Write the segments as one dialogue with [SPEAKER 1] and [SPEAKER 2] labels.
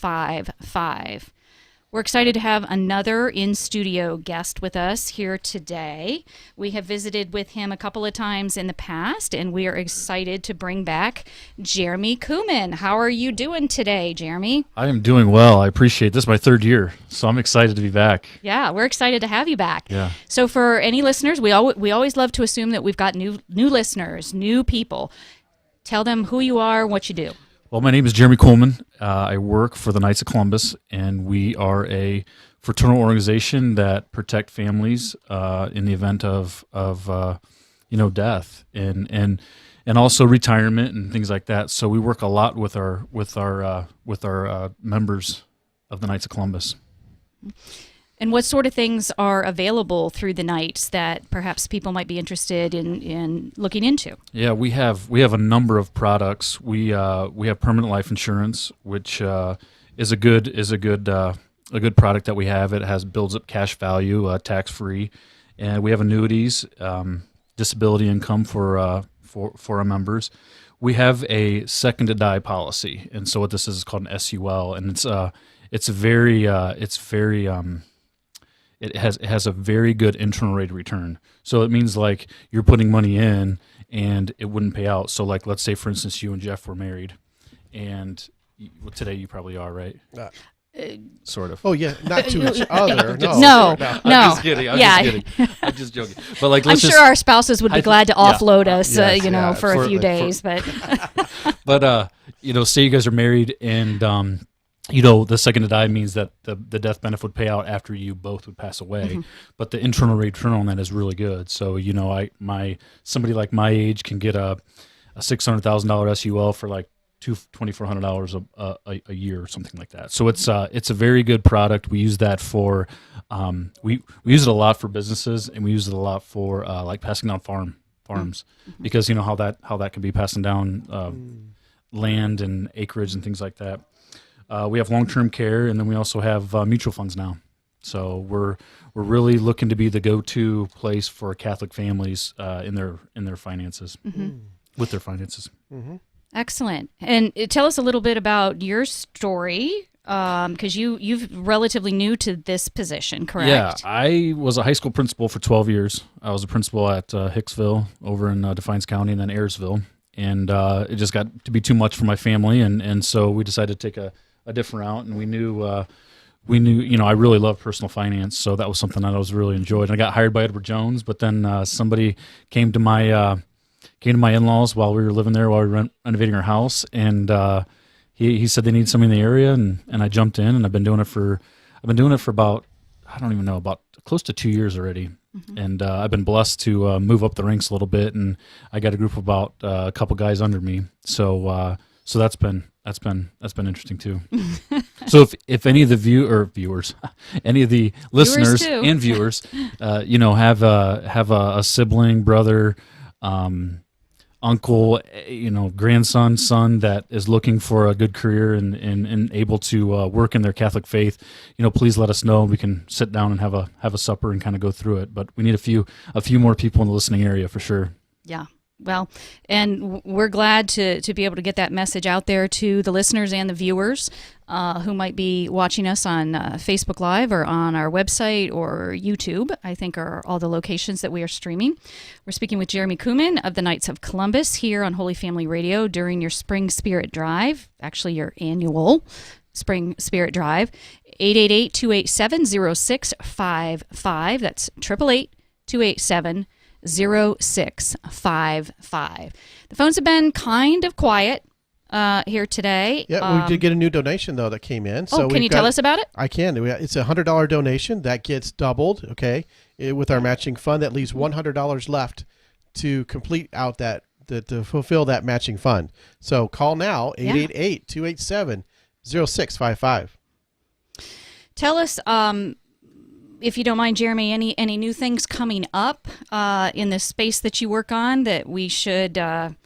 [SPEAKER 1] 0655. We're excited to have another in-studio guest with us here today. We have visited with him a couple of times in the past, and we are excited to bring back Jeremy Kuman. How are you doing today, Jeremy?
[SPEAKER 2] I am doing well. I appreciate this. Is my third year, so I'm excited to be back.
[SPEAKER 1] Yeah, we're excited to have you back.
[SPEAKER 2] Yeah.
[SPEAKER 1] So for any listeners, we always love to assume that we've got new listeners, new people. Tell them who you are, what you do.
[SPEAKER 2] Well, my name is Jeremy Coleman. I work for the Knights of Columbus, and we are a fraternal organization that protect families in the event of death and also retirement and things like that. So we work a lot with our members of the Knights of Columbus.
[SPEAKER 1] And what sort of things are available through the Knights that perhaps people might be interested in looking into?
[SPEAKER 2] Yeah, we have a number of products. We have permanent life insurance, which is a good product that we have. It builds up cash value, tax free, and we have annuities, disability income for our members. We have a second to die policy, and so what this is called an SUL, and it has a very good internal rate of return. So it means like you're putting money in and it wouldn't pay out. So like, let's say for instance, you and Jeff were married, and today you probably are, right? Sort of.
[SPEAKER 3] Oh yeah, not to each other.
[SPEAKER 1] No.
[SPEAKER 2] I'm just kidding. I'm just joking. But like,
[SPEAKER 1] I'm sure our spouses would be glad to offload us, for a few days. But
[SPEAKER 2] say you guys are married, and the second to die means that the death benefit would pay out after you both would pass away. Mm-hmm. But the internal rate of return on that is really good. So somebody like my age can get a $600,000 SUL for like $2,400 a year or something like that. So it's a very good product. We use that for we use it a lot for businesses, and we use it a lot for like passing down farms, mm-hmm. because you know how that can be passing down land and acreage and things like that. We have long-term care, and then we also have mutual funds now. So we're really looking to be the go-to place for Catholic families in their finances, mm-hmm. with their finances. Mm-hmm.
[SPEAKER 1] Excellent. And tell us a little bit about your story, because you're relatively new to this position, correct?
[SPEAKER 2] Yeah, I was a high school principal for 12 years. I was a principal at Hicksville over in Defiance County, and then Ayersville. And it just got to be too much for my family, and so we decided to take a different route. And we knew, I really love personal finance, so that was something that I was really enjoyed. And I got hired by Edward Jones, but then somebody came to my in-laws while we were living there, while we were renovating our house, and he said they need somebody in the area, and I jumped in, and I've been doing it for about, I don't even know, about close to 2 years already. Mm-hmm. And I've been blessed to move up the ranks a little bit, and I got a group of about a couple guys under me. So that's been interesting too. So if any of the viewers, any of the listeners and viewers, have a sibling, brother, uncle, grandson, son that is looking for a good career and able to work in their Catholic faith, please let us know. We can sit down and have a supper and kind of go through it. But we need a few more people in the listening area for sure.
[SPEAKER 1] Yeah. Well, and we're glad to be able to get that message out there to the listeners and the viewers who might be watching us on Facebook Live or on our website or YouTube, I think are all the locations that we are streaming. We're speaking with Jeremy Kuman of the Knights of Columbus here on Holy Family Radio during your Spring Spirit Drive, actually your annual Spring Spirit Drive, 888-287-0655. That's 888-287-0655. 0655. The phones have been kind of quiet here today.
[SPEAKER 3] Yeah, we did get a new donation though that came in. So
[SPEAKER 1] can you tell us about it?
[SPEAKER 3] I can. It's a $100 donation that gets doubled. Okay, with our matching fund, that leaves $100 left to complete out that to fulfill that matching fund. So call now 888-287-0655.
[SPEAKER 1] Tell us. If you don't mind, Jeremy, any new things coming up in the space that you work on that we should tell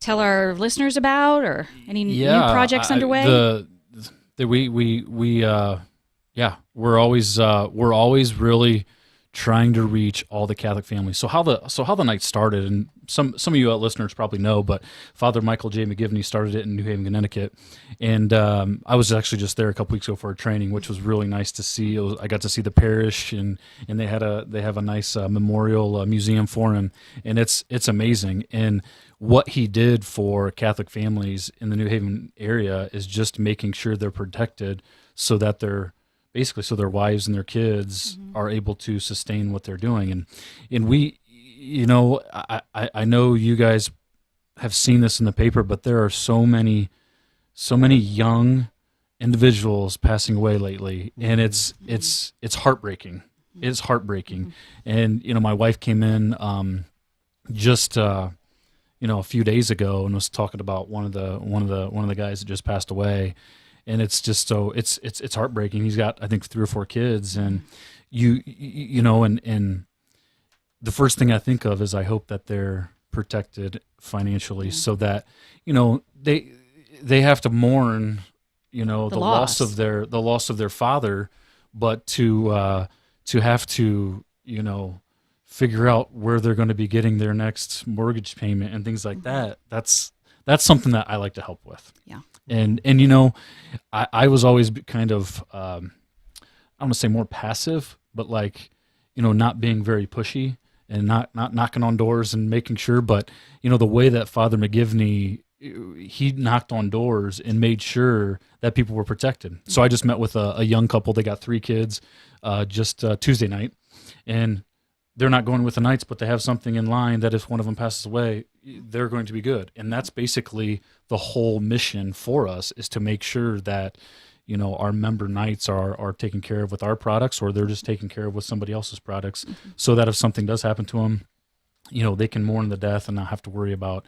[SPEAKER 1] our listeners about, or any new projects underway? We're always really trying to reach all the Catholic families. So how the night started, and
[SPEAKER 2] some of you listeners probably know, but Father Michael J. McGivney started it in New Haven, Connecticut, and I was actually just there a couple weeks ago for a training, which was really nice to see. I got to see the parish, and they have a nice memorial museum for him, and it's amazing. And what he did for Catholic families in the New Haven area is just making sure they're protected, so that so their wives and their kids are able to sustain what they're doing. And we, I know you guys have seen this in the paper, but there are so many young individuals passing away lately, and it's heartbreaking. It's heartbreaking. And my wife came in just a few days ago and was talking about one of the guys that just passed away. And it's just it's heartbreaking. He's got, I think, 3 or 4 kids, and and the first thing I think of is I hope that they're protected financially, so that they have to mourn the loss of their father, but to have to figure out where they're going to be getting their next mortgage payment and things like that. That's something that I like to help with.
[SPEAKER 1] Yeah.
[SPEAKER 2] And I was always kind of I don't want to say more passive, but not being very pushy and not knocking on doors and making sure. But the way that Father McGivney, he knocked on doors and made sure that people were protected. So I just met with a young couple. They got 3 kids just Tuesday night, and they're not going with the Knights, but they have something in line that if one of them passes away, they're going to be good. And that's basically the whole mission for us, is to make sure that, our member Knights are taken care of with our products, or they're just taken care of with somebody else's products, so that if something does happen to them, they can mourn the death and not have to worry about,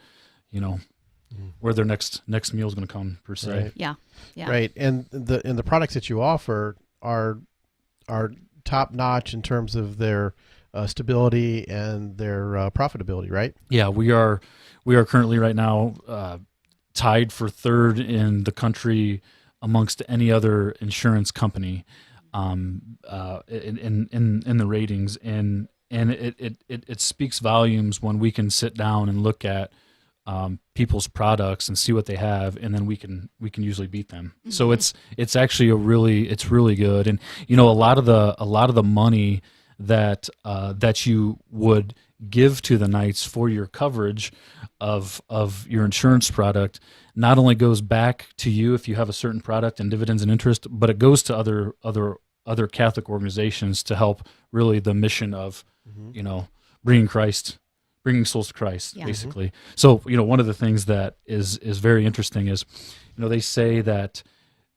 [SPEAKER 2] where their next meal is going to come, per se.
[SPEAKER 3] Right.
[SPEAKER 1] Yeah.
[SPEAKER 3] Right. And the products that you offer are top notch in terms of their stability and their profitability, right?
[SPEAKER 2] Yeah, we are currently right now tied for 3rd in the country amongst any other insurance company in the ratings, and it speaks volumes when we can sit down and look at people's products and see what they have, and then we can usually beat them. So it's actually it's really good. And a lot of the money that you would give to the Knights for your coverage of your insurance product not only goes back to you if you have a certain product and dividends and interest, but it goes to other Catholic organizations to help really the mission of bringing souls to Christ, basically. So one of the things that is very interesting is they say that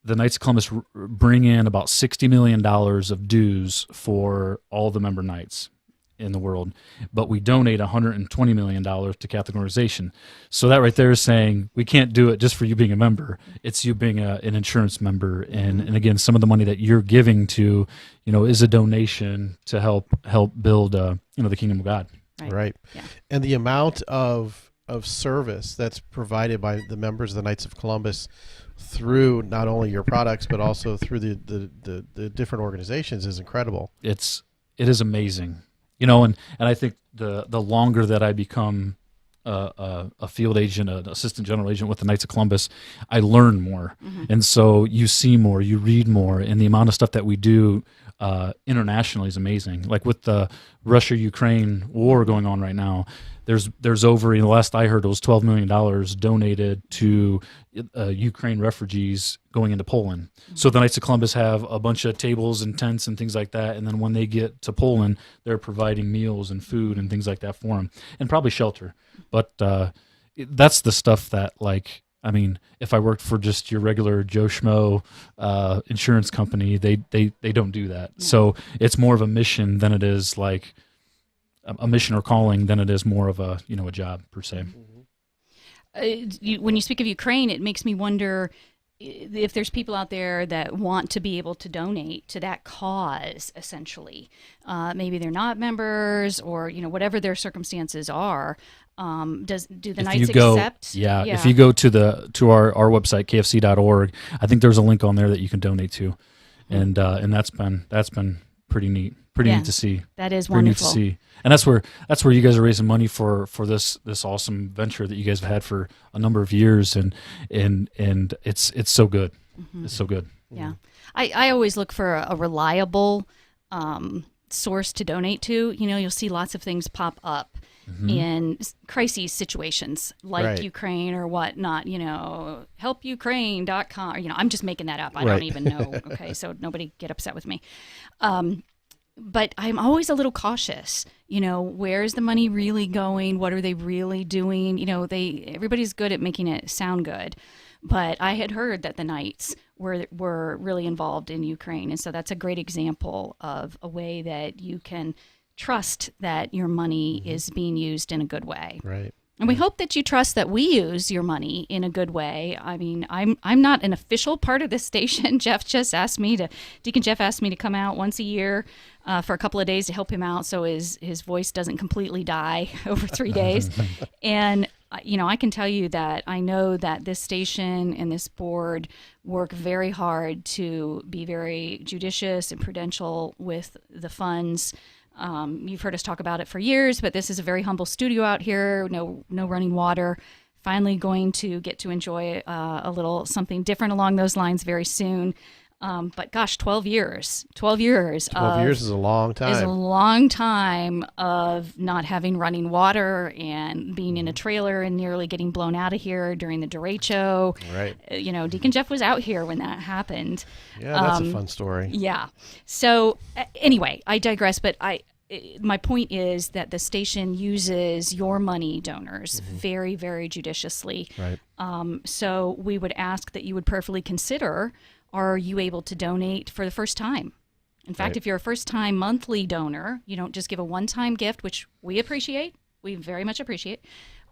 [SPEAKER 2] the Knights of Columbus bring in about $60 million of dues for all the member Knights in the world, but we donate $120 million to Catholic organization. So that right there is saying we can't do it just for you being a member. It's you being an insurance member, and again, some of the money that you're giving to, is a donation to help build, the kingdom of God.
[SPEAKER 3] Right.
[SPEAKER 1] Yeah.
[SPEAKER 3] And the amount of service that's provided by the members of the Knights of Columbus through not only your products but also through the different organizations is incredible.
[SPEAKER 2] It is amazing. And I think the longer that I become a field agent, an assistant general agent with the Knights of Columbus, I learn more. And so you see more, you read more, and the amount of stuff that we do internationally is amazing. Like with the Russia-Ukraine war going on right now, there's over, the last I heard, it was $12 million donated to Ukraine refugees going into Poland. So the Knights of Columbus have a bunch of tables and tents and things like that, and then when they get to Poland, they're providing meals and food and things like that for them, and probably shelter. But that's the stuff that, if I worked for just your regular Joe Schmo insurance company, they don't do that. No. So it's more of a mission than it is like a mission or calling than it is more of a job per se.
[SPEAKER 1] When you speak of Ukraine, it makes me wonder if there's people out there that want to be able to donate to that cause, essentially. Maybe they're not members, or whatever their circumstances are. Do the Knights accept?
[SPEAKER 2] Yeah, if you go to our website, kfc.org, I think there's a link on there that you can donate to, and that's been pretty neat.
[SPEAKER 1] Yeah.
[SPEAKER 2] Neat to see.
[SPEAKER 1] That is
[SPEAKER 2] Pretty neat to
[SPEAKER 1] wonderful.
[SPEAKER 2] see. And that's where you guys are raising money for this awesome venture that you guys have had for a number of years, and it's so good. It's so good.
[SPEAKER 1] Yeah. I always look for a reliable source to donate to. You'll see lots of things pop up in crises situations like
[SPEAKER 3] Right.
[SPEAKER 1] Ukraine or whatnot, helpukraine.com. I'm just making that up. I don't even know. Okay. So nobody get upset with me. But I'm always a little cautious. Where's the money really going? What are they really doing? Everybody's good at making it sound good. But I had heard that the Knights were really involved in Ukraine. And so that's a great example of a way that you can trust that your money is being used in a good way.
[SPEAKER 3] Right.
[SPEAKER 1] And we hope that you trust that we use your money in a good way. I mean, I'm not an official part of this station. Deacon Jeff asked me to come out once a year for a couple of days to help him out so his voice doesn't completely die over 3 days. And, I can tell you that I know that this station and this board work very hard to be very judicious and prudential with the funds. You've heard us talk about it for years, but this is a very humble studio out here, no running water. Finally going to get to enjoy a little something different along those lines very soon. But gosh, 12 years. 12 years.
[SPEAKER 3] 12 years is a long time.
[SPEAKER 1] Is a long time of not having running water and being in a trailer and nearly getting blown out of here during the derecho.
[SPEAKER 3] Right.
[SPEAKER 1] Deacon Jeff was out here when that happened.
[SPEAKER 3] Yeah, that's a fun story.
[SPEAKER 1] Yeah. So anyway, I digress, but my point is that the station uses your money, donors, very, very judiciously.
[SPEAKER 3] Right.
[SPEAKER 1] So we would ask that you would prayerfully consider, are you able to donate for the first time? In fact,
[SPEAKER 3] Right.
[SPEAKER 1] if you're a first-time monthly donor, you don't just give a one-time gift, which we appreciate. We very much appreciate.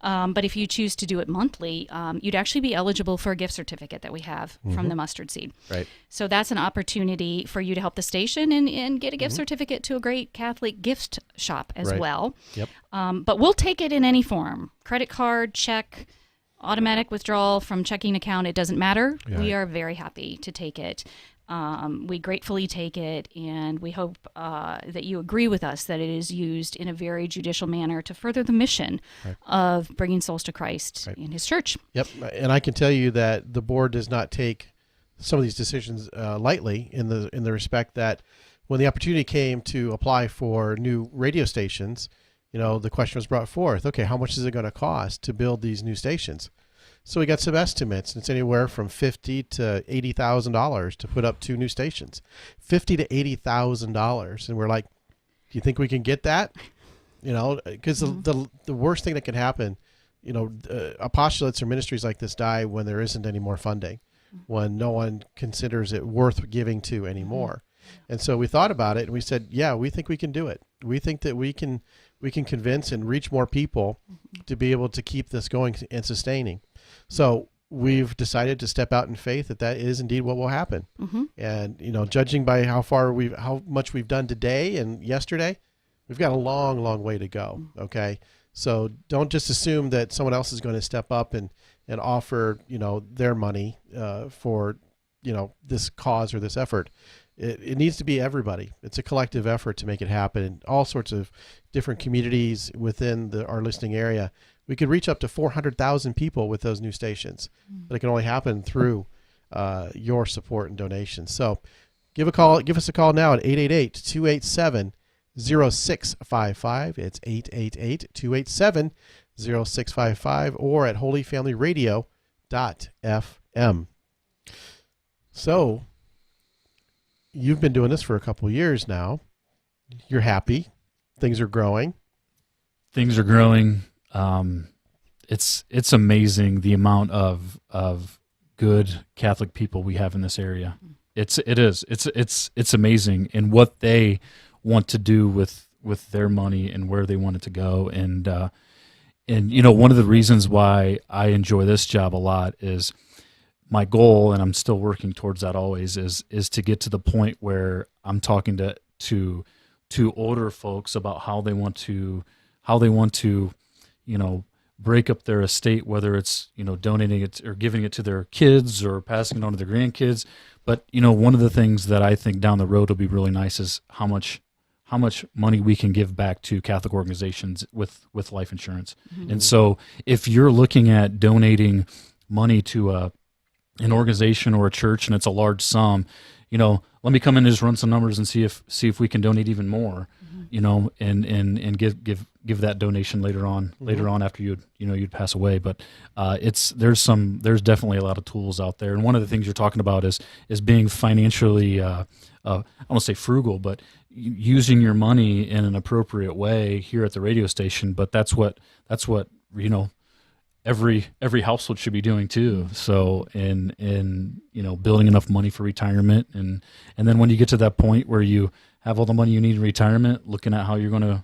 [SPEAKER 1] But if you choose to do it monthly, you'd actually be eligible for a gift certificate that we have from the Mustard Seed.
[SPEAKER 3] Right.
[SPEAKER 1] So that's an opportunity for you to help the station and get a gift certificate to a great Catholic gift shop as
[SPEAKER 3] Right.
[SPEAKER 1] well.
[SPEAKER 3] Yep.
[SPEAKER 1] But we'll take it in any form. Credit card, check, automatic withdrawal from checking account, it doesn't matter.
[SPEAKER 3] Yeah.
[SPEAKER 1] We are very happy to take it. We gratefully take it, and we hope that you agree with us that it is used in a very judicial manner to further the mission of bringing souls to Christ in His church.
[SPEAKER 3] Yep. And I can tell you that the board does not take some of these decisions lightly in the respect that when the opportunity came to apply for new radio stations, the question was brought forth, okay, how much is it going to cost to build these new stations? So we got some estimates, and it's anywhere from $50,000 to $80,000 to put up 2 new stations. $50,000 to $80,000, and we're like, do you think we can get that? Because the worst thing that can happen, apostolates or ministries like this die when there isn't any more funding, when no one considers it worth giving to anymore. And so we thought about it, and we said, yeah, we think we can do it. We think that we can convince and reach more people to be able to keep this going and sustaining. So we've decided to step out in faith that is indeed what will happen. And judging by how much we've done today and yesterday, we've got a long, long way to go. Okay, so don't just assume that someone else is going to step up and offer their money for this cause or this effort. It needs to be everybody. It's a collective effort to make it happen in all sorts of different communities within our listening area. We could reach up to 400,000 people with those new stations, but it can only happen through your support and donations. So give us a call now at 888-287-0655. It's 888-287-0655 or at holyfamilyradio.fm. So you've been doing this for a couple of years now. You're happy. Things are growing.
[SPEAKER 2] Things are growing. It's amazing the amount of good Catholic people we have in this area. It's amazing in what they want to do with their money and where they want it to go. And one of the reasons why I enjoy this job a lot is my goal, and I'm still working towards that always, is to get to the point where I'm talking to older folks about how they want to break up their estate, whether it's, donating it or giving it to their kids or passing it on to their grandkids. But, one of the things that I think down the road will be really nice is how much money we can give back to Catholic organizations with life insurance.
[SPEAKER 1] Mm-hmm.
[SPEAKER 2] And so if you're looking at donating money to an organization or a church and it's a large sum, let me come in and just run some numbers and see if we can donate even more, and give that donation later on after you'd pass away. But there's definitely a lot of tools out there. And one of the things you're talking about is being financially, I don't want to say frugal, but using your money in an appropriate way here at the radio station. But that's what every household should be doing too. So in building enough money for retirement, and then when you get to that point where you have all the money you need in retirement, looking at how you're going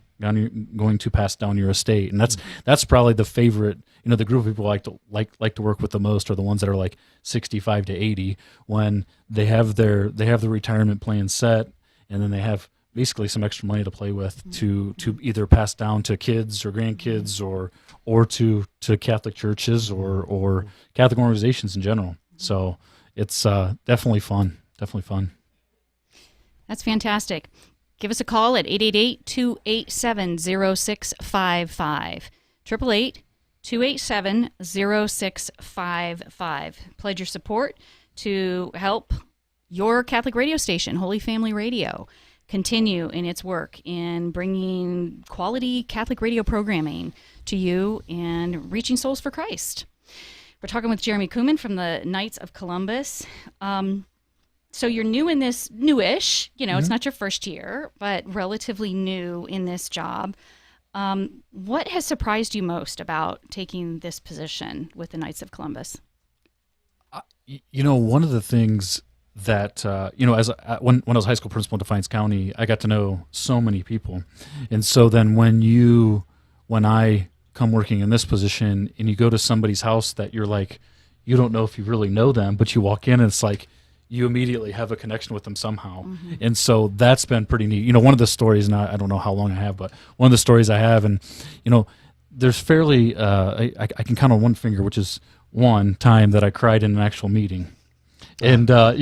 [SPEAKER 2] to pass down your estate. And that's probably the favorite, the group of people like to work with the most are the ones that are like 65 to 80, when they have the retirement plan set, and then they have basically some extra money to play with to either pass down to kids or grandkids or to Catholic churches or Catholic organizations in general. So it's definitely fun.
[SPEAKER 1] That's fantastic. Give us a call at 888-287-0655. 888-287-0655. Pledge your support to help your Catholic radio station, Holy Family Radio, continue in its work in bringing quality Catholic radio programming to you and reaching souls for Christ. We're talking with Jeremy Kuhlman from the Knights of Columbus. So you're new in this, newish, it's not your first year, but relatively new in this job. What has surprised you most about taking this position with the Knights of Columbus?
[SPEAKER 2] One of the things that, when I was high school principal in Defiance County, I got to know so many people. And so then when I come working in this position and you go to somebody's house that you're like, you don't know if you really know them, but you walk in and it's like, you immediately have a connection with them somehow. Mm-hmm. And so that's been pretty neat. One of the stories, and I don't know how long I have, but one of the stories I have, and, there's fairly, I can count on one finger, which is one time that I cried in an actual meeting. And, I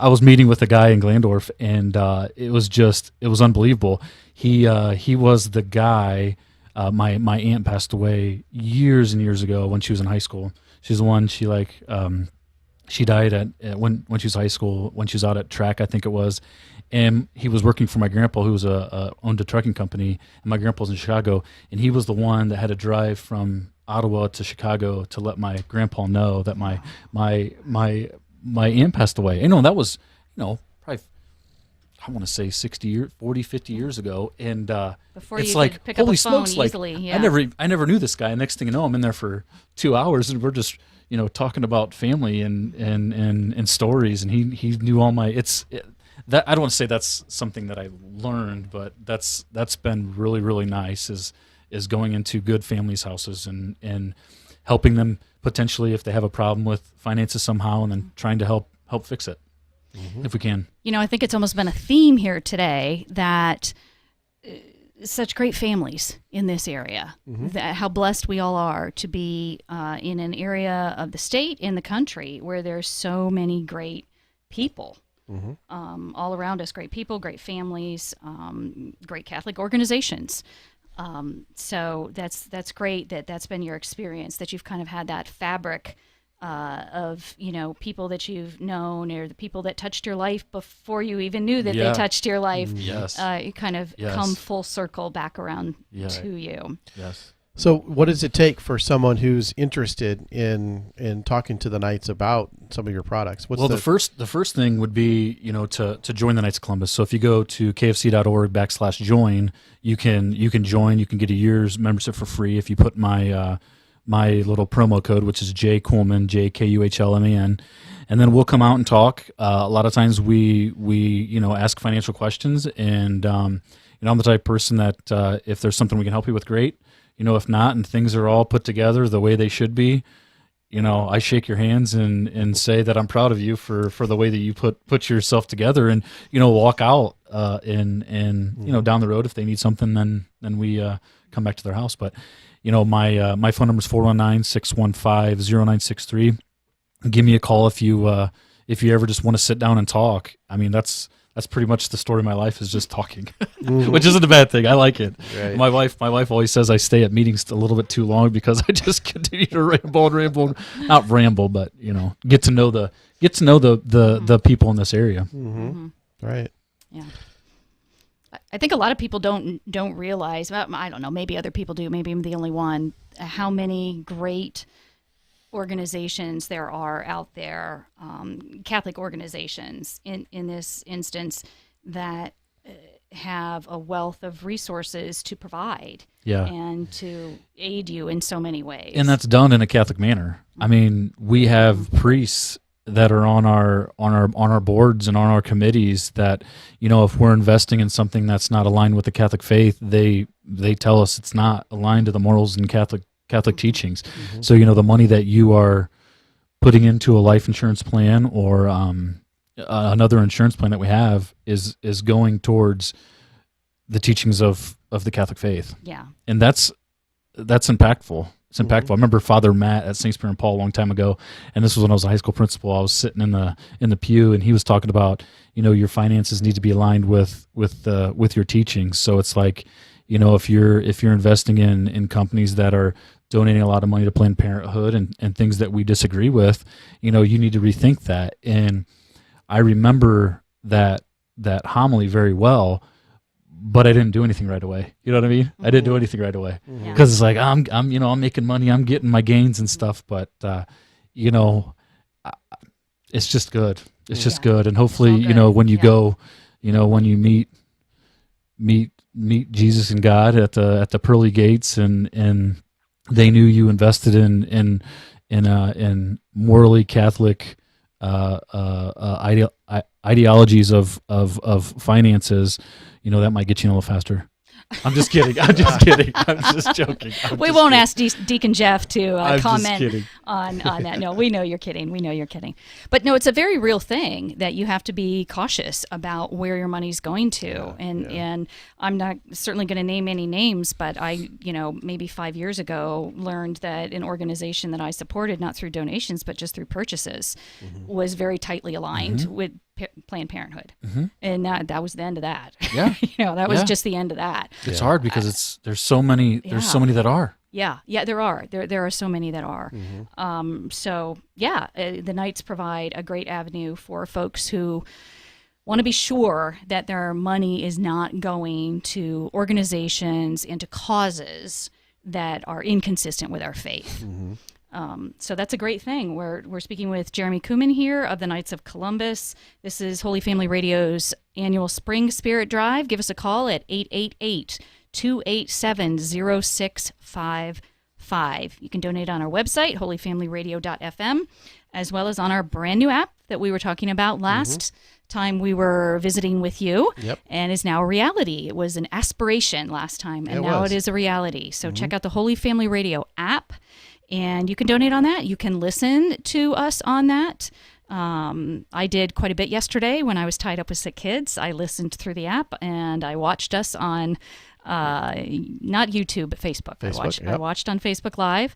[SPEAKER 2] was meeting with a guy in Glandorf, and it was unbelievable. He was the guy, my aunt passed away years and years ago when she was in high school. She's the one, she died when she was high school, when she was out at track, I think it was. And he was working for my grandpa, who was owned a trucking company, and my grandpa was in Chicago, and he was the one that had to drive from Ottawa to Chicago to let my grandpa know that my aunt passed away. That was, probably, I want to say 50 years ago. And
[SPEAKER 1] before
[SPEAKER 2] it's
[SPEAKER 1] you
[SPEAKER 2] like,
[SPEAKER 1] could pick
[SPEAKER 2] holy
[SPEAKER 1] up a phone
[SPEAKER 2] smokes,
[SPEAKER 1] easily,
[SPEAKER 2] like,
[SPEAKER 1] yeah.
[SPEAKER 2] I never knew this guy. And next thing you know, I'm in there for 2 hours, and we're just, talking about family and stories. And he knew all my, that I don't want to say that's something that I learned, but that's been really, really nice is going into good families' houses and helping them potentially if they have a problem with finances somehow, and then trying to help fix it if we can.
[SPEAKER 1] I think it's almost been a theme here today that such great families in this area, that how blessed we all are to be in an area of the state, in the country, where there's so many great people. All around us, great people, great families, great Catholic organizations. So that's great that's been your experience, that you've kind of had that fabric of people that you've known, or the people that touched your life before you even knew that they touched your life.
[SPEAKER 2] Yes.
[SPEAKER 1] You kind of come full circle back around to you.
[SPEAKER 2] Yes.
[SPEAKER 3] So what does it take for someone who's interested in talking to the Knights about some of your products?
[SPEAKER 2] The first thing would be, to join the Knights of Columbus. So if you go to kfc.org/join, you can join. You can get a year's membership for free if you put my little promo code, which is J Kuhlman, JKUHLMAN. And then we'll come out and talk. A lot of times we ask financial questions, and I'm the type of person that if there's something we can help you with, great. If not, and things are all put together the way they should be, I shake your hands and say that I'm proud of you for the way that you put yourself together, and walk out and down the road, if they need something, then we come back to their house. But my phone number is 419-615-0963. Give me a call if you ever just want to sit down and talk. I mean, that's pretty much the story of my life, is just talking, which isn't a bad thing. I like it.
[SPEAKER 3] Right.
[SPEAKER 2] My wife always says I stay at meetings a little bit too long because I just continue to ramble, not ramble, but get to know the people in this area.
[SPEAKER 3] Right.
[SPEAKER 1] Yeah. I think a lot of people don't realize, well, I don't know, maybe other people do, maybe I'm the only one, how many great organizations there are out there, Catholic organizations in this instance, that have a wealth of resources to provide and to aid you in so many ways.
[SPEAKER 2] And that's done in a Catholic manner. I mean, we have priests that are on our boards and on our committees that, if we're investing in something that's not aligned with the Catholic faith, they tell us it's not aligned to the morals and Catholic teachings. So, the money that you are putting into a life insurance plan or another insurance plan that we have is going towards the teachings of the Catholic faith.
[SPEAKER 1] Yeah.
[SPEAKER 2] And that's impactful. It's impactful. I remember Father Matt at St. Spirit and Paul a long time ago, and this was when I was a high school principal. I was sitting in the pew, and he was talking about, your finances need to be aligned with your teachings. So it's like, if you're investing in companies that are donating a lot of money to Planned Parenthood and things that we disagree with, you need to rethink that. And I remember that homily very well, but I didn't do anything right away. You know what I mean? I didn't do anything right away because it's like I'm making money, I'm getting my gains and stuff, but it's just good. It's just good, and hopefully, when you go, when you meet Jesus and God at the pearly gates, and they knew you invested in morally Catholic ideologies of finances, that might get you a little faster. I'm just kidding. I'm just kidding. I'm just joking.
[SPEAKER 1] We won't ask Deacon Jeff to
[SPEAKER 2] I'm
[SPEAKER 1] comment on that. No, we know you're kidding. We know you're kidding. But no, it's a very real thing that you have to be cautious about where your money's going to. And I'm not certainly going to name any names, but I, maybe 5 years ago learned that an organization that I supported, not through donations, but just through purchases, was very tightly aligned with Planned Parenthood, and that was the end of that.
[SPEAKER 2] Yeah,
[SPEAKER 1] that was just the end of that.
[SPEAKER 2] It's hard because there's so many that are.
[SPEAKER 1] Yeah, there are. There are so many that are. The Knights provide a great avenue for folks who want to be sure that their money is not going to organizations and to causes that are inconsistent with our faith. So that's a great thing. We're speaking with Jeremy Kuhlman here of the Knights of Columbus. This is Holy Family Radio's annual Spring Spirit Drive. Give us a call at 888-287-0655. You can donate on our website, holyfamilyradio.fm, as well as on our brand new app that we were talking about last time we were visiting with you, and is now a reality. It was an aspiration last time, and now it is a reality. So check out the Holy Family Radio app, and you can donate on that. You can listen to us on that. I did quite a bit yesterday when I was tied up with sick kids. I listened through the app, and I watched us on not YouTube, but Facebook. I watched on Facebook Live.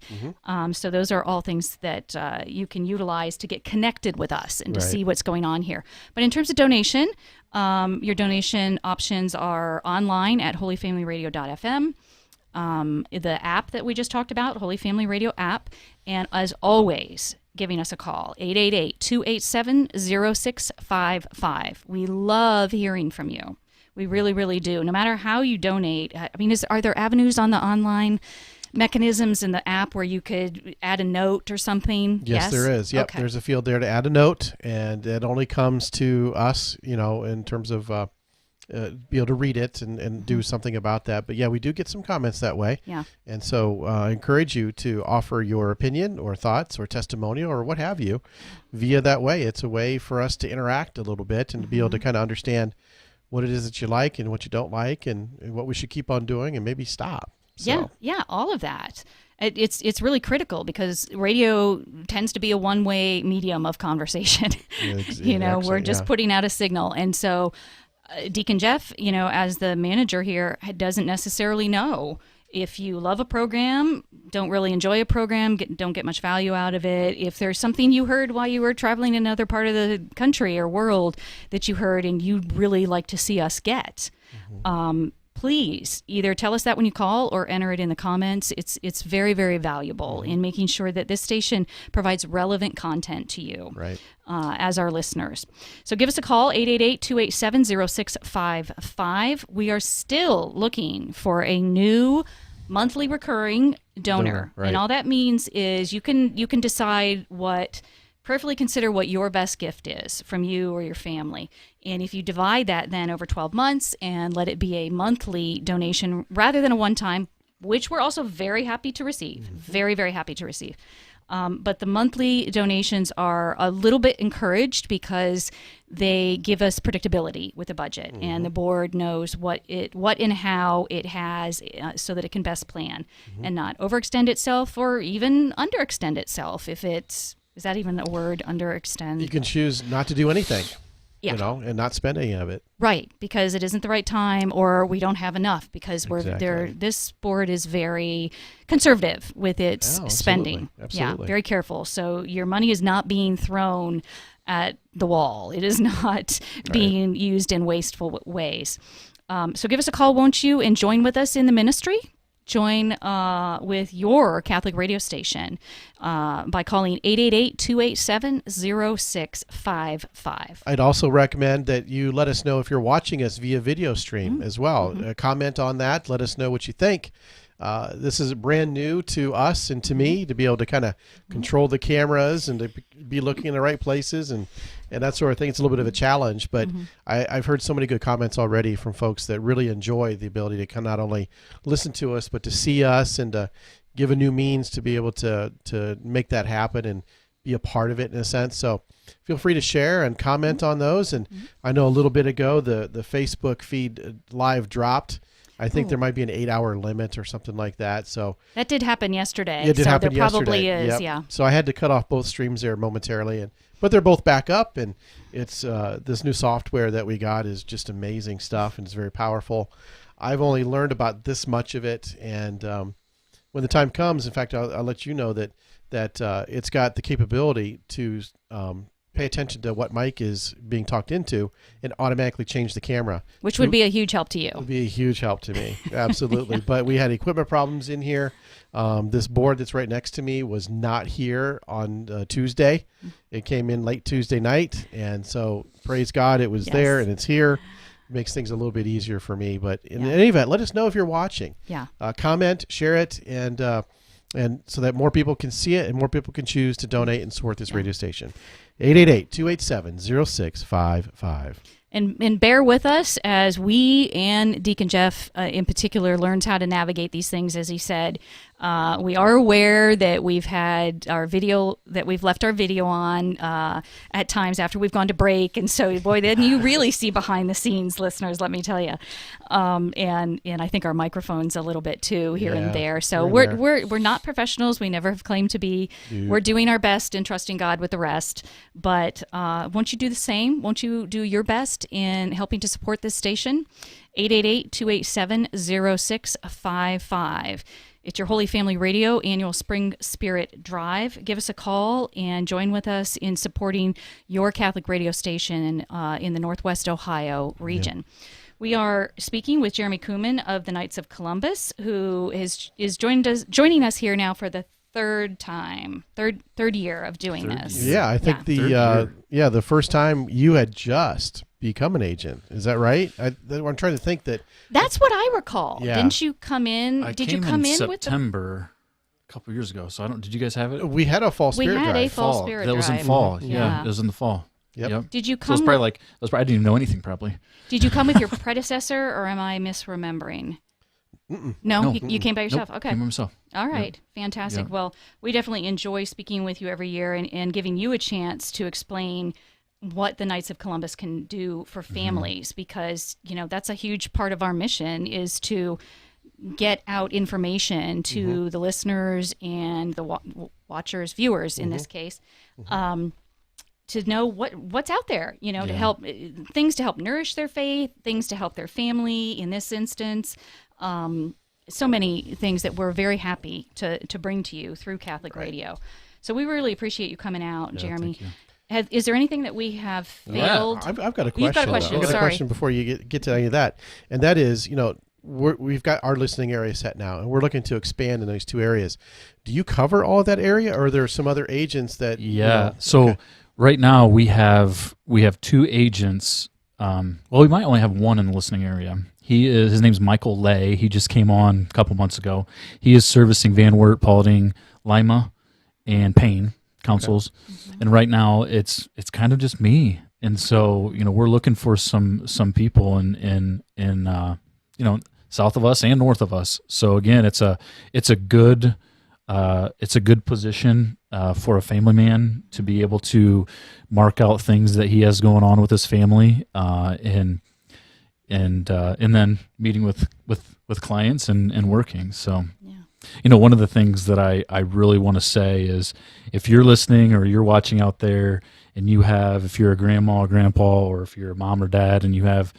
[SPEAKER 1] So those are all things that you can utilize to get connected with us and to see what's going on here. But in terms of donation, your donation options are online at holyfamilyradio.fm. The app that we just talked about, Holy Family Radio app, and as always, giving us a call, 888-287-0655. We love hearing from you. We really, really do. No matter how you donate, I mean, are there avenues on the online mechanisms in the app where you could add a note or something?
[SPEAKER 3] Yes, there is. Yep, there's a field there to add a note, and it only comes to us, in terms of be able to read it and do something about that. But yeah, we do get some comments that way. Yeah. And so I encourage you to offer your opinion or thoughts or testimonial or what have you via that way. It's a way for us to interact a little bit and to be able to kind of understand what it is that you like and what you don't like and what we should keep on doing and maybe stop. So.
[SPEAKER 1] Yeah, all of that. It's really critical because radio tends to be a one-way medium of conversation. We're just putting out a signal. And so Deacon Jeff, as the manager here, doesn't necessarily know If you love a program, don't really enjoy a program, don't get much value out of it, if there's something you heard while you were traveling in another part of the country or world that you heard and you'd really like to see us get, please either tell us that when you call or enter it in the comments. It's very, very valuable in making sure that this station provides relevant content to you as our listeners. So give us a call, 888-287-0655. We are still looking for a new monthly recurring donor. And all that means is you can decide prayerfully consider what your best gift is from you or your family. And if you divide that then over 12 months and let it be a monthly donation rather than a one-time, which we're also very happy to receive, very, very happy to receive. But the monthly donations are a little bit encouraged because they give us predictability with the budget, and the board knows what and how it has so that it can best plan and not overextend itself or even underextend itself. Is that even a word, underextend?
[SPEAKER 3] You can choose not to do anything,
[SPEAKER 1] Yeah.
[SPEAKER 3] and not spend any of it.
[SPEAKER 1] Right, because it isn't the right time or we don't have enough because
[SPEAKER 3] Exactly.
[SPEAKER 1] this board is very conservative with its spending.
[SPEAKER 3] Absolutely.
[SPEAKER 1] Yeah, very careful. So your money is not being thrown at the wall. It is not being used in wasteful ways. So give us a call, won't you, and join with us in the ministry. Join with your Catholic radio station by calling 888-287-0655.
[SPEAKER 3] I'd also recommend that you let us know if you're watching us via video stream as well. Comment on that. Let us know what you think. This is brand new to us and to me to be able to kind of control the cameras and to be looking in the right places and that sort of thing. It's a little bit of a challenge, but I've heard so many good comments already from folks that really enjoy the ability to not only listen to us, but to see us and to give a new means to be able to make that happen and be a part of it in a sense. So feel free to share and comment on those. And I know a little bit ago, the Facebook feed live dropped. I think there might be an 8-hour limit or something like that. So
[SPEAKER 1] that did happen yesterday.
[SPEAKER 3] It did happen
[SPEAKER 1] there probably
[SPEAKER 3] yesterday.
[SPEAKER 1] is, yeah.
[SPEAKER 3] So I had to cut off both streams there momentarily, but they're both back up. And it's this new software that we got is just amazing stuff, and it's very powerful. I've only learned about this much of it, and when the time comes, in fact, I'll let you know that it's got the capability to pay attention to what mic is being talked into and automatically change the camera.
[SPEAKER 1] Which would be a huge help to you.
[SPEAKER 3] It would be a huge help to me. Absolutely. But we had equipment problems in here. This board that's right next to me was not here on Tuesday. It came in late Tuesday night. And so praise God, it was there and it's here. It makes things a little bit easier for me. But in any event, let us know if you're watching.
[SPEAKER 1] Yeah.
[SPEAKER 3] Comment, share it, and so that more people can see it and more people can choose to donate and support this radio station. 888-287-0655.
[SPEAKER 1] And bear with us as we and Deacon Jeff in particular learns how to navigate these things. As he said, we are aware that we've left our video on at times after we've gone to break, and so boy, then you really see behind the scenes, listeners. Let me tell you, and I think our microphones a little bit too here and there. So we're not professionals. We never have claimed to be. We're doing our best and trusting God with the rest. But won't you do the same? Won't you do your best in helping to support this station? 888-287-0655. It's your Holy Family Radio annual Spring Spirit Drive. Give us a call and join with us in supporting your Catholic radio station in the Northwest Ohio region. Yep. We are speaking with Jeremy Kuhlman of the Knights of Columbus, who is joining us here now for the third year of doing this.
[SPEAKER 3] Yeah, I think the first time you had just become an agent. Is that right? I'm trying to think that.
[SPEAKER 1] That's what I recall.
[SPEAKER 3] Yeah.
[SPEAKER 1] Didn't you come in?
[SPEAKER 2] Did you come in September a couple years ago? So did you guys have it?
[SPEAKER 3] We had a fall spirit drive.
[SPEAKER 1] We had a fall spirit drive.
[SPEAKER 2] That was in fall. Yeah, it was in the fall.
[SPEAKER 3] Yep.
[SPEAKER 1] Did you
[SPEAKER 2] So
[SPEAKER 1] come?
[SPEAKER 2] it was probably I didn't even know anything probably.
[SPEAKER 1] Did you come with your predecessor, or am I misremembering? No, you came by yourself.
[SPEAKER 2] Nope,
[SPEAKER 1] Okay.
[SPEAKER 2] came by myself.
[SPEAKER 1] All right. Yep. Fantastic. Yep. Well, we definitely enjoy speaking with you every year and giving you a chance to explain what the Knights of Columbus can do for families, because, that's a huge part of our mission is to get out information to the listeners and the watchers, viewers in this case, to know what's out there, to help things to help nourish their faith, things to help their family in this instance. so many things that we're very happy to bring to you through Catholic Radio. So we really appreciate you coming out, Jeremy.
[SPEAKER 2] Thank you.
[SPEAKER 1] Is there anything that we have failed?
[SPEAKER 3] I've got a question.
[SPEAKER 1] You've got a question.
[SPEAKER 3] I've got a
[SPEAKER 1] Sorry.
[SPEAKER 3] question before you get to any of that, and that is, we've got our listening area set now, and we're looking to expand in those two areas. Do you cover all of that area, or are there some other agents that?
[SPEAKER 2] So right now we have 2 agents. We might only have one in the listening area. His name's Michael Lay. He just came on a couple months ago. He is servicing Van Wert, Paulding, Lima, and Payne councils. Okay. And right now it's kind of just me. And so, we're looking for some people in south of us and north of us. So again, it's a good position for a family man to be able to mark out things that he has going on with his family, and then meeting with clients and working. So, one of the things that I really want to say is, if you're listening or you're watching out there, and if you're a grandma or grandpa, or if you're a mom or dad, and you have,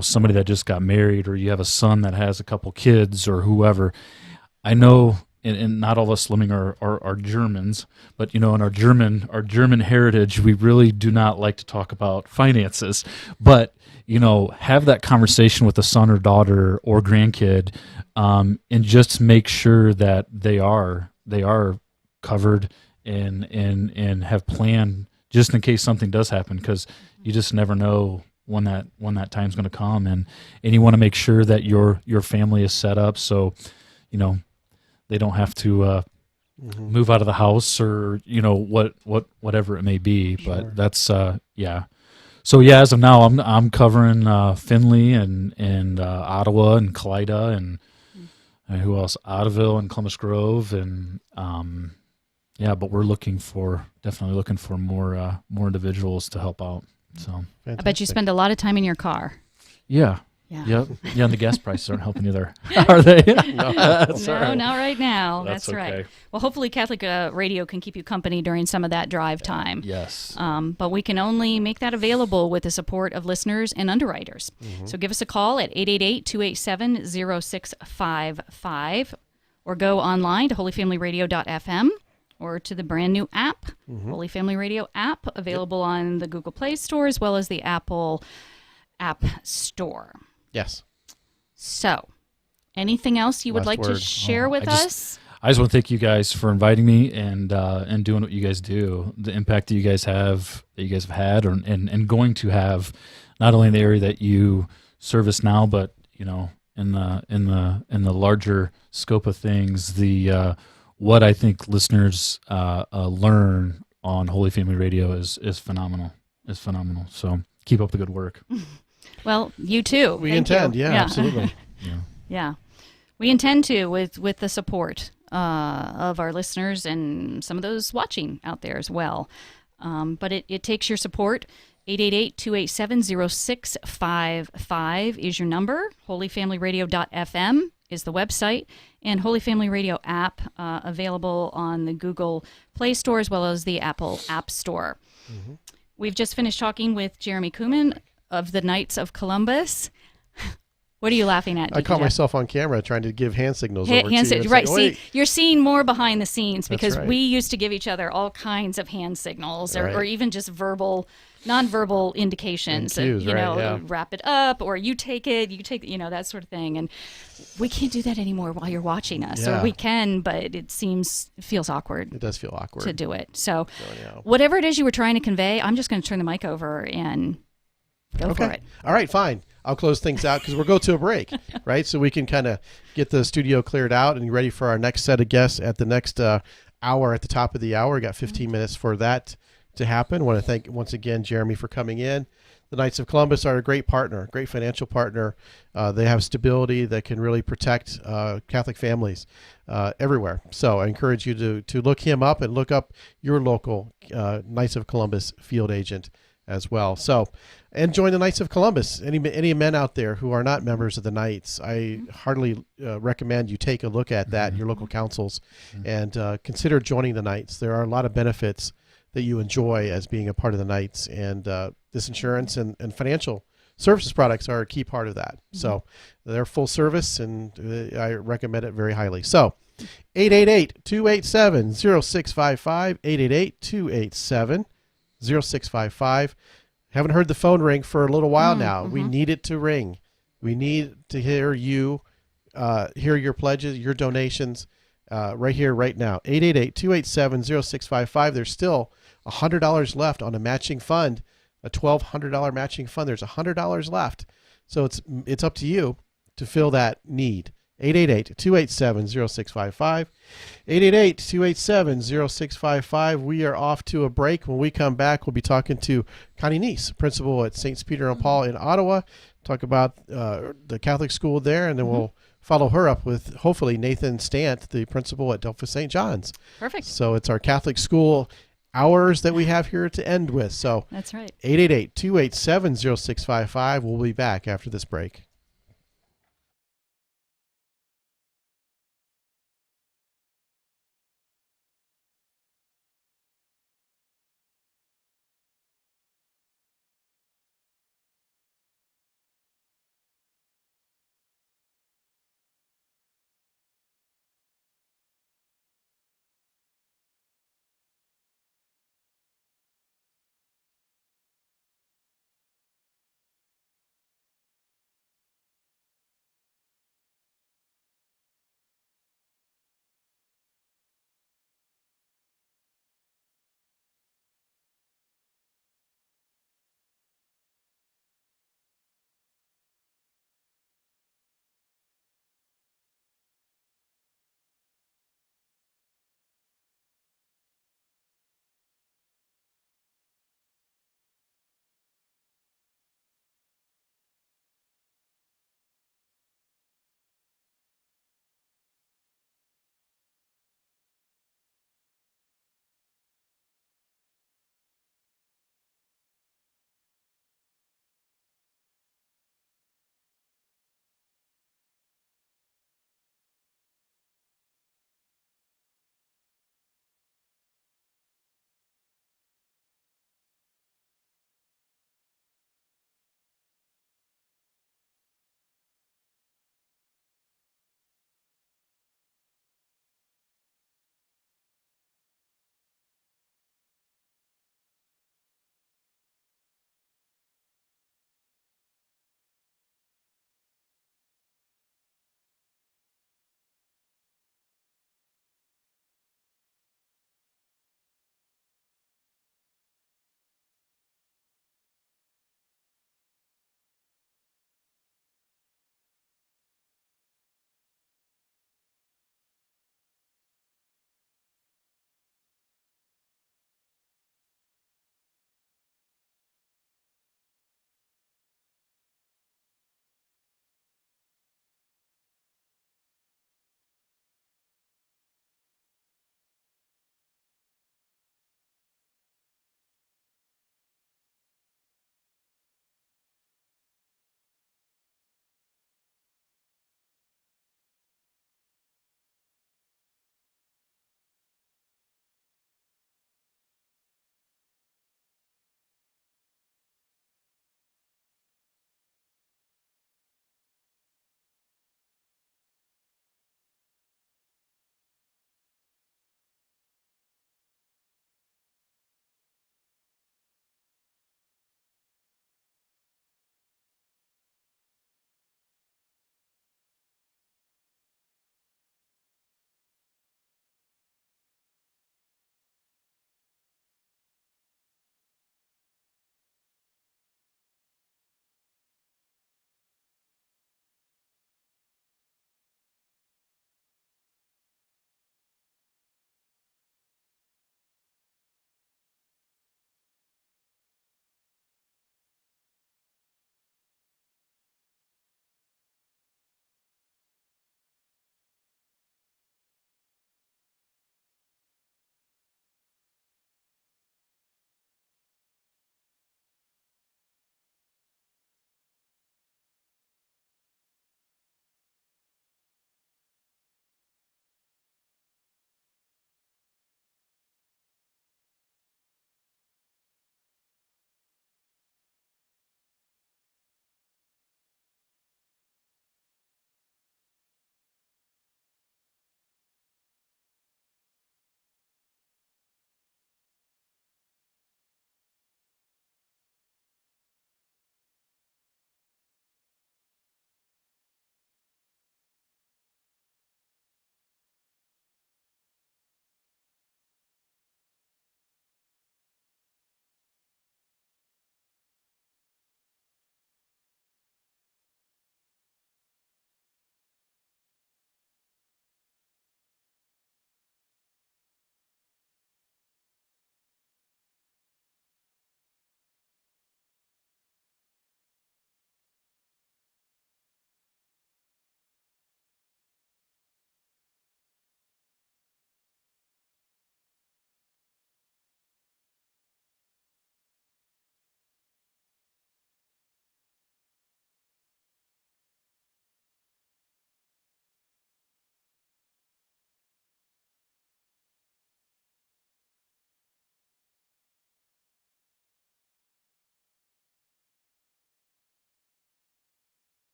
[SPEAKER 2] somebody that just got married, or you have a son that has a couple kids, or whoever, I know. And not all of us Fleming are Germans, but in our German heritage, we really do not like to talk about finances. But have that conversation with a son or daughter or grandkid, and just make sure that they are covered and have planned just in case something does happen, because you just never know when that time's going to come, and you want to make sure that your family is set up so they don't have to move out of the house, or whatever it may be. Sure. But that's So as of now, I'm covering Findlay and Ottawa and Kalida and who else? Ottaville and Columbus Grove, and but we're definitely looking for more individuals to help out. So
[SPEAKER 1] fantastic. I bet you spend a lot of time in your car.
[SPEAKER 2] Yeah. Yeah. Yeah, and the gas prices aren't helping either, are they?
[SPEAKER 1] No, not right now. That's right. Okay. Well, hopefully Catholic Radio can keep you company during some of that drive time.
[SPEAKER 2] Yes.
[SPEAKER 1] But we can only make that available with the support of listeners and underwriters. Mm-hmm. So give us a call at 888-287-0655, or go online to holyfamilyradio.fm, or to the brand new app, Holy Family Radio app, available on the Google Play Store as well as the Apple App Store.
[SPEAKER 3] Yes.
[SPEAKER 1] So, anything else you would like to share with us?
[SPEAKER 2] I just want to thank you guys for inviting me and doing what you guys do. The impact that you guys have had, and going to have, not only in the area that you service now, but in the larger scope of things. The what I think listeners learn on Holy Family Radio is phenomenal. It's phenomenal. So keep up the good work.
[SPEAKER 1] Well, you too.
[SPEAKER 3] We intend, yeah, absolutely.
[SPEAKER 1] Yeah. We intend to, with the support of our listeners and some of those watching out there as well. But it takes your support. 888-287-0655 is your number. holyfamilyradio.fm is the website, and Holy Family Radio app, available on the Google Play Store as well as the Apple App Store. Mm-hmm. We've just finished talking with Jeremy Kuhlman of the Knights of Columbus. What are you laughing at?
[SPEAKER 3] I caught myself on camera trying to give hand signals over to you.
[SPEAKER 1] Right. See, you're seeing more behind the scenes, because we used to give each other all kinds of hand signals, or even just nonverbal indications.
[SPEAKER 3] Cues,
[SPEAKER 1] wrap it up, or you take it, that sort of thing. And we can't do that anymore while you're watching us. Or we can, but it feels awkward.
[SPEAKER 3] It does feel awkward
[SPEAKER 1] to do it. So whatever it is you were trying to convey, I'm just going to turn the mic over and go for it.
[SPEAKER 3] All right, fine. I'll close things out because we'll go to a break, right? So we can kind of get the studio cleared out and ready for our next set of guests at the next hour at the top of the hour. We got 15 minutes for that to happen. I want to thank once again Jeremy for coming in. The Knights of Columbus are a great partner, great financial partner. They have stability that can really protect Catholic families everywhere. So I encourage you to look him up and look up your local Knights of Columbus field agent as well. So, and join the Knights of Columbus. Any men out there who are not members of the Knights, I heartily recommend you take a look at that in your local councils and consider joining the Knights. There are a lot of benefits that you enjoy as being a part of the Knights, and this insurance and financial service products are a key part of that. So they're full service, and I recommend it very highly. So 888-287-0655, 888-287-0655. Haven't heard the phone ring for a little while now. We need it to ring. We need to hear you, hear your pledges, your donations right here, right now. 888-287-0655. There's still $100 left on a matching fund, a $1,200 matching fund. There's $100 left. So it's up to you to fill that need. 888-287-0655. 888-287-0655. We are off to a break. When we come back, we'll be talking to Connie Neese, principal at St. Peter and Paul in Ottawa. Talk about the Catholic school there, and then we'll follow her up with hopefully Nathan Stant, the principal at Delphos St. John's.
[SPEAKER 1] Perfect.
[SPEAKER 3] So it's our Catholic school hours that we have here to end with. So
[SPEAKER 1] that's right.
[SPEAKER 3] 888-287-0655. We'll be back after this break.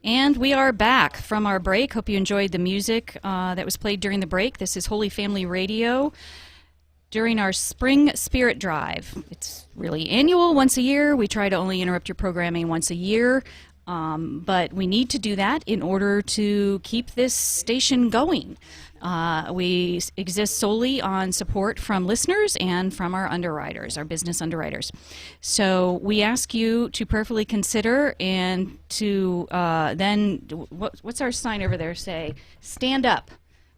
[SPEAKER 1] And we are back from our break. Hope you enjoyed the music that was played during the break. This is Holy Family Radio during our Spring Spirit Drive. It's really annual, once a year. We try to only interrupt your programming once a year, but we need to do that in order to keep this station going. We exist solely on support from listeners and from our underwriters, our business underwriters. So we ask you to prayerfully consider and to then, what's our sign over there say? Stand up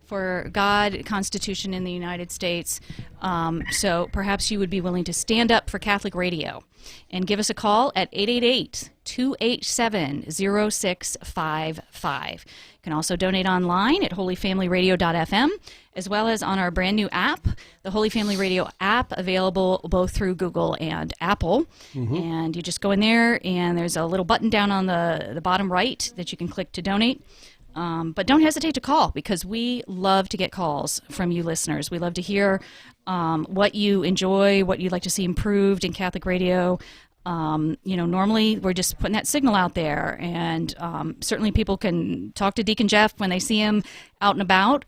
[SPEAKER 1] for God, Constitution in the United States. So perhaps you would be willing to stand up for Catholic Radio and give us a call at 888-287-0655. You can also donate online at holyfamilyradio.fm, as well as on our brand new app, the Holy Family Radio app, available both through Google and Apple. And you just go in there, and there's a little button down on the bottom right that you can click to donate. But don't hesitate to call, because we love to get calls from you listeners. We love to hear what you enjoy, what you'd like to see improved in Catholic radio. Normally we're just putting that signal out there, and certainly people can talk to Deacon Jeff when they see him out and about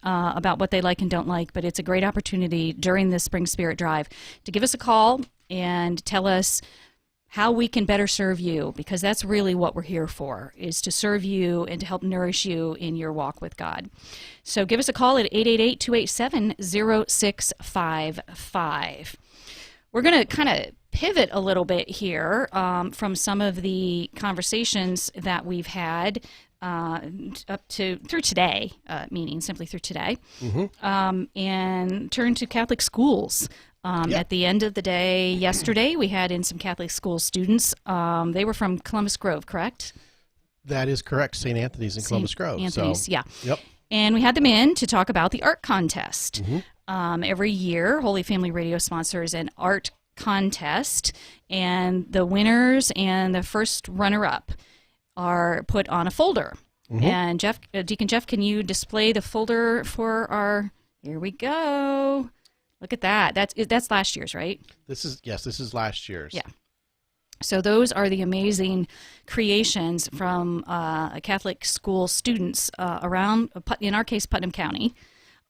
[SPEAKER 1] what they like and don't like. But it's a great opportunity during the Spring Spirit Drive to give us a call and tell us how we can better serve you, because that's really what we're here for, is to serve you and to help nourish you in your walk with God. So give us a call at 888-287-0655. We're going to kind of pivot a little bit here from some of the conversations that we've had up to through today, meaning simply through today, and turn to Catholic schools. At the end of the day yesterday, we had in some Catholic school students. They were from Columbus Grove, correct?
[SPEAKER 3] That is correct. St. Anthony's in Columbus Grove.
[SPEAKER 1] Anthony's, yeah.
[SPEAKER 3] Yep.
[SPEAKER 1] And we had them in to talk about the art contest. Every year, Holy Family Radio sponsors an art contest, and the winners and the first runner-up are put on a folder. And Deacon Jeff, can you display the folder for our? Here we go. Look at that. That's last year's, right?
[SPEAKER 3] This is last year's.
[SPEAKER 1] Yeah. So those are the amazing creations from Catholic school students around, in our case, Putnam County,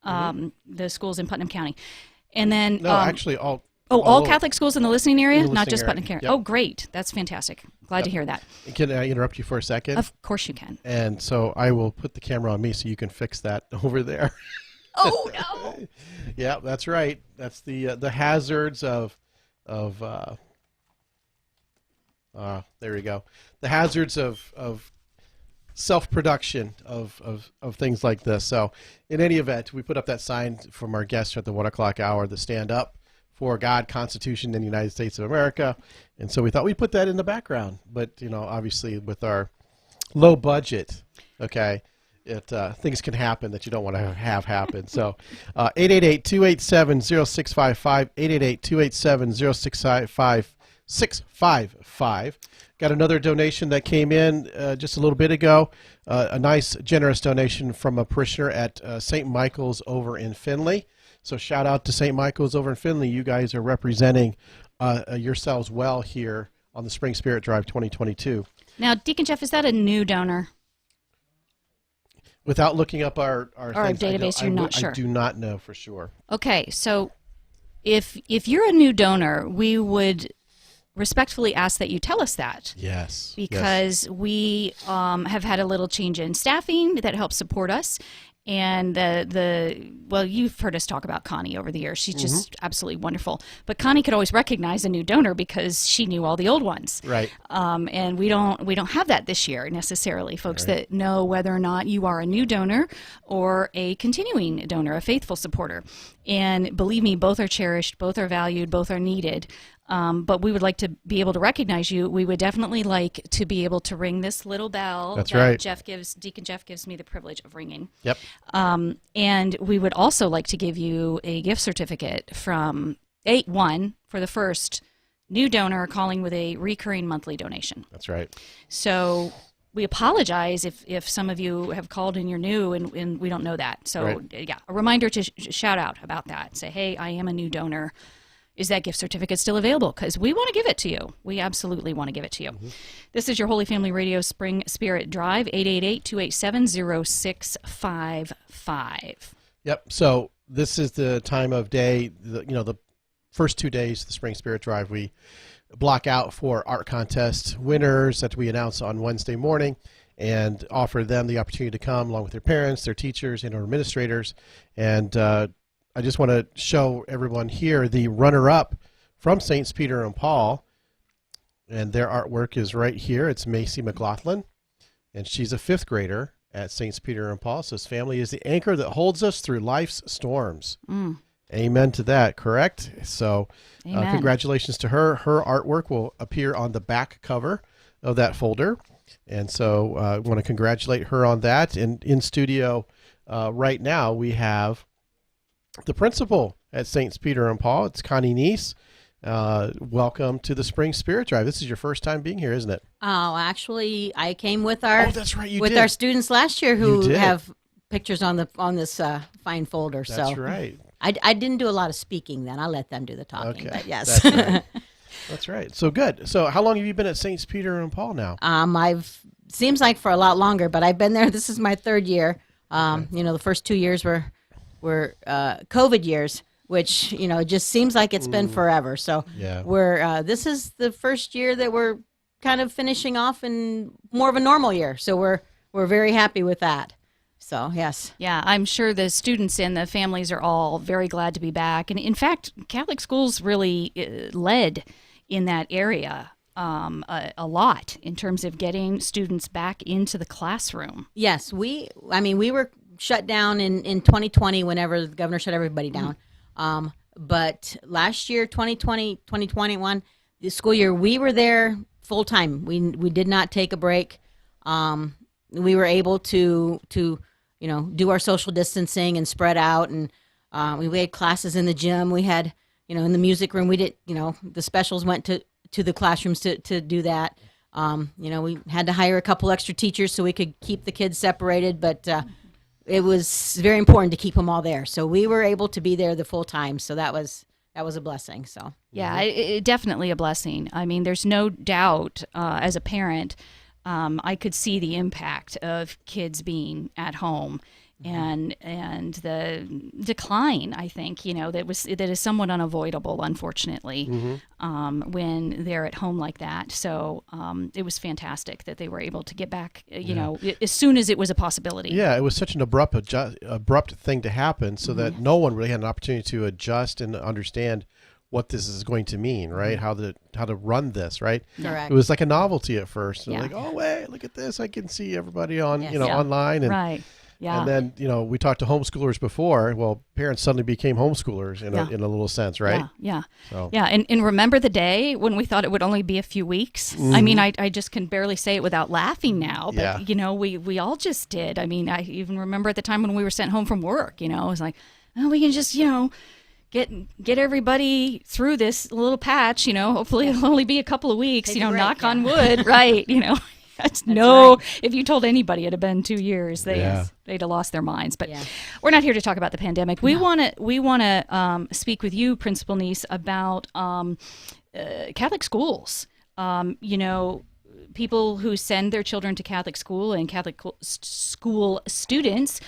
[SPEAKER 1] the schools in Putnam County. And then...
[SPEAKER 3] No, actually all
[SPEAKER 1] Catholic schools in the listening area,
[SPEAKER 3] in the
[SPEAKER 1] not
[SPEAKER 3] listening
[SPEAKER 1] just
[SPEAKER 3] area.
[SPEAKER 1] Putnam County.
[SPEAKER 3] Yep.
[SPEAKER 1] Oh, great. That's fantastic. Glad to hear that.
[SPEAKER 3] Can I interrupt you for a second?
[SPEAKER 1] Of course you can.
[SPEAKER 3] And so I will put the camera on me so you can fix that over there.
[SPEAKER 1] Oh, no.
[SPEAKER 3] Yeah, that's right. That's the hazards of there we go. The hazards of self-production of things like this. So in any event, we put up that sign from our guests at the 1 o'clock hour, the stand up for God, Constitution in the United States of America. And so we thought we'd put that in the background. But, obviously with our low budget, okay, things can happen that you don't want to have happen. So 888-287-0655, 888-287-0655. Got another donation that came in just a little bit ago. A nice, generous donation from a parishioner at St. Michael's over in Findlay. So shout out to St. Michael's over in Findlay. You guys are representing yourselves well here on the Spring Spirit Drive 2022.
[SPEAKER 1] Now, Deacon Jeff, is that a new donor?
[SPEAKER 3] Without looking up our things,
[SPEAKER 1] database, you're not sure.
[SPEAKER 3] I do not know for sure.
[SPEAKER 1] Okay, so if you're a new donor, we would respectfully ask that you tell us that.
[SPEAKER 3] Yes.
[SPEAKER 1] Because we have had a little change in staffing that helps support us. And well, you've heard us talk about Connie over the years. She's just absolutely wonderful. But Connie could always recognize a new donor because she knew all the old ones.
[SPEAKER 3] Right.
[SPEAKER 1] And we don't have that this year necessarily. Folks that know whether or not you are a new donor or a continuing donor, a faithful supporter. And believe me, both are cherished, both are valued, both are needed. But we would like to be able to recognize you. We would definitely like to be able to ring this little bell.
[SPEAKER 3] That's
[SPEAKER 1] that
[SPEAKER 3] right.
[SPEAKER 1] Deacon Jeff gives me the privilege of ringing.
[SPEAKER 3] Yep.
[SPEAKER 1] And we would also like to give you a gift certificate from 8-1 for the first new donor calling with a recurring monthly donation.
[SPEAKER 3] That's right.
[SPEAKER 1] So we apologize if some of you have called and you're new and we don't know that. So, yeah, a reminder to shout out about that. Say, hey, I am a new donor. is that gift certificate still available? Because we want to give it to you. We absolutely want to give it to you. This is your Holy Family Radio Spring Spirit Drive, 888-287-0655.
[SPEAKER 3] Yep. So this is the time of day, the first 2 days of the Spring Spirit Drive, we block out for art contest winners that we announce on Wednesday morning and offer them the opportunity to come along with their parents, their teachers, and our administrators. And I just want to show everyone here the runner-up from Saints Peter and Paul. And their artwork is right here. It's Macy McLaughlin, and she's a 5th grader at Saints Peter and Paul. Says, family is the anchor that holds us through life's storms. Amen to that, correct? So congratulations to her. Her artwork will appear on the back cover of that folder. And so I want to congratulate her on that. And in studio right now, we have the principal at Saints Peter and Paul. It's Connie Neese. Welcome to the Spring Spirit Drive. This is your first time being here, isn't it?
[SPEAKER 4] Oh, actually, I came with our
[SPEAKER 3] that's right,
[SPEAKER 4] our students last year who have pictures on this fine folder.
[SPEAKER 3] That's right.
[SPEAKER 4] I didn't do a lot of speaking then. I'll let them do the talking.
[SPEAKER 3] Okay.
[SPEAKER 4] But yes,
[SPEAKER 3] That's right. That's right. So good. So how long have you been at Saints Peter and Paul now?
[SPEAKER 4] Seems like for a lot longer, but I've been there. This is my 3rd year. The first 2 years were COVID years, which it just seems like it's been forever. So this is the first year that we're kind of finishing off in more of a normal year. So we're very happy with that. So, yes.
[SPEAKER 1] Yeah, I'm sure the students and the families are all very glad to be back. And in fact, Catholic schools really led in that area a lot in terms of getting students back into the classroom.
[SPEAKER 4] Yes, we were shut down in 2020 whenever the governor shut everybody down. But last year, 2020, 2021, the school year, we were there full time. We did not take a break. We were able to do our social distancing and spread out, and we had classes in the gym. We had, in the music room, we did, the specials went to the classrooms to do that. We had to hire a couple extra teachers so we could keep the kids separated, but it was very important to keep them all there. So we were able to be there the full time. So that was a blessing. So
[SPEAKER 1] yeah, it definitely a blessing. I mean, there's no doubt as a parent, I could see the impact of kids being at home and the decline, I think, that is somewhat unavoidable, unfortunately, when they're at home like that. So it was fantastic that they were able to get back, as soon as it was a possibility.
[SPEAKER 3] Yeah, it was such an abrupt thing to happen, so that no one really had an opportunity to adjust and understand what this is going to mean, right? How to run this, right?
[SPEAKER 4] Correct.
[SPEAKER 3] It was like a novelty at first.
[SPEAKER 1] Yeah.
[SPEAKER 3] Like, oh wait, look at this! I can see everybody on, online, and
[SPEAKER 1] right. Yeah.
[SPEAKER 3] And then, we talked to homeschoolers before. Well, parents suddenly became homeschoolers in a little sense, right?
[SPEAKER 1] Yeah.
[SPEAKER 3] So.
[SPEAKER 1] Yeah. And remember the day when we thought it would only be a few weeks? I mean, I just can barely say it without laughing now, but we all just did. I mean, I even remember at the time when we were sent home from work, it was like, oh, we can just, get everybody through this little patch, hopefully it'll only be a couple of weeks,
[SPEAKER 4] Take a break,
[SPEAKER 1] knock on wood, right, That's
[SPEAKER 4] right.
[SPEAKER 1] If you told anybody it had been 2 years, they'd have lost their minds. But we're not here to talk about the pandemic. We want to speak with you, Principal Neese, about Catholic schools. People who send their children to Catholic school and Catholic school students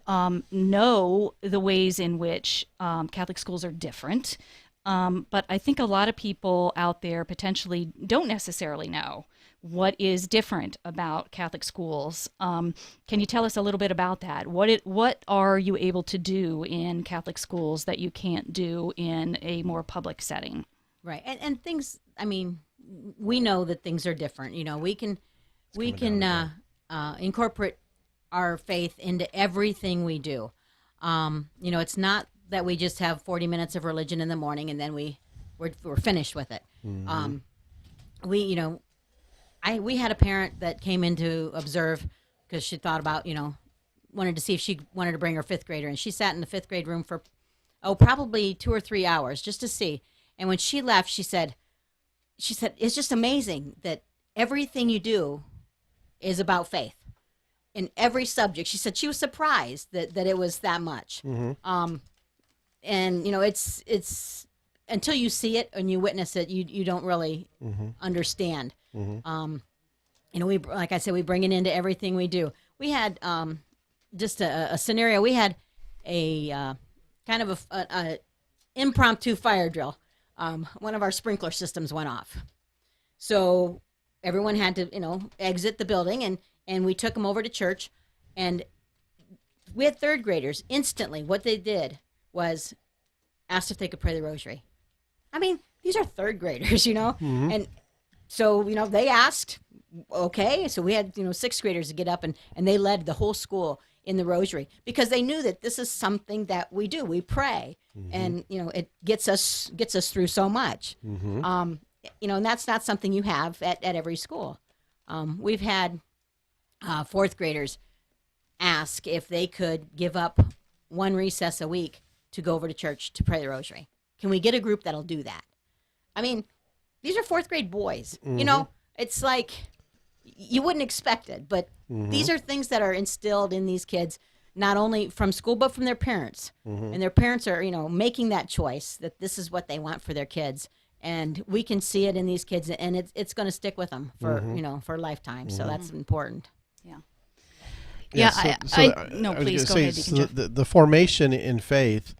[SPEAKER 1] know the ways in which Catholic schools are different. But I think a lot of people out there potentially don't necessarily know what is different about Catholic schools. Can you tell us a little bit about that? What are you able to do in Catholic schools that you can't do in a more public setting?
[SPEAKER 4] Right. And things, we know that things are different. We can incorporate our faith into everything we do. It's not that we just have 40 minutes of religion in the morning and then we're finished with it. We had a parent that came in to observe because she thought about, wanted to see if she wanted to bring her 5th grader, and she sat in the 5th grade room for probably 2 or 3 hours just to see. And when she left, she said it's just amazing that everything you do is about faith in every subject. She said she was surprised that it was that much. And it's until you see it and you witness it, you don't really understand. We, like I said, we bring it into everything we do. We had just a scenario. We had a kind of a impromptu fire drill. One of our sprinkler systems went off, so everyone had to exit the building, and we took them over to church, and we had third graders. Instantly, what they did was asked if they could pray the rosary. I mean, these are third graders, and so they asked. Okay, so we had sixth graders to get up, and they led the whole school in the rosary because they knew that this is something that we do. We pray, and it gets us through so much. And that's not something you have at every school. We've had fourth graders ask if they could give up one recess a week to go over to church to pray the rosary. Can we get a group that'll do that? I mean, these are fourth grade boys. It's like you wouldn't expect it, but these are things that are instilled in these kids, not only from school, but from their parents. And their parents are, making that choice that this is what they want for their kids. And we can see it in these kids, and it's going to stick with them for, for a lifetime. So that's important.
[SPEAKER 1] Yeah.
[SPEAKER 3] Yeah,
[SPEAKER 1] Please go ahead.
[SPEAKER 3] So the formation in faith,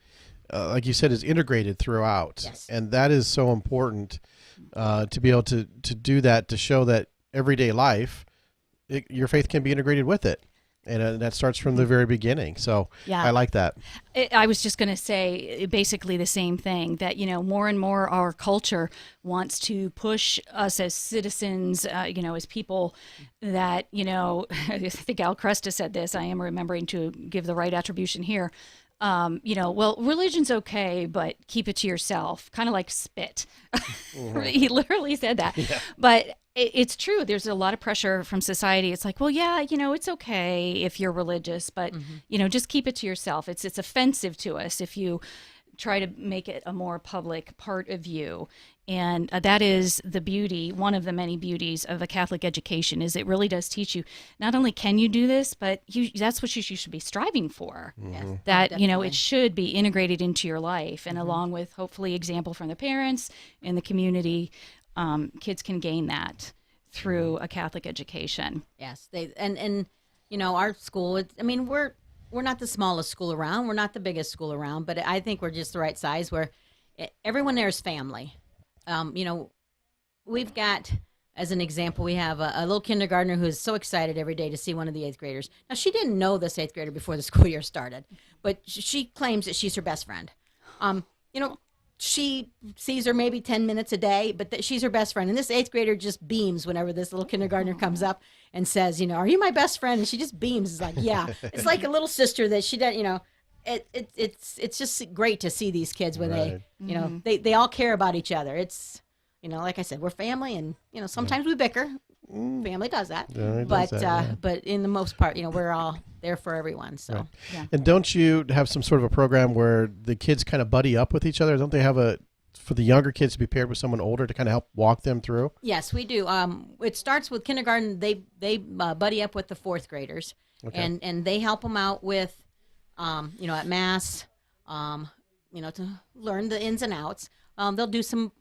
[SPEAKER 3] like you said, is integrated throughout.
[SPEAKER 4] Yes.
[SPEAKER 3] And that is so important to be able to do that, to show that everyday life, your faith can be integrated with it. And that starts from the very beginning. So I like that.
[SPEAKER 1] I was just going to say basically the same thing, that, more and more our culture wants to push us as citizens, as people that, I think Al Cresta said this, I am remembering to give the right attribution here. Religion's okay, but keep it to yourself, kind of like spit. He literally said that. Yeah. But it's true. There's a lot of pressure from society. It's like, well, yeah, it's okay if you're religious, but, just keep it to yourself. It's offensive to us if you try to make it a more public part of you. And that is the beauty, one of the many beauties of a Catholic education, is it really does teach you, not only can you do this, but that's what you should be striving for.
[SPEAKER 4] Yes,
[SPEAKER 1] that,
[SPEAKER 4] definitely.
[SPEAKER 1] it should be integrated into your life. And along with hopefully example from the parents and the community, kids can gain that through a Catholic education.
[SPEAKER 4] Yes, our school, we're not the smallest school around. We're not the biggest school around, but I think we're just the right size where everyone there is family. We've got, as an example, we have a little kindergartner who's so excited every day to see one of the eighth graders. Now, she didn't know this eighth grader before the school year started, but she claims that she's her best friend. She sees her maybe 10 minutes a day, but she's her best friend. And this eighth grader just beams whenever this little kindergartner comes up and says, are you my best friend? And she just beams. It's like, yeah. It's like a little sister that she doesn't, it's just great to see these kids when they all care about each other. It's, like I said, we're family, and, sometimes we bicker. Family does that. But in the most part, we're all there for everyone. So,
[SPEAKER 3] right. Yeah. And don't you have some sort of a program where the kids kind of buddy up with each other? Don't they have for the younger kids to be paired with someone older to kind of help walk them through?
[SPEAKER 4] Yes, we do. It starts with kindergarten. They buddy up with the fourth graders, and they help them out with, at mass, to learn the ins and outs. They'll do some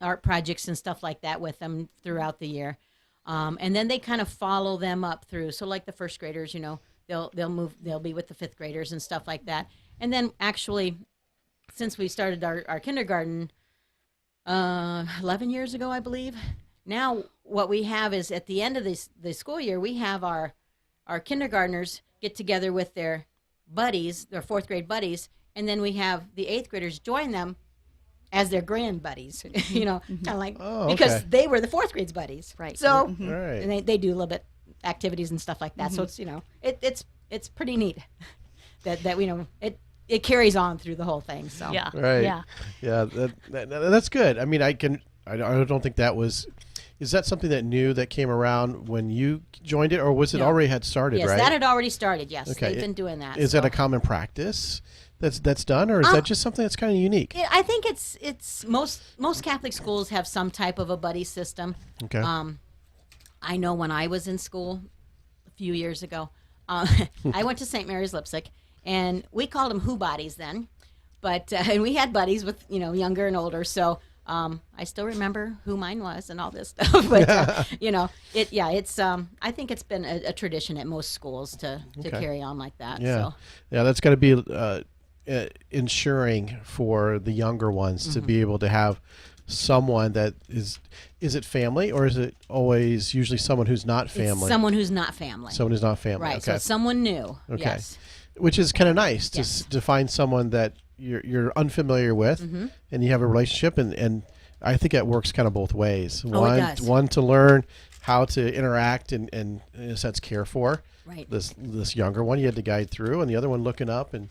[SPEAKER 4] art projects and stuff like that with them throughout the year. And then they kind of follow them up through. So like the first graders, they'll be with the fifth graders and stuff like that. And then actually, since we started our kindergarten 11 years ago, I believe, now what we have is at the end of the school year, we have our kindergartners get together with their buddies, their fourth grade buddies, and then we have the eighth graders join them as their grand buddies, kind of like, because they were the fourth grade's buddies.
[SPEAKER 1] Right.
[SPEAKER 4] So, and they do a little bit activities and stuff like that. So it's, it's pretty neat that it carries on through the whole thing. So,
[SPEAKER 1] yeah.
[SPEAKER 3] Right.
[SPEAKER 1] Yeah.
[SPEAKER 3] Yeah. That's good. I mean, I don't think is that something that came around when you joined it, or was it already had started?
[SPEAKER 4] Yes,
[SPEAKER 3] right?
[SPEAKER 4] that had already started. Yes.
[SPEAKER 3] Okay.
[SPEAKER 4] They've been doing that.
[SPEAKER 3] Is that a common practice that's done, or is that just something that's kind of unique?
[SPEAKER 4] I think it's most Catholic schools have some type of a buddy system.
[SPEAKER 3] Okay.
[SPEAKER 4] I know when I was in school a few years ago, I went to St. Mary's Lipsick, and we called them Who Bodies then. But and we had buddies with younger and older, so I still remember who mine was and all this stuff. But it's I think it's been a tradition at most schools to carry on like that.
[SPEAKER 3] Yeah,
[SPEAKER 4] So.
[SPEAKER 3] yeah, that's got to be ensuring for the younger ones to be able to have someone that is it family, or is it always usually someone who's not family?
[SPEAKER 4] It's someone who's not family.
[SPEAKER 3] Someone who's not family.
[SPEAKER 4] Right.
[SPEAKER 3] Okay.
[SPEAKER 4] So someone new.
[SPEAKER 3] Okay.
[SPEAKER 4] Yes.
[SPEAKER 3] Which is kind of nice
[SPEAKER 4] Yes.
[SPEAKER 3] to find someone that you're unfamiliar with, and you have a relationship, and I think it works kind of both ways.
[SPEAKER 4] Oh, it does.
[SPEAKER 3] One to learn how to interact and in a sense care for
[SPEAKER 4] Right.
[SPEAKER 3] this younger one you had to guide through, and the other one looking up and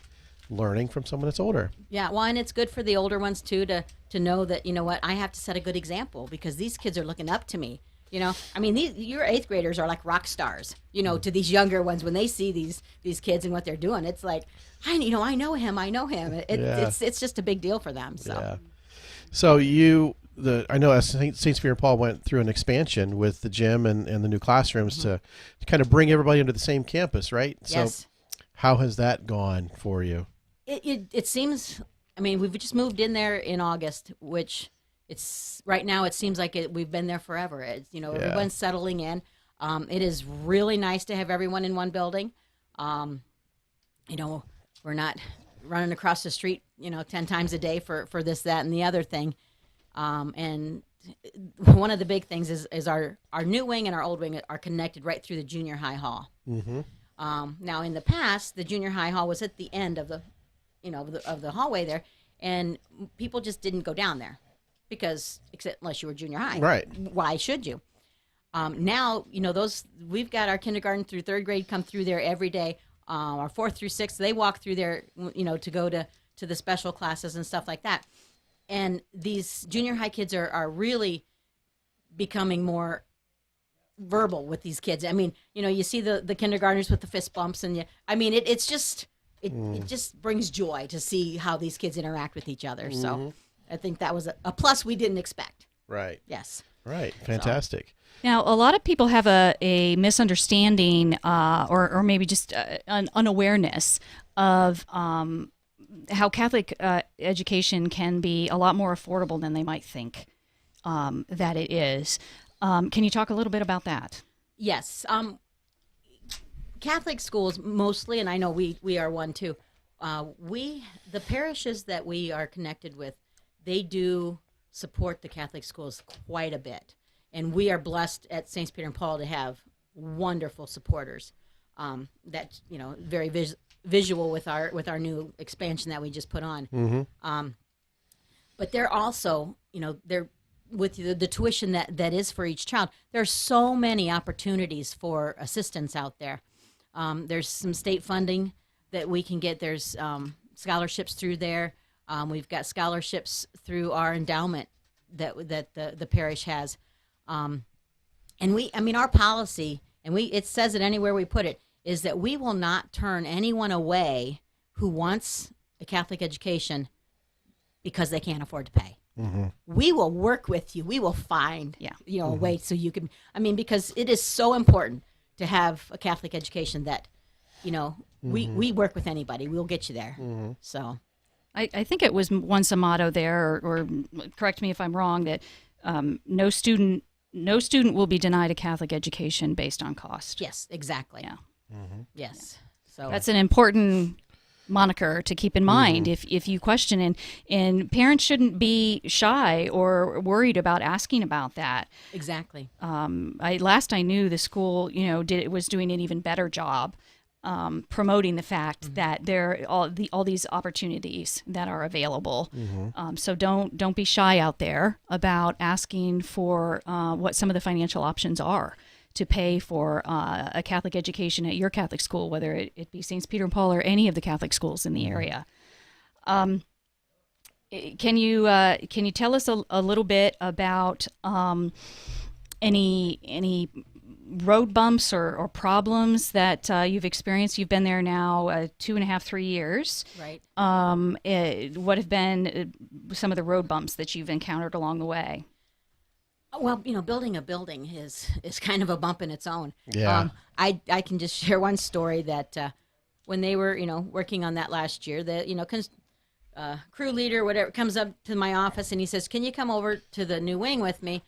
[SPEAKER 3] learning from someone that's older.
[SPEAKER 4] Yeah, well, and it's good for the older ones too to know that what, I have to set a good example because these kids are looking up to me. I mean, your 8th graders are like rock stars. To these younger ones when they see these kids and what they're doing, it's like, I know him. It's just a big deal for them. So,
[SPEAKER 3] Yeah. So I know as St. Peter and Paul went through an expansion with the gym and the new classrooms to kind of bring everybody into the same campus, right?
[SPEAKER 4] Yes.
[SPEAKER 3] So how has that gone for you?
[SPEAKER 4] It seems. I mean, we've just moved in there in August, which it's right now. It seems like we've been there forever. It's, everyone's settling in. It is really nice to have everyone in one building. We're not running across the street, 10 times a day for this, that, and the other thing. And one of the big things is our new wing and our old wing are connected right through the junior high hall. Mm-hmm. Now, in the past, the junior high hall was at the end of the hallway there, and people just didn't go down there because, except unless you were junior high,
[SPEAKER 3] right?
[SPEAKER 4] Why should you? Now, we've got our kindergarten through 3rd grade come through there every day. Our 4th through 6th, they walk through there, to go to the special classes and stuff like that. And these junior high kids are really becoming more verbal with these kids. I mean, you see the kindergartners with the fist bumps, and it just brings joy to see how these kids interact with each other. So I think that was a plus we didn't expect.
[SPEAKER 3] Right.
[SPEAKER 4] Yes.
[SPEAKER 3] Right. Fantastic.
[SPEAKER 1] Now, a lot of people have a misunderstanding or maybe just an unawareness of how Catholic education can be a lot more affordable than they might think that it is. Can you talk a little bit about that?
[SPEAKER 4] Yes. Catholic schools mostly, and I know we are one too, the parishes that we are connected with, they do support the Catholic schools quite a bit. And we are blessed at St. Peter and Paul to have wonderful supporters that, very visual with our new expansion that we just put on. Mm-hmm. But they're also, they're with the tuition that is for each child. There are so many opportunities for assistance out there. There's some state funding that we can get. There's scholarships through there. We've got scholarships through our endowment that the parish has. And our policy, and it says it anywhere we put it, is that we will not turn anyone away who wants a Catholic education because they can't afford to pay. Mm-hmm. We will work with you. We will find, a way so you can, because it is so important to have a Catholic education that, we work with anybody. We'll get you there. Mm-hmm. So
[SPEAKER 1] I think it was once a motto there, or correct me if I'm wrong, that no student will be denied a Catholic education based on cost.
[SPEAKER 4] Yes, exactly.
[SPEAKER 1] Yeah.
[SPEAKER 3] Mm-hmm.
[SPEAKER 4] Yes. So
[SPEAKER 1] that's an important moniker to keep in mind if you question, and parents shouldn't be shy or worried about asking about that.
[SPEAKER 4] Exactly.
[SPEAKER 1] Last I knew, the school was doing an even better job promoting the fact that there are all these opportunities that are available. So don't be shy out there about asking for what some of the financial options are to pay for a Catholic education at your Catholic school, whether it be St. Peter and Paul or any of the Catholic schools in the area. Can you tell us a little bit about any road bumps or problems that you've experienced? You've been there now 2.5, 3 years.
[SPEAKER 4] Right.
[SPEAKER 1] What have been some of the road bumps that you've encountered along the way?
[SPEAKER 4] Well, building a building is kind of a bump in its own.
[SPEAKER 3] Yeah.
[SPEAKER 4] I can just share one story that when they were, working on that last year, crew leader, whatever, comes up to my office and he says, "Can you come over to the new wing with me?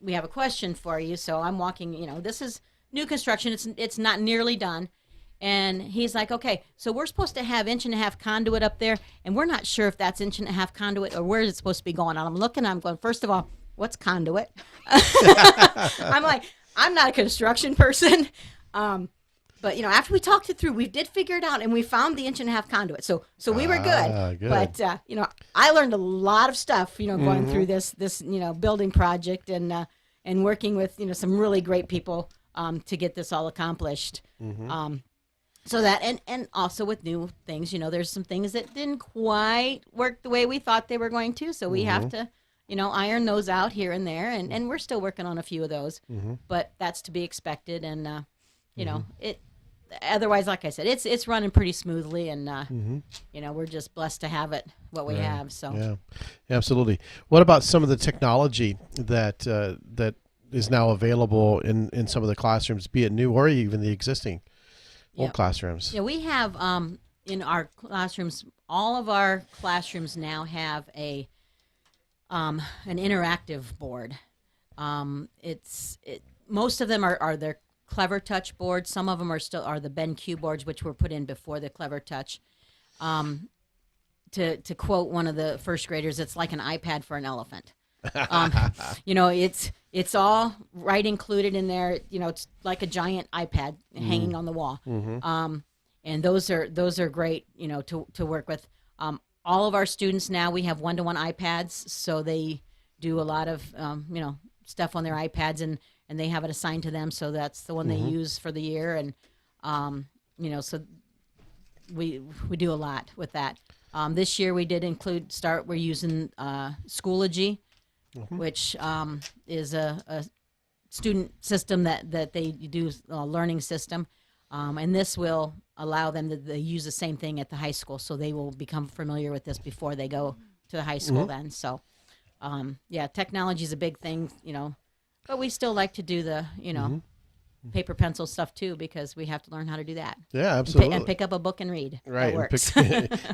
[SPEAKER 4] We have a question for you." So I'm walking. This is new construction. It's not nearly done. And he's like, "Okay, so we're supposed to have 1.5-inch conduit up there, and we're not sure if that's 1.5-inch conduit or where it's supposed to be going." And I'm looking, I'm going, first of all, what's conduit? I'm like, I'm not a construction person. But after we talked it through, we did figure it out, and we found the 1.5-inch conduit. So we were good.
[SPEAKER 3] Good.
[SPEAKER 4] But I learned a lot of stuff, going through this building project and working with some really great people to get this all accomplished. So that and also with new things, there's some things that didn't quite work the way we thought they were going to. So we have to, iron those out here and there, and we're still working on a few of those. But that's to be expected, and it. Otherwise, like I said, it's running pretty smoothly, and we're just blessed to have it what we have. So
[SPEAKER 3] yeah, absolutely. What about some of the technology that that is now available in some of the classrooms, be it new or even the existing old classrooms?
[SPEAKER 4] Yeah, we have in our classrooms. All of our classrooms now have an interactive board. Most of them are their Clever Touch boards. Some of them are the BenQ boards, which were put in before the Clever Touch. To quote one of the first graders, it's like an iPad for an elephant. It's all right included in there. It's like a giant iPad hanging on the wall. And those are great. To work with. All of our students now, we have 1-to-1 iPads, so they do a lot of stuff on their iPads, and they have it assigned to them, so that's the one they use for the year, and so we do a lot with that. This year we did we're using Schoology, which is a student system that they do, a learning system, and this will allow them to use the same thing at the high school, so they will become familiar with this before they go to the high school then. So technology is a big thing, but we still like to do the, paper pencil stuff too, because we have to learn how to do that.
[SPEAKER 3] Yeah, absolutely.
[SPEAKER 4] And pick up a book and read.
[SPEAKER 3] Right.
[SPEAKER 4] That works.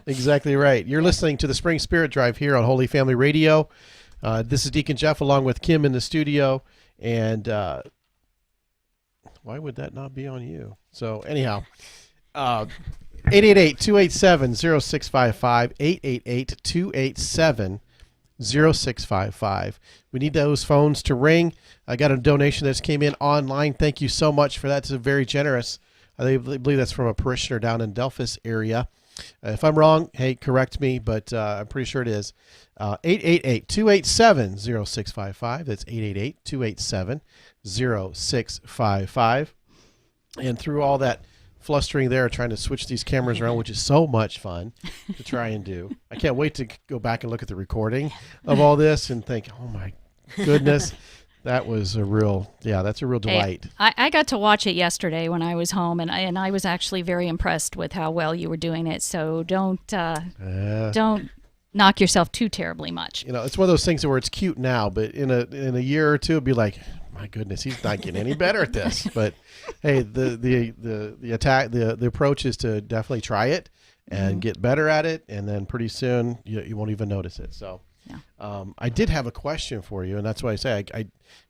[SPEAKER 3] Exactly right. You're listening to the Spring Spirit Drive here on Holy Family Radio. This is Deacon Jeff along with Kim in the studio. And why would that not be on you? So anyhow, 888-287-0655, 888-287-0655. We need those phones to ring. I got a donation that came in online. Thank you so much for that. It's very generous. I believe that's from a parishioner down in Delphus area. If I'm wrong, hey, correct me, but I'm pretty sure it is. 888-287-0655. That's 888-287-0655. And through all that flustering there, trying to switch these cameras around, which is so much fun to try and do. I can't wait to go back and look at the recording of all this and think, oh my goodness, that was that's a real delight.
[SPEAKER 1] Hey, I got to watch it yesterday when I was home, and I was actually very impressed with how well you were doing it. So don't knock yourself too terribly much.
[SPEAKER 3] It's one of those things where it's cute now, but in a year or two, it'll be like, my goodness, he's not getting any better at this. But hey, the approach is to definitely try it and get better at it, and then pretty soon you won't even notice it. So I did have a question for you, and that's why I say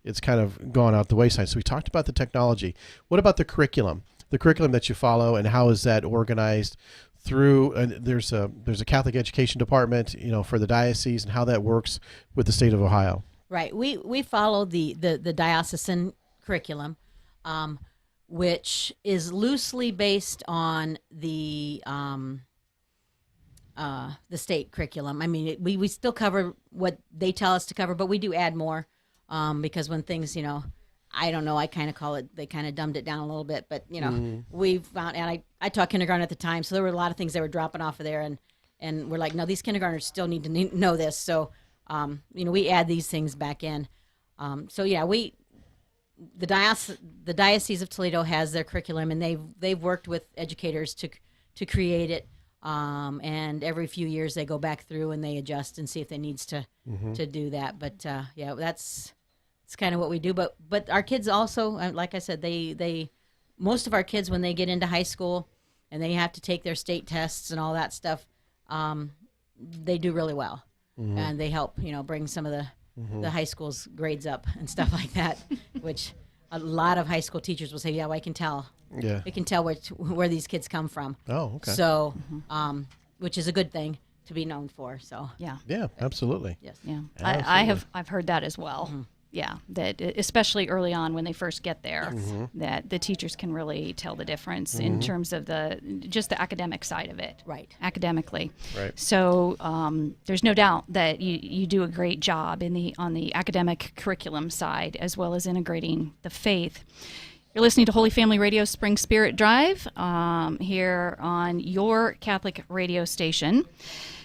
[SPEAKER 3] it's kind of gone out the wayside. So we talked about the technology. What about the curriculum that you follow, and how is that organized through? There's a Catholic education department, for the diocese, and how that works with the state of Ohio.
[SPEAKER 4] Right. We follow the diocesan curriculum, which is loosely based on the state curriculum. I mean, we still cover what they tell us to cover, but we do add more because when things, I don't know, I kind of call it, they kind of dumbed it down a little bit, but, we found, and I taught kindergarten at the time, so there were a lot of things they were dropping off of there, and we're like, no, these kindergartners still need to know this, so we add these things back in. The Diocese of Toledo has their curriculum, and they've worked with educators to create it. And every few years they go back through and they adjust and see if they needs to do that. But that's kind of what we do. But our kids also, like I said, they most of our kids, when they get into high school and they have to take their state tests and all that stuff, they do really well, and they help bring some of the high school's grades up and stuff like that, which a lot of high school teachers will say, yeah, well, I can tell.
[SPEAKER 3] Yeah.
[SPEAKER 4] We can tell where these kids come from.
[SPEAKER 3] Oh, okay.
[SPEAKER 4] So, which is a good thing to be known for. So,
[SPEAKER 1] Yeah.
[SPEAKER 3] Yeah, absolutely.
[SPEAKER 4] yes.
[SPEAKER 1] Yeah.
[SPEAKER 3] Absolutely.
[SPEAKER 1] I've heard that as well. Yeah, that especially early on when they first get there, that the teachers can really tell the difference in terms of just the academic side of it.
[SPEAKER 4] Right.
[SPEAKER 1] Academically.
[SPEAKER 3] Right.
[SPEAKER 1] So there's no doubt that you do a great job on the academic curriculum side, as well as integrating the faith. You're listening to Holy Family Radio Spring Spirit Drive here on your Catholic radio station.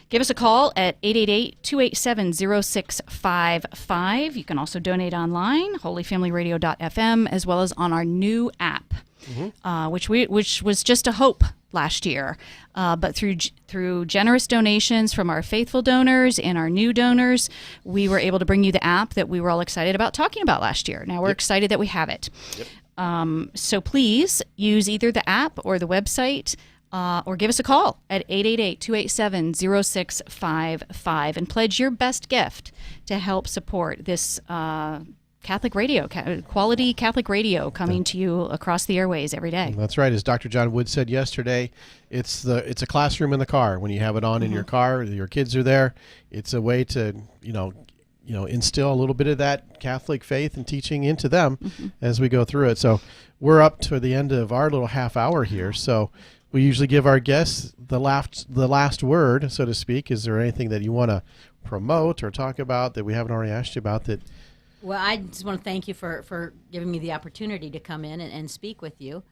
[SPEAKER 1] Give us a call at 888-287-0655. You can also donate online, holyfamilyradio.fm, as well as on our new app, which was just a hope last year. But through generous donations from our faithful donors and our new donors, we were able to bring you the app that we were all excited about talking about last year. Now we're excited that we have it. So please use either the app or the website, or give us a call at 888-287-0655 and pledge your best gift to help support this Catholic radio, quality Catholic radio coming to you across the airways every day.
[SPEAKER 3] That's right. As Dr. John Wood said yesterday, it's a classroom in the car. When you have it on in your car, your kids are there. It's a way to, instill a little bit of that Catholic faith and teaching into them as we go through it. So we're up to the end of our little half hour here. So we usually give our guests the last word, so to speak. Is there anything that you want to promote or talk about that we haven't already asked you about?
[SPEAKER 4] Well, I just want to thank you for giving me the opportunity to come in and speak with you.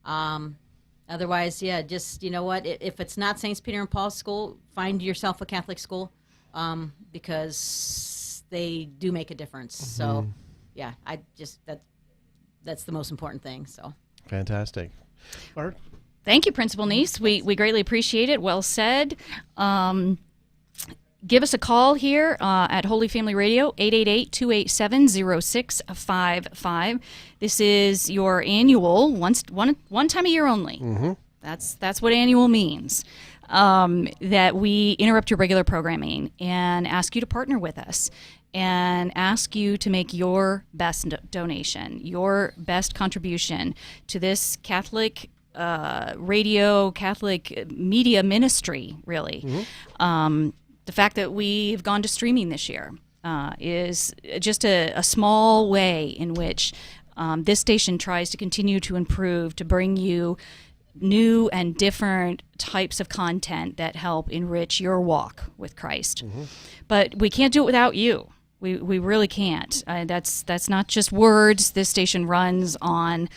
[SPEAKER 4] Otherwise, yeah, just, you know what, if it's not St. Peter and Paul's School, find yourself a Catholic school, because they do make a difference. So, yeah, that's the most important thing. So
[SPEAKER 3] Fantastic. Bart?
[SPEAKER 1] Thank you, Principal Neese. We greatly appreciate it. Well said. Give us a call here at Holy Family Radio, 888-287-0655. This is your annual, one time a year only. That's what annual means. That we interrupt your regular programming and ask you to partner with us and ask you to make your best donation, your best contribution to this Catholic radio, Catholic media ministry, really. The fact that we've gone to streaming this year is just a small way in which this station tries to continue to improve, to bring you new and different types of content that help enrich your walk with Christ. But we can't do it without you. We really can't. That's not just words. This station runs on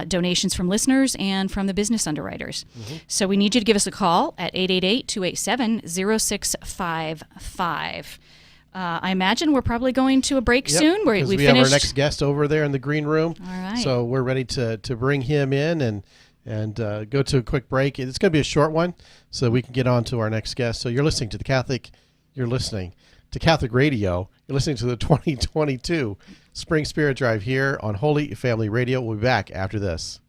[SPEAKER 1] donations from listeners and from the business underwriters. So we need you to give us a call at 888-287-0655. I imagine we're probably going to a break soon. We
[SPEAKER 3] have
[SPEAKER 1] finished
[SPEAKER 3] our next guest over there in the green room.
[SPEAKER 1] All right.
[SPEAKER 3] So we're ready to bring him in and go to a quick break. It's going to be a short one so we can get on to our next guest. So you're listening to Catholic Radio. You're listening to the 2022 Spring Spirit Drive here on Holy Family Radio. We'll be back after this.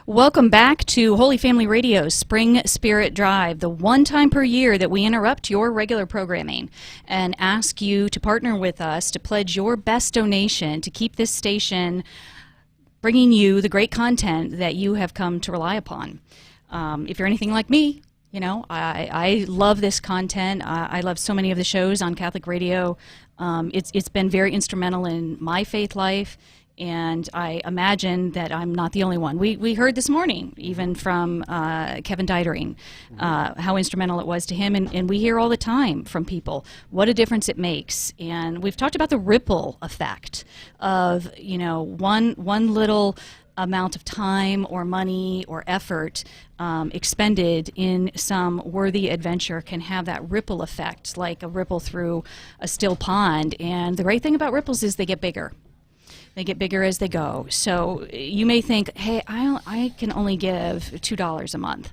[SPEAKER 1] Welcome back to Holy Family Radio's Spring Spirit Drive, the one time per year that we interrupt your regular programming and ask you to partner with us to pledge your best donation to keep this station bringing you the great content that you have come to rely upon. If you're anything like me, you know, I love this content. I love so many of the shows on Catholic radio. It's been very instrumental in my faith life. And I imagine that I'm not the only one. We heard this morning, even from Kevin Dietering, how instrumental it was to him. And we hear all the time from people what a difference it makes. And we've talked about the ripple effect of, you know, one little amount of time or money or effort expended in some worthy adventure can have that ripple effect, like a ripple through a still pond. And the great thing about ripples is they get bigger. They get bigger as they go. So you may think, hey, I can only give $2 a month.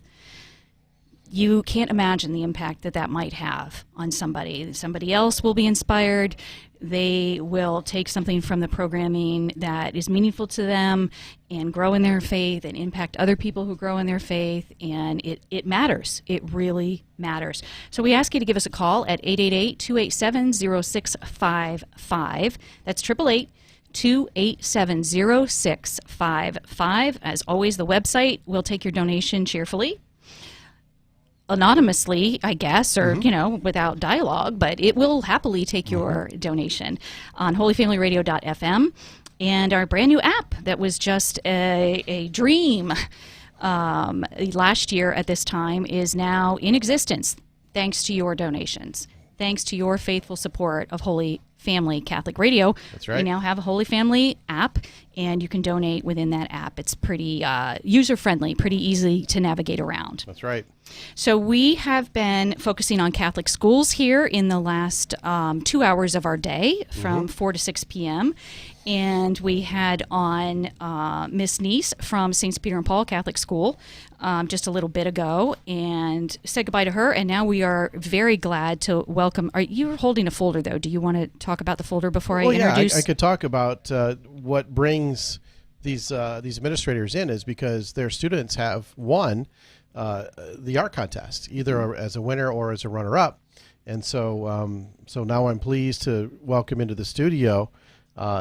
[SPEAKER 1] You can't imagine the impact that might have on somebody. Somebody else will be inspired. They will take something from the programming that is meaningful to them and grow in their faith and impact other people who grow in their faith. And it matters. It really matters. So we ask you to give us a call at 888-287-0655. That's 888-287-0655. As always, the website will take your donation cheerfully. Anonymously, I guess, or, you know, without dialogue, but it will happily take your donation on holyfamilyradio.fm. And our brand new app that was just a dream last year at this time is now in existence thanks to your donations, thanks to your faithful support of Holy Family Catholic Radio.
[SPEAKER 3] That's right.
[SPEAKER 1] We now have a Holy Family app, and you can donate within that app. It's pretty user-friendly, pretty easy to navigate around.
[SPEAKER 3] That's right.
[SPEAKER 1] So we have been focusing on Catholic schools here in the last 2 hours of our day from 4 to 6 p.m. And we had on Miss Neese from St. Peter and Paul Catholic School just a little bit ago and said goodbye to her. And now we are very glad to welcome. You're holding a folder, though. Do you want to talk about the folder before I introduce?
[SPEAKER 3] I could talk about what brings these administrators in is because their students have won the art contest, either as a winner or as a runner-up. And so now I'm pleased to welcome into the studio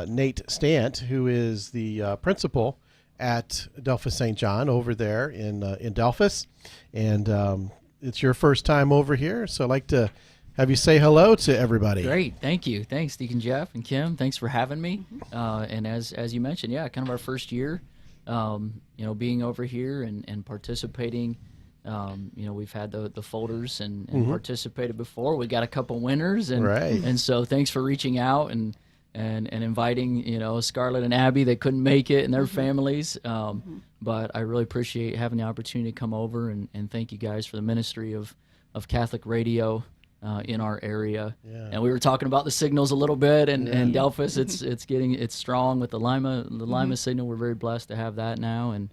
[SPEAKER 3] Nate Stant, who is the principal at Delphos St. John over there in Delphos. And it's your first time over here, so I'd like to have you say hello to everybody.
[SPEAKER 5] Great, thank you. Thanks, Deacon Jeff and Kim. Thanks for having me. And as you mentioned, yeah, kind of our first year, being over here and participating. We've had the folders and participated before. We got a couple winners, and so thanks for reaching out and inviting Scarlett and Abby. They couldn't make it and their families, but I really appreciate having the opportunity to come over and thank you guys for the ministry of Catholic radio in our area. Yeah. And we were talking about the signals a little bit, and Delphos, it's strong with the Lima signal. We're very blessed to have that now, and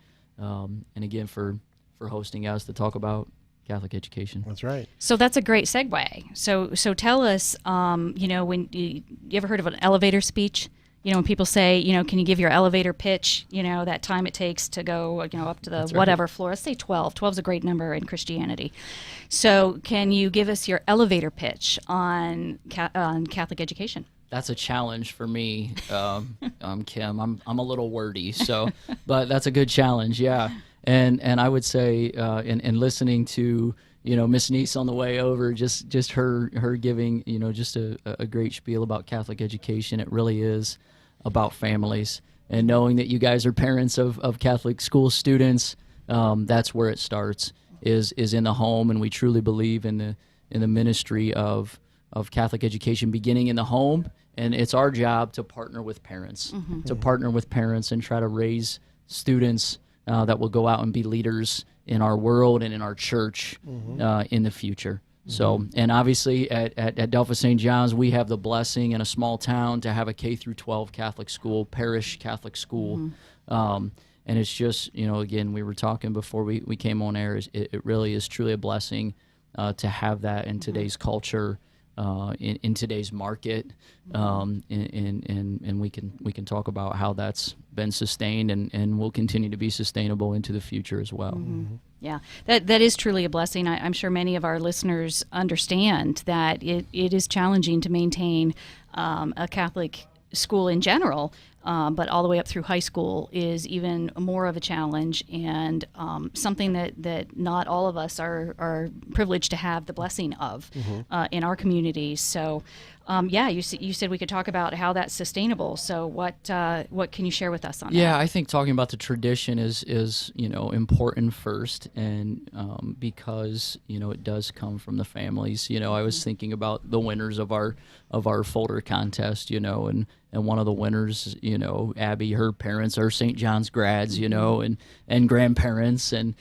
[SPEAKER 5] again for hosting us to talk about Catholic education.
[SPEAKER 3] That's right.
[SPEAKER 1] So that's a great segue. So tell us, when you ever heard of an elevator speech? When people say, can you give your elevator pitch? That time it takes to go, up to the
[SPEAKER 3] That's
[SPEAKER 1] whatever
[SPEAKER 3] right.
[SPEAKER 1] floor. Let's say 12. 12 is a great number in Christianity. So can you give us your elevator pitch on Catholic education?
[SPEAKER 5] That's a challenge for me, Kim. I'm a little wordy, but that's a good challenge, yeah. And I would say, in listening to Miss Neese on the way over, just her giving just a great spiel about Catholic education. It really is about families, and knowing that you guys are parents of Catholic school students. That's where it starts, is in the home, and we truly believe in the ministry of Catholic education beginning in the home. And it's our job to partner with parents, and try to raise students that will go out and be leaders in our world and in our church in the future. So, and obviously at Delphos St. John's, we have the blessing in a small town to have a K-12 Catholic school, parish Catholic school. And it's just, again, we were talking before we came on air, it really is truly a blessing to have that in today's culture. in today's market, and we can talk about how that's been sustained and will continue to be sustainable into the future as well.
[SPEAKER 1] Yeah, that is truly a blessing. I'm sure many of our listeners understand that it is challenging to maintain a Catholic school in general, but all the way up through high school is even more of a challenge, and something that not all of us are privileged to have the blessing of in our communities. So, you said we could talk about how that's sustainable. So, what can you share with us on that?
[SPEAKER 5] Yeah, I think talking about the tradition is important first, and because it does come from the families. I was thinking about the winners of our folder contest, and one of the winners, Abby, her parents are St. John's grads, and grandparents, and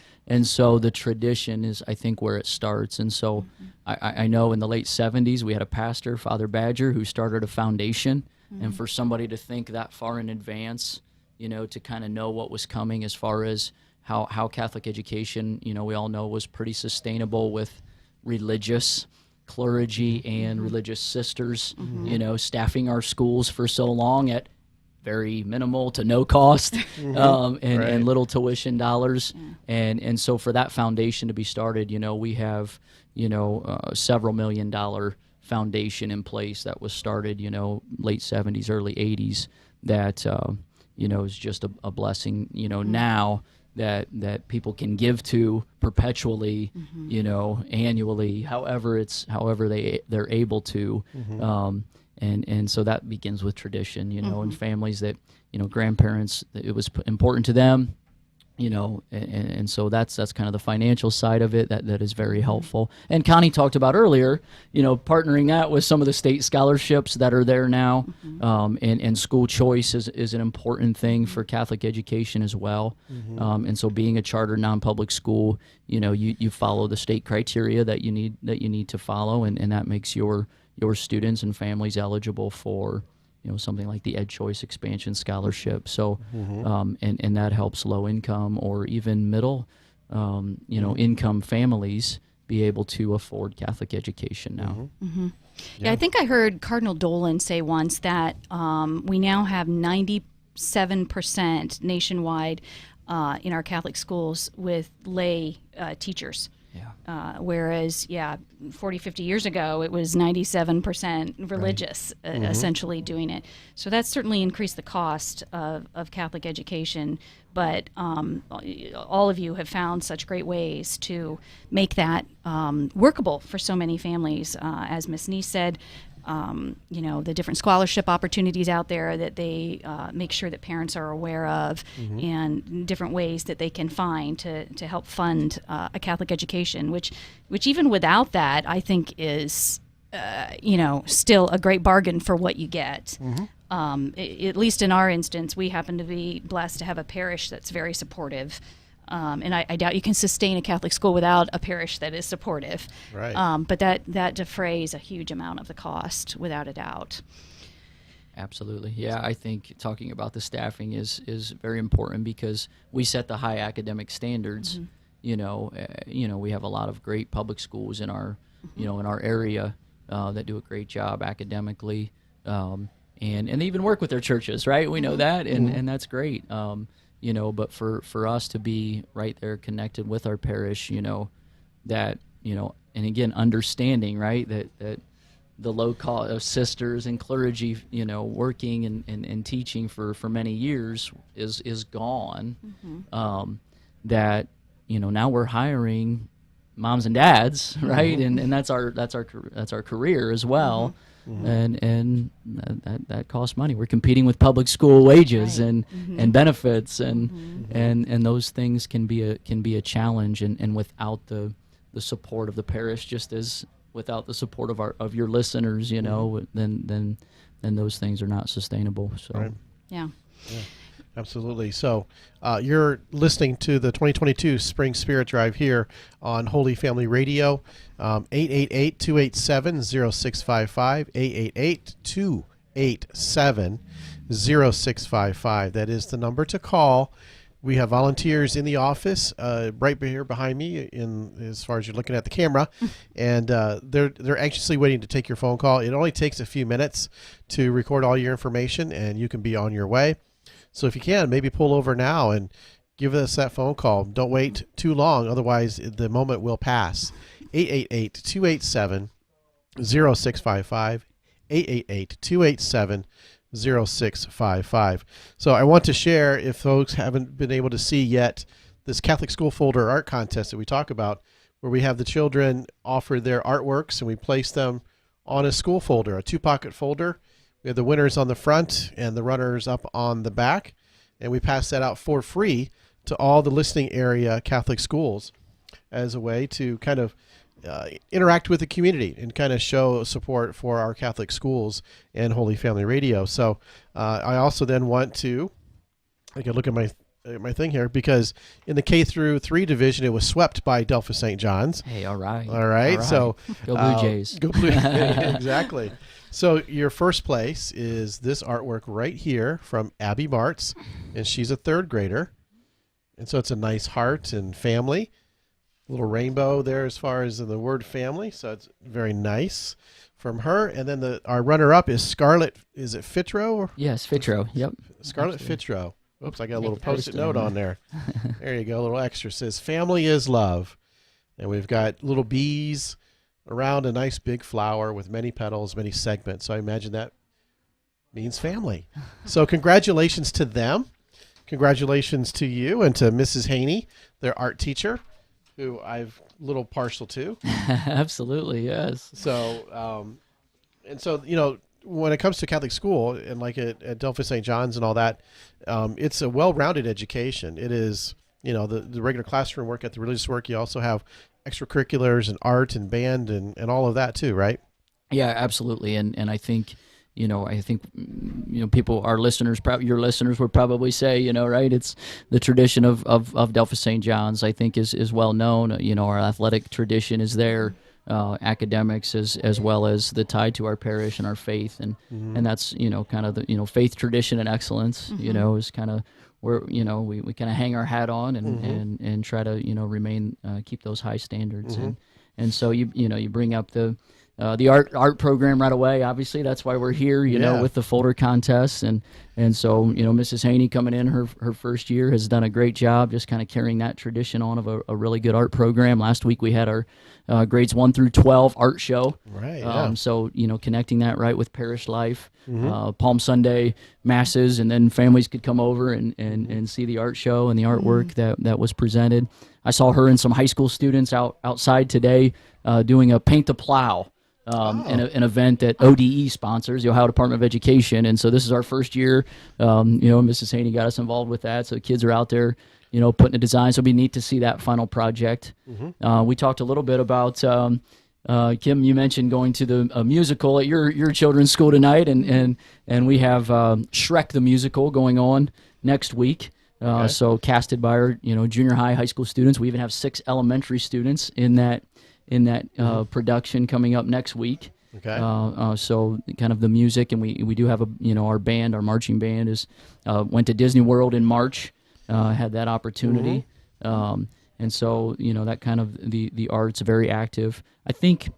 [SPEAKER 5] so the tradition is, I think, where it starts. And so I know in the late 70s we had a pastor, Father Badger, who started a foundation, and for somebody to think that far in advance, to kind of know what was coming as far as how Catholic education, we all know, was pretty sustainable with religious clergy and religious sisters, staffing our schools for so long at very minimal to no cost, and little tuition dollars. And so for that foundation to be started, we have, several $1 million foundation in place that was started, late 70s, early 80s, that, is just a blessing, now that people can give to perpetually, annually, however they're able to, and so that begins with tradition, and families that, grandparents, that it was important to them, and so that's kind of the financial side of it that is very helpful. And Connie talked about earlier, partnering that with some of the state scholarships that are there now, and school choice is an important thing for Catholic education as well. And so being a charter non-public school, you follow the state criteria that you need to follow, and that makes your students and families eligible for something like the Ed Choice Expansion Scholarship. So, and that helps low income or even middle, income families be able to afford Catholic education now.
[SPEAKER 1] Yeah, I think I heard Cardinal Dolan say once that we now have 97% nationwide in our Catholic schools with lay teachers. Whereas, 40, 50 years ago, it was 97% religious, essentially doing it. So that's certainly increased the cost of Catholic education. But all of you have found such great ways to make that workable for so many families. As Ms. Neese said, the different scholarship opportunities out there that they make sure that parents are aware of, and different ways that they can find to help fund a Catholic education, which even without that, I think is, still a great bargain for what you get. At least in our instance, we happen to be blessed to have a parish that's very supportive. And I doubt you can sustain a Catholic school without a parish that is supportive.
[SPEAKER 3] Right.
[SPEAKER 1] But that defrays a huge amount of the cost, without a doubt.
[SPEAKER 5] Absolutely. Yeah, I think talking about the staffing is very important because we set the high academic standards. We have a lot of great public schools in our, in our area that do a great job academically, and they even work with their churches, right? We know that, and that's great. But for us to be right there connected with our parish, that, and again, understanding, right, that the low cost of sisters and clergy, working and teaching for many years is gone. That, now we're hiring moms and dads, right? And that's our career as well. And that costs money. We're competing with public school wages and benefits, and those things can be a challenge. And without the support of the parish, just as without the support of your listeners, then those things are not sustainable. So
[SPEAKER 3] Right.
[SPEAKER 1] Yeah.
[SPEAKER 3] Absolutely. So you're listening to the 2022 Spring Spirit Drive here on Holy Family Radio, 888-287-0655, 888-287-0655. That is the number to call We have volunteers in the office, right here behind me, as far as you're looking at the camera, and they're anxiously waiting to take your phone call. It only takes a few minutes to record all your information, and you can be on your way. So if you can, maybe pull over now and give us that phone call. Don't wait too long, otherwise the moment will pass. 888-287-0655. 888-287-0655. So I want to share, if folks haven't been able to see yet, this Catholic School Folder art contest that we talk about, where we have the children offer their artworks and we place them on a school folder, a 2-pocket folder. We have the winners on the front and the runners up on the back, and we pass that out for free to all the listening area Catholic schools as a way to kind of interact with the community and kind of show support for our Catholic schools and Holy Family Radio. So I also then want to, I can look at my thing here, because in the K through 3 division, it was swept by Delphi St. John's.
[SPEAKER 5] Hey, all right.
[SPEAKER 3] All right. So
[SPEAKER 5] go Blue Jays.
[SPEAKER 3] Go Blue Exactly. So your first place is this artwork right here from Abby Martz, and she's a 3rd grader. And so it's a nice heart and family. Little rainbow there as far as the word family, so it's very nice from her. And then our runner-up is Scarlett. Is it Fitro?
[SPEAKER 5] Yes, Fitro. Yep.
[SPEAKER 3] Scarlett Fitro. Oops, I got a little post-it note on there. There you go, a little extra. It says, family is love. And we've got little bees around a nice big flower with many petals, many segments. So I imagine that means family. So congratulations to them. Congratulations to you and to Mrs. Haney, their art teacher, who I've a little partial to.
[SPEAKER 5] Absolutely, yes.
[SPEAKER 3] So, and so, when it comes to Catholic school, and like at Delphi St. John's and all that, it's a well-rounded education. It is, the regular classroom work, at the religious work, you also have extracurriculars and art and band and all of that too, right?
[SPEAKER 5] Yeah, absolutely. And I think, people, our listeners, your listeners would probably say, right, it's the tradition of Delphi St. John's, I think is well known. Our athletic tradition is there, academics as well as the tie to our parish and our faith. And that's, kind of the, faith, tradition, and excellence, is kind of where, we kind of hang our hat on and try to, remain, keep those high standards. And so you bring up the art program right away. Obviously, that's why we're here, with the folder contest. And so, Mrs. Haney coming in her first year has done a great job just kind of carrying that tradition on of a really good art program. Last week we had our grades 1 through 12 art show.
[SPEAKER 3] Right. Yeah.
[SPEAKER 5] So, connecting that right with parish life, Palm Sunday masses, and then families could come over and see the art show and the artwork that was presented. I saw her and some high school students outside today doing a paint the plow. An event that ODE sponsors, the Ohio Department of Education. And so this is our first year. Mrs. Haney got us involved with that. So the kids are out there, putting a design. So it'll be neat to see that final project. We talked a little bit about, Kim, you mentioned going to the musical at your children's school tonight. And we have Shrek the Musical going on next week.
[SPEAKER 3] Okay.
[SPEAKER 5] So casted by our, junior high school students. We even have 6 elementary students in that production coming up next week.
[SPEAKER 3] Okay.
[SPEAKER 5] So kind of the music, and we do have our band, our marching band went to Disney World in March, had that opportunity. And so, that kind of the art's very active. I think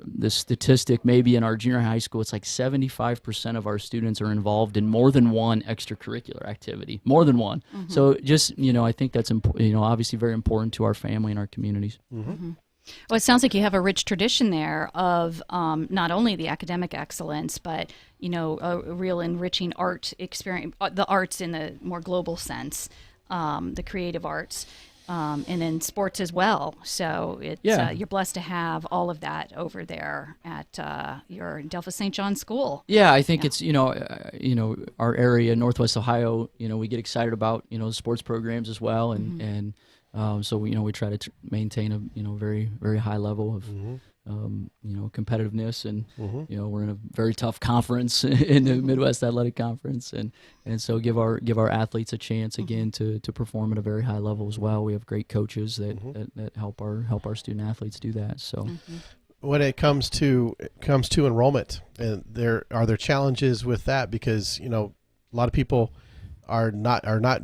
[SPEAKER 5] the statistic maybe in our junior high school, it's like 75% of our students are involved in more than one extracurricular activity, more than one. So just, I think that's, obviously very important to our family and our communities.
[SPEAKER 1] Well, it sounds like you have a rich tradition there of not only the academic excellence, but, a real enriching art experience, the arts in the more global sense, the creative arts. And then sports as well. So you're blessed to have all of that over there at your Delphi St. John School.
[SPEAKER 5] Yeah, I think it's our area, Northwest Ohio. We get excited about the sports programs as well, and so we try to maintain a very very high level of competitiveness, and we're in a very tough conference in the Midwest Athletic Conference, and so give our athletes a chance again to perform at a very high level as well. We have great coaches that help our student athletes do that. So
[SPEAKER 3] when it comes to enrollment, and are there challenges with that, because a lot of people are not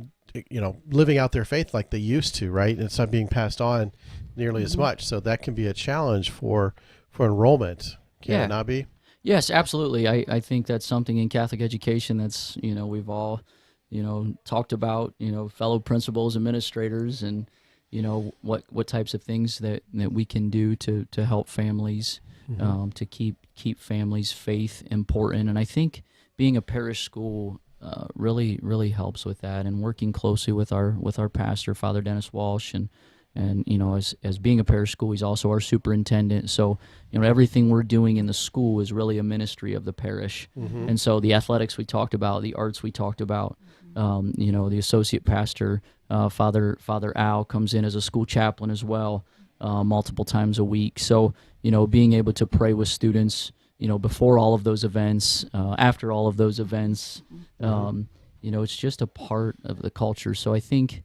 [SPEAKER 3] living out their faith like they used to, right? And it's not being passed on nearly as much. So that can be a challenge for enrollment. Can it not be?
[SPEAKER 5] Yes, absolutely. I think that's something in Catholic education that's, we've all, talked about, fellow principals, administrators, and, what types of things that we can do to help families, to keep families' faith important. And I think being a parish school really helps with that, and working closely with our pastor, Father Dennis Walsh, and as being a parish school, he's also our superintendent. So, everything we're doing in the school is really a ministry of the parish. And so the athletics we talked about, the arts we talked about, the associate pastor, Father Al, comes in as a school chaplain as well, multiple times a week. So, being able to pray with students, before all of those events, after all of those events, it's just a part of the culture. So I think,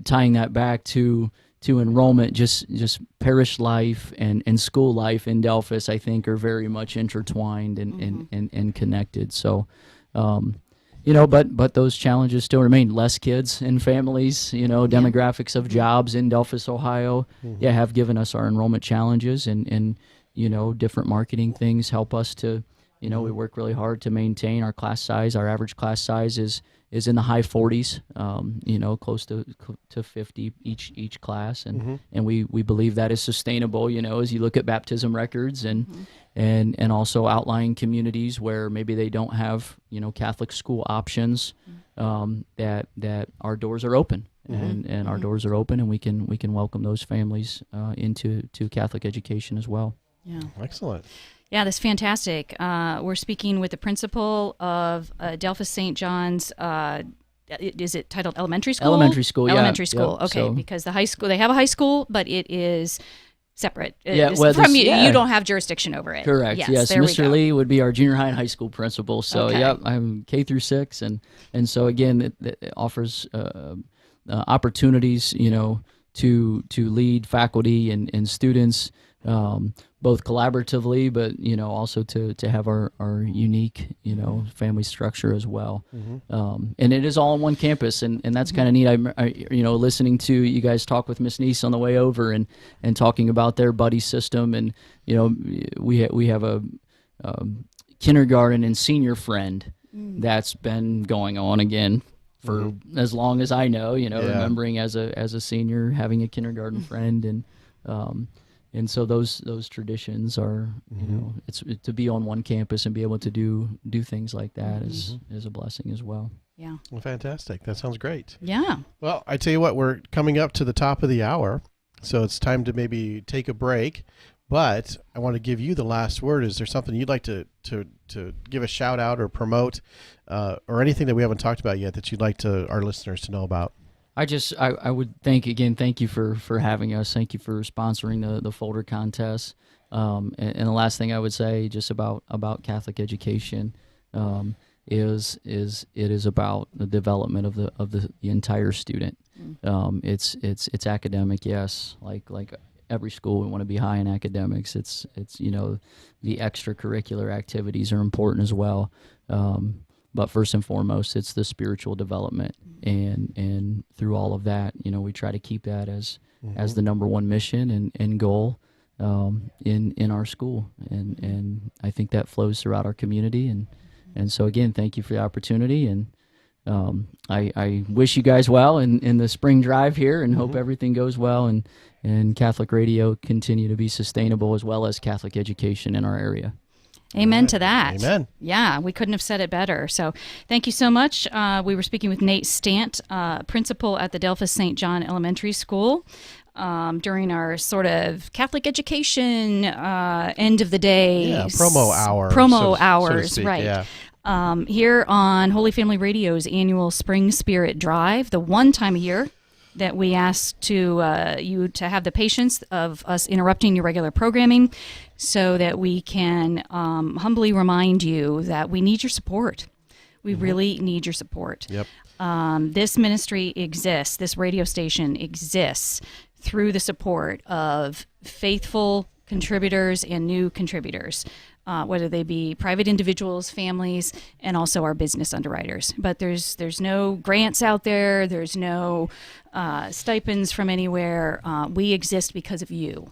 [SPEAKER 5] tying that back to enrollment, just parish life and school life in Delphus, I think, are very much intertwined and connected. So, but those challenges still remain. Less kids and families, demographics of jobs in Delphus, Ohio, have given us our enrollment challenges, and different marketing things help us to, we work really hard to maintain our class size. Our average class size is in the high 40s, close to 50 each class, and we believe that is sustainable. As you look at baptism records and also outlying communities where maybe they don't have Catholic school options, that our doors are open, and our doors are open, and we can welcome those families into Catholic education as well.
[SPEAKER 1] Yeah,
[SPEAKER 3] excellent.
[SPEAKER 1] Yeah, that's fantastic. We're speaking with the principal of Delphus St. John's. Is it titled elementary school?
[SPEAKER 5] Elementary school,
[SPEAKER 1] Elementary school.
[SPEAKER 5] Yep.
[SPEAKER 1] Okay,
[SPEAKER 5] So,
[SPEAKER 1] because the high school, they have a high school, but it is separate.
[SPEAKER 5] Yeah,
[SPEAKER 1] It's
[SPEAKER 5] well,
[SPEAKER 1] from
[SPEAKER 5] this-
[SPEAKER 1] you.
[SPEAKER 5] yeah.
[SPEAKER 1] You don't have jurisdiction over it.
[SPEAKER 5] correct. Yes,
[SPEAKER 1] there we
[SPEAKER 5] Mr.
[SPEAKER 1] go.
[SPEAKER 5] Lee would be our junior high and high school principal. So,
[SPEAKER 1] Okay.
[SPEAKER 5] I'm K through 6, and so again, it offers opportunities, to lead faculty and students, both collaboratively, but also to have our unique family structure as well. And it is all on one campus, and that's kind of neat. I listening to you guys talk with Miss Neese on the way over, and talking about their buddy system, and we have a kindergarten and senior friend that's been going on again for as long as I know. Remembering as a senior having a kindergarten friend, and so those traditions are, it's to be on one campus and be able to do things like that is a blessing as well.
[SPEAKER 1] Yeah.
[SPEAKER 3] Well, fantastic. That sounds great.
[SPEAKER 1] Yeah.
[SPEAKER 3] Well, I tell you what, we're coming up to the top of the hour, so it's time to maybe take a break. But I want to give you the last word. Is there something you'd like to give a shout out or promote, or anything that we haven't talked about yet that you'd like our listeners to know about?
[SPEAKER 5] I would thank you for having us. Thank you for sponsoring the folder contest. And the last thing I would say just about Catholic education is it is about the development of the entire student. It's academic, yes, like every school, we want to be high in academics. It's the extracurricular activities are important as well. But first and foremost, it's the spiritual development, and through all of that, we try to keep that as the number one mission and goal in our school, and I think that flows throughout our community, and so again, thank you for the opportunity, and I wish you guys well in the spring drive here, and hope everything goes well, and Catholic radio continue to be sustainable, as well as Catholic education in our area.
[SPEAKER 1] Amen to that.
[SPEAKER 3] Amen.
[SPEAKER 1] Yeah, we couldn't have said it better. So thank you so much. We were speaking with Nate Stant, principal at the Delphus St. John Elementary School, during our sort of Catholic education end of the day.
[SPEAKER 3] Yeah, promo hour.
[SPEAKER 1] Promo
[SPEAKER 3] so to
[SPEAKER 1] hours,
[SPEAKER 3] speak,
[SPEAKER 1] right.
[SPEAKER 3] Yeah.
[SPEAKER 1] Here on Holy Family Radio's annual Spring Spirit Drive, the one time a year that we ask to you to have the patience of us interrupting your regular programming so that we can humbly remind you that we need your support. We really need your support.
[SPEAKER 3] Yep.
[SPEAKER 1] This ministry exists, this radio station exists through the support of faithful, contributors and new contributors, whether they be private individuals, families, and also our business underwriters. But there's no grants out there. There's no stipends from anywhere. We exist because of you.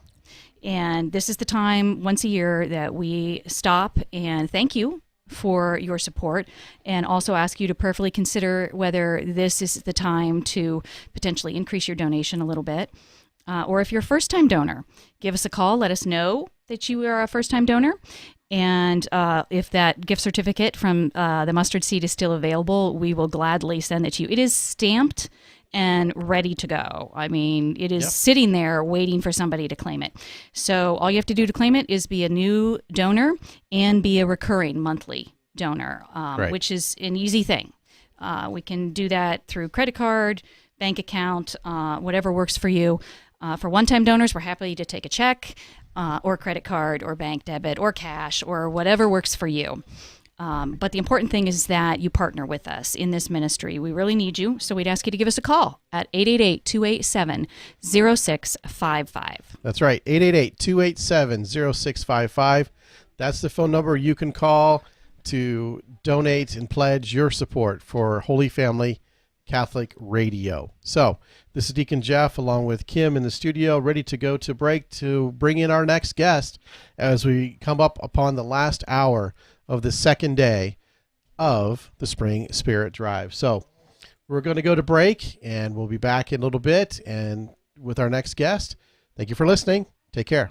[SPEAKER 1] And this is the time once a year that we stop and thank you for your support, and also ask you to prayerfully consider whether this is the time to potentially increase your donation a little bit. Or if you're a first-time donor, give us a call. Let us know that you are a first-time donor. And if that gift certificate from the mustard seed is still available, we will gladly send it to you. It is stamped and ready to go. I mean, it is sitting there waiting for somebody to claim it. So all you have to do to claim it is be a new donor and be a recurring monthly donor, which is an easy thing. We can do that through credit card, bank account, whatever works for you. For one-time donors, we're happy to take a check or credit card or bank debit or cash or whatever works for you. But the important thing is that you partner with us in this ministry. We really need you, so we'd ask you to give us a call at 888-287-0655.
[SPEAKER 3] That's right, 888-287-0655. That's the phone number you can call to donate and pledge your support for Holy Family Catholic Radio. So this is Deacon Jeff along with Kim in the studio, ready to go to break to bring in our next guest as we come up upon the last hour of the second day of the Spring Spirit Drive. So we're going to go to break, and we'll be back in a little bit and with our next guest. Thank you for listening. Take care.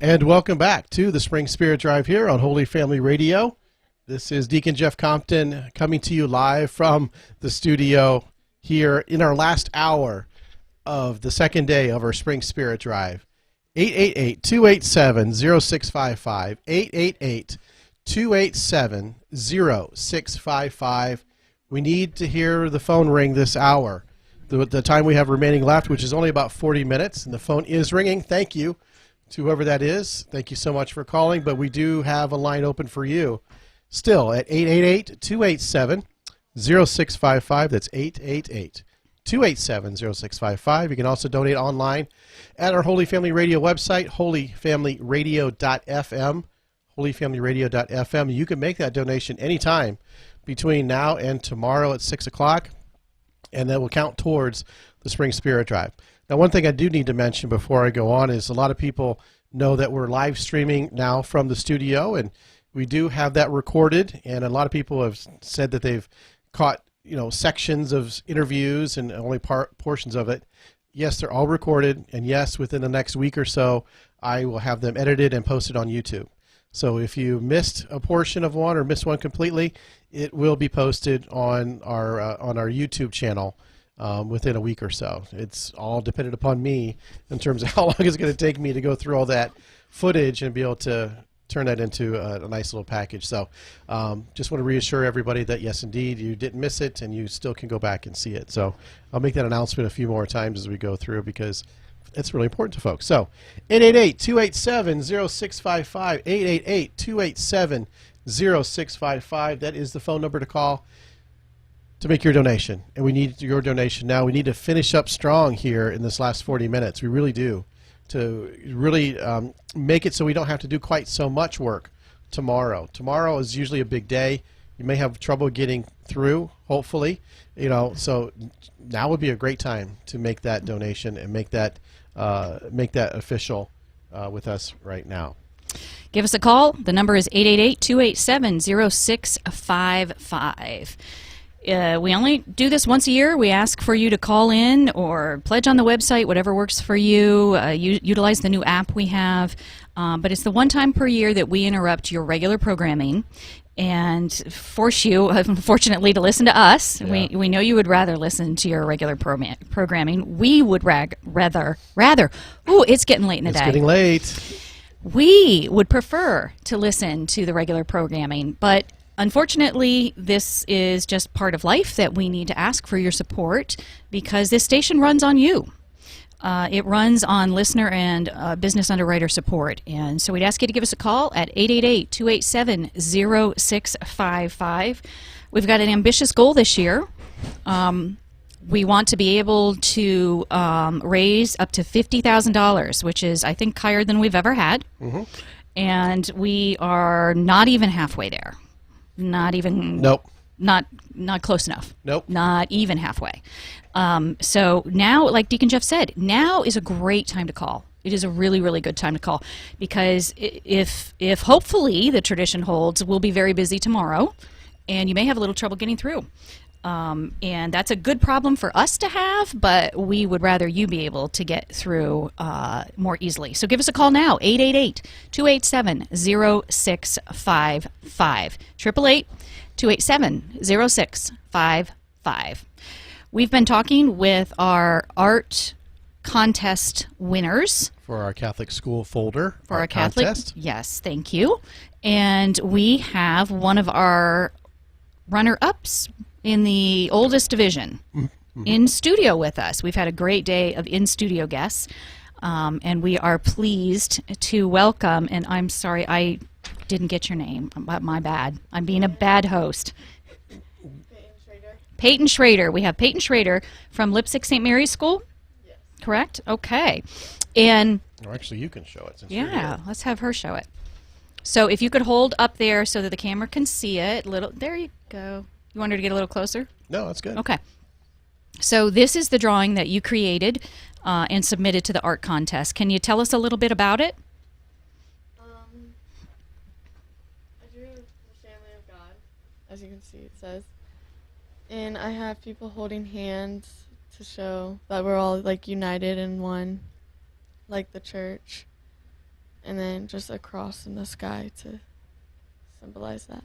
[SPEAKER 3] And welcome back to the Spring Spirit Drive here on Holy Family Radio. This is Deacon Jeff Compton coming to you live from the studio here in our last hour of the second day of our Spring Spirit Drive. 888-287-0655. 888-287-0655. We need to hear the phone ring this hour. The time we have remaining left, which is only about 40 minutes, and the phone is ringing. Thank you to whoever that is. Thank you so much for calling, but we do have a line open for you still at 888-287-0655. That's 888-287-0655. You can also donate online at our Holy Family Radio website, holyfamilyradio.fm, holyfamilyradio.fm. You can make that donation anytime between now and tomorrow at 6 o'clock, and that will count towards the Spring Spirit Drive. Now, one thing I do need to mention before I go on is a lot of people know that we're live streaming now from the studio, and we do have that recorded, and a lot of people have said that they've caught sections of interviews and only portions of it. Yes, they're all recorded, and yes, within the next week or so, I will have them edited and posted on YouTube. So if you missed a portion of one or missed one completely, it will be posted on our YouTube channel within a week or so. It's all dependent upon me in terms of how long it's going to take me to go through all that footage and be able to turn that into a nice little package. So just want to reassure everybody that yes, indeed, you didn't miss it and you still can go back and see it. So I'll make that announcement a few more times as we go through because it's really important to folks. So 888-287-0655, 888-287-0655. That is the phone number to call to make your donation. And we need your donation now. We need to finish up strong here in this last 40 minutes. We really do, to really make it so we don't have to do quite so much work tomorrow. Tomorrow is usually a big day. You may have trouble getting through, hopefully. So now would be a great time to make that donation and make that official with us right now.
[SPEAKER 1] Give us a call. The number is 888-287-0655. We only do this once a year. We ask for you to call in or pledge on the website, whatever works for you. Utilize the new app we have. But it's the one time per year that we interrupt your regular programming and force you, unfortunately, to listen to us. Yeah. We know you would rather listen to your regular programming. We would rather. Ooh, it's getting late in the day.
[SPEAKER 3] It's getting late.
[SPEAKER 1] We would prefer to listen to the regular programming, but unfortunately, this is just part of life that we need to ask for your support because this station runs on you. It runs on listener and business underwriter support. And so we'd ask you to give us a call at 888-287-0655. We've got an ambitious goal this year. We want to be able to raise up to $50,000, which is, I think, higher than we've ever had. Mm-hmm. And we are not even halfway there. Not even.
[SPEAKER 3] Nope.
[SPEAKER 1] Not close enough.
[SPEAKER 3] Nope. Not
[SPEAKER 1] even halfway. So now, like Deacon Jeff said, now is a great time to call. It is a really, really good time to call because if hopefully the tradition holds, we'll be very busy tomorrow, and you may have a little trouble getting through. And that's a good problem for us to have, but we would rather you be able to get through more easily. So give us a call now, 888-287-0655, 888-287-0655. We've been talking with our art contest winners.
[SPEAKER 3] For our Catholic school folder.
[SPEAKER 1] For our Catholic contest. Yes, thank you. And we have one of our runner-ups in the oldest division in studio with us. We've had a great day of in-studio guests, and we are pleased to welcome, and I'm sorry I didn't get your name, my bad. I'm being a bad host. Peyton Schroeder. We have Peyton Schroeder from Lipsick St. Mary's School? Yes. Correct? Okay. And
[SPEAKER 3] or actually, you can show it. Since
[SPEAKER 1] let's have her show it. So if you could hold up there so that the camera can see it. There you go. You want her to get a little closer?
[SPEAKER 3] No, that's good.
[SPEAKER 1] Okay. So this is the drawing that you created and submitted to the art contest. Can you tell us a little bit about it?
[SPEAKER 6] I drew the family of God, as you can see it says. And I have people holding hands to show that we're all like united in one, like the church. and then just a cross in the sky to symbolize that.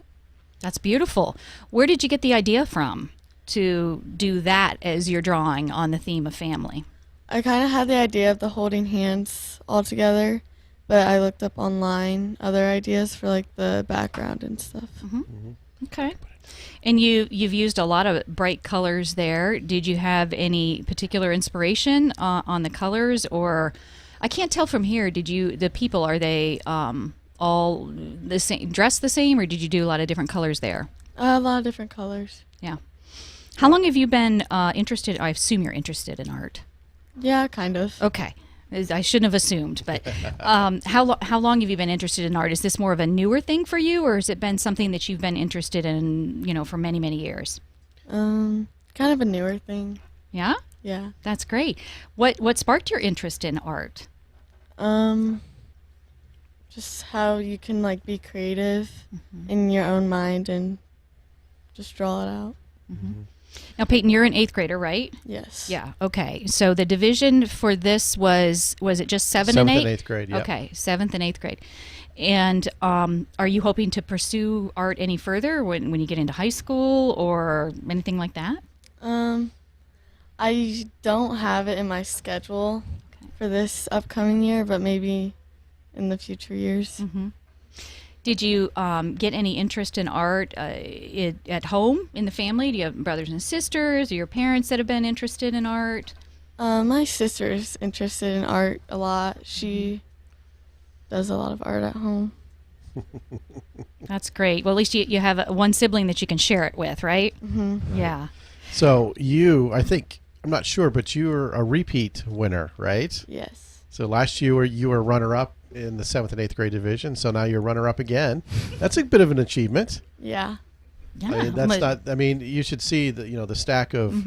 [SPEAKER 1] That's beautiful. Where did you get the idea from to do that as your drawing on the theme of family?
[SPEAKER 6] I kind of had the idea of the holding hands all together, but I looked up online other ideas for like the background and stuff.
[SPEAKER 1] Okay. And you've used a lot of bright colors there. Did you have any particular inspiration on the colors, or I can't tell from here? The people, are they all the same, dressed the same, or did you do a lot of different colors there?
[SPEAKER 6] A lot of different colors.
[SPEAKER 1] Yeah. How long have you been interested? I assume you're interested in art.
[SPEAKER 6] Yeah, kind of.
[SPEAKER 1] Okay. I shouldn't have assumed, but how long have you been interested in art? Is this more of a newer thing for you, or has it been something that you've been interested in, for many, many years?
[SPEAKER 6] Kind of a newer thing.
[SPEAKER 1] Yeah?
[SPEAKER 6] Yeah.
[SPEAKER 1] That's great. What sparked your interest in art?
[SPEAKER 6] Just how you can like be creative in your own mind and just draw it out.
[SPEAKER 1] Now, Peyton, you're an 8th grader, right?
[SPEAKER 6] Yes.
[SPEAKER 1] Yeah. Okay. So the division for this was it just 7 and 8?
[SPEAKER 3] 7th and 8th grade, yeah.
[SPEAKER 1] Okay, 7th and 8th grade. And are you hoping to pursue art any further when you get into high school or anything like that?
[SPEAKER 6] I don't have it in my schedule for this upcoming year, but maybe in the future years.
[SPEAKER 1] Did you get any interest in art at home in the family? Do you have brothers and sisters or your parents that have been interested in art?
[SPEAKER 6] My sister's interested in art a lot. She does a lot of art at home.
[SPEAKER 1] That's great. Well, at least you have one sibling that you can share it with, right? Yeah.
[SPEAKER 3] So I'm not sure, but you were a repeat winner, right?
[SPEAKER 6] Yes.
[SPEAKER 3] So last year you were runner-up in the 7th and 8th grade division, so now you're runner-up again. That's a bit of an achievement.
[SPEAKER 6] Yeah.
[SPEAKER 3] You should see the stack of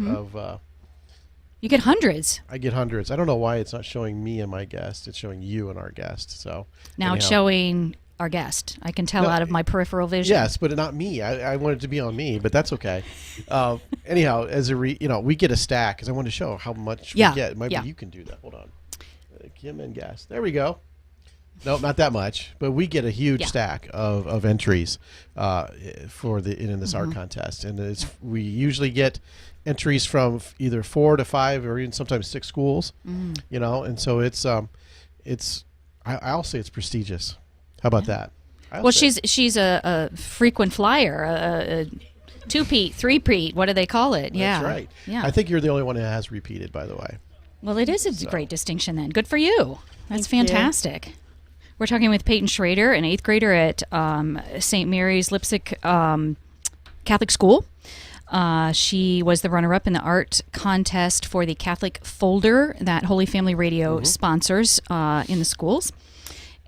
[SPEAKER 1] you get hundreds.
[SPEAKER 3] I get hundreds. I don't know why it's not showing me and my guest. It's showing you and our guest. So
[SPEAKER 1] now it's showing our guest. I can tell out of my peripheral vision.
[SPEAKER 3] Yes, but not me. I want it to be on me, but that's okay. Anyhow, as we get a stack because I want to show how much we get. Maybe you can do that. Hold on. Kim and guest. There we go. Nope, not that much, but we get a huge stack of entries for in this art contest, and we usually get entries from either 4 to 5 or even sometimes 6 schools, and so I'll say it's prestigious. How about that?
[SPEAKER 1] Well, she's a frequent flyer, a 2-peat, 3-peat. What do they call it?
[SPEAKER 3] That's right.
[SPEAKER 1] Yeah.
[SPEAKER 3] I think you're the only one that has repeated, by the way.
[SPEAKER 1] Well, it is a great distinction then. Good for you. That's fantastic.
[SPEAKER 6] You.
[SPEAKER 1] We're talking with Peyton Schroeder, an 8th grader at St. Mary's Lipsick Catholic School. She was the runner-up in the art contest for the Catholic folder that Holy Family Radio sponsors in the schools.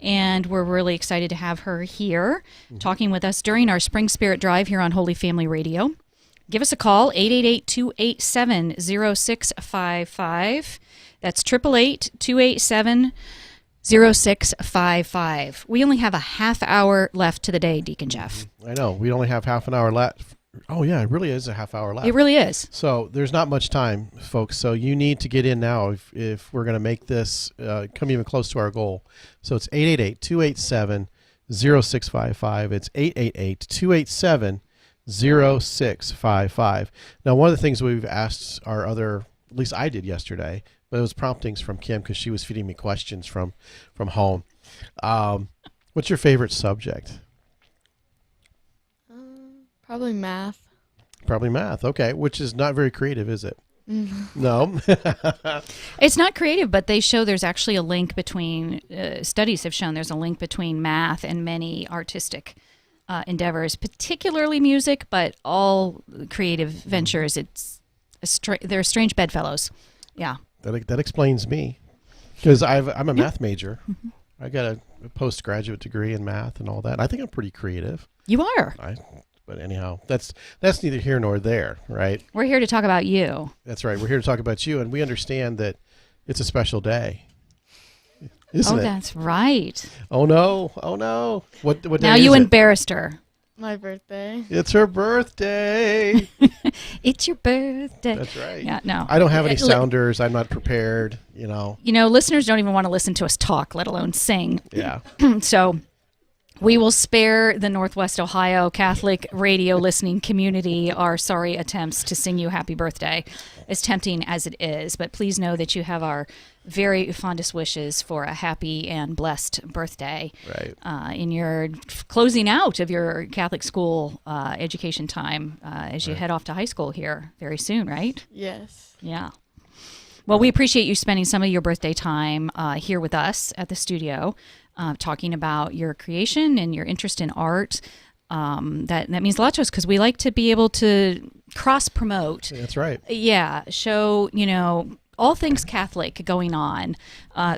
[SPEAKER 1] And we're really excited to have her here talking with us during our Spring Spirit Drive here on Holy Family Radio. Give us a call, 888-287-0655. That's 888-287-0655. We only have a half hour left to the day, Deacon Jeff.
[SPEAKER 3] I know. We only have half an hour left. Oh, yeah, it really is a half hour left.
[SPEAKER 1] It really is.
[SPEAKER 3] So there's not much time, folks. So you need to get in now if we're going to make this come even close to our goal. So it's 888-287-0655. It's 888-287-0655. Now, one of the things we've asked at least I did yesterday, but it was promptings from Kim because she was feeding me questions from home. What's your favorite subject?
[SPEAKER 6] Probably math.
[SPEAKER 3] Probably math. Okay, which is not very creative, is it? No.
[SPEAKER 1] It's not creative, but they show there's actually a link between, studies have shown there's a link between math and many artistic endeavors, particularly music, but all creative ventures. They're strange bedfellows. Yeah.
[SPEAKER 3] That explains me, because I'm a math major. I got a postgraduate degree in math and all that. I think I'm pretty creative.
[SPEAKER 1] You are.
[SPEAKER 3] But anyhow, that's neither here nor there, right?
[SPEAKER 1] We're here to talk about you.
[SPEAKER 3] That's right. We're here to talk about you, and we understand that it's a special day, isn't it?
[SPEAKER 1] Oh, that's right.
[SPEAKER 3] Oh no! Oh no! What day
[SPEAKER 1] now
[SPEAKER 3] is
[SPEAKER 1] you
[SPEAKER 3] it?
[SPEAKER 1] embarrassed her.
[SPEAKER 6] My birthday.
[SPEAKER 3] It's her birthday.
[SPEAKER 1] It's your birthday.
[SPEAKER 3] That's right.
[SPEAKER 1] Yeah, no.
[SPEAKER 3] I don't have any sounders. I'm not prepared,
[SPEAKER 1] Listeners don't even want to listen to us talk, let alone sing.
[SPEAKER 3] Yeah.
[SPEAKER 1] So we will spare the Northwest Ohio Catholic radio listening community our sorry attempts to sing you happy birthday, as tempting as it is. But please know that you have our very fondest wishes for a happy and blessed birthday.
[SPEAKER 3] Right.
[SPEAKER 1] In your closing out of your Catholic school education time as you head off to high school here very soon, right?
[SPEAKER 6] Yes.
[SPEAKER 1] Yeah. Well, we appreciate you spending some of your birthday time here with us at the studio, talking about your creation and your interest in art. That means a lot to us because we like to be able to cross promote.
[SPEAKER 3] That's right.
[SPEAKER 1] Yeah, show all things Catholic going on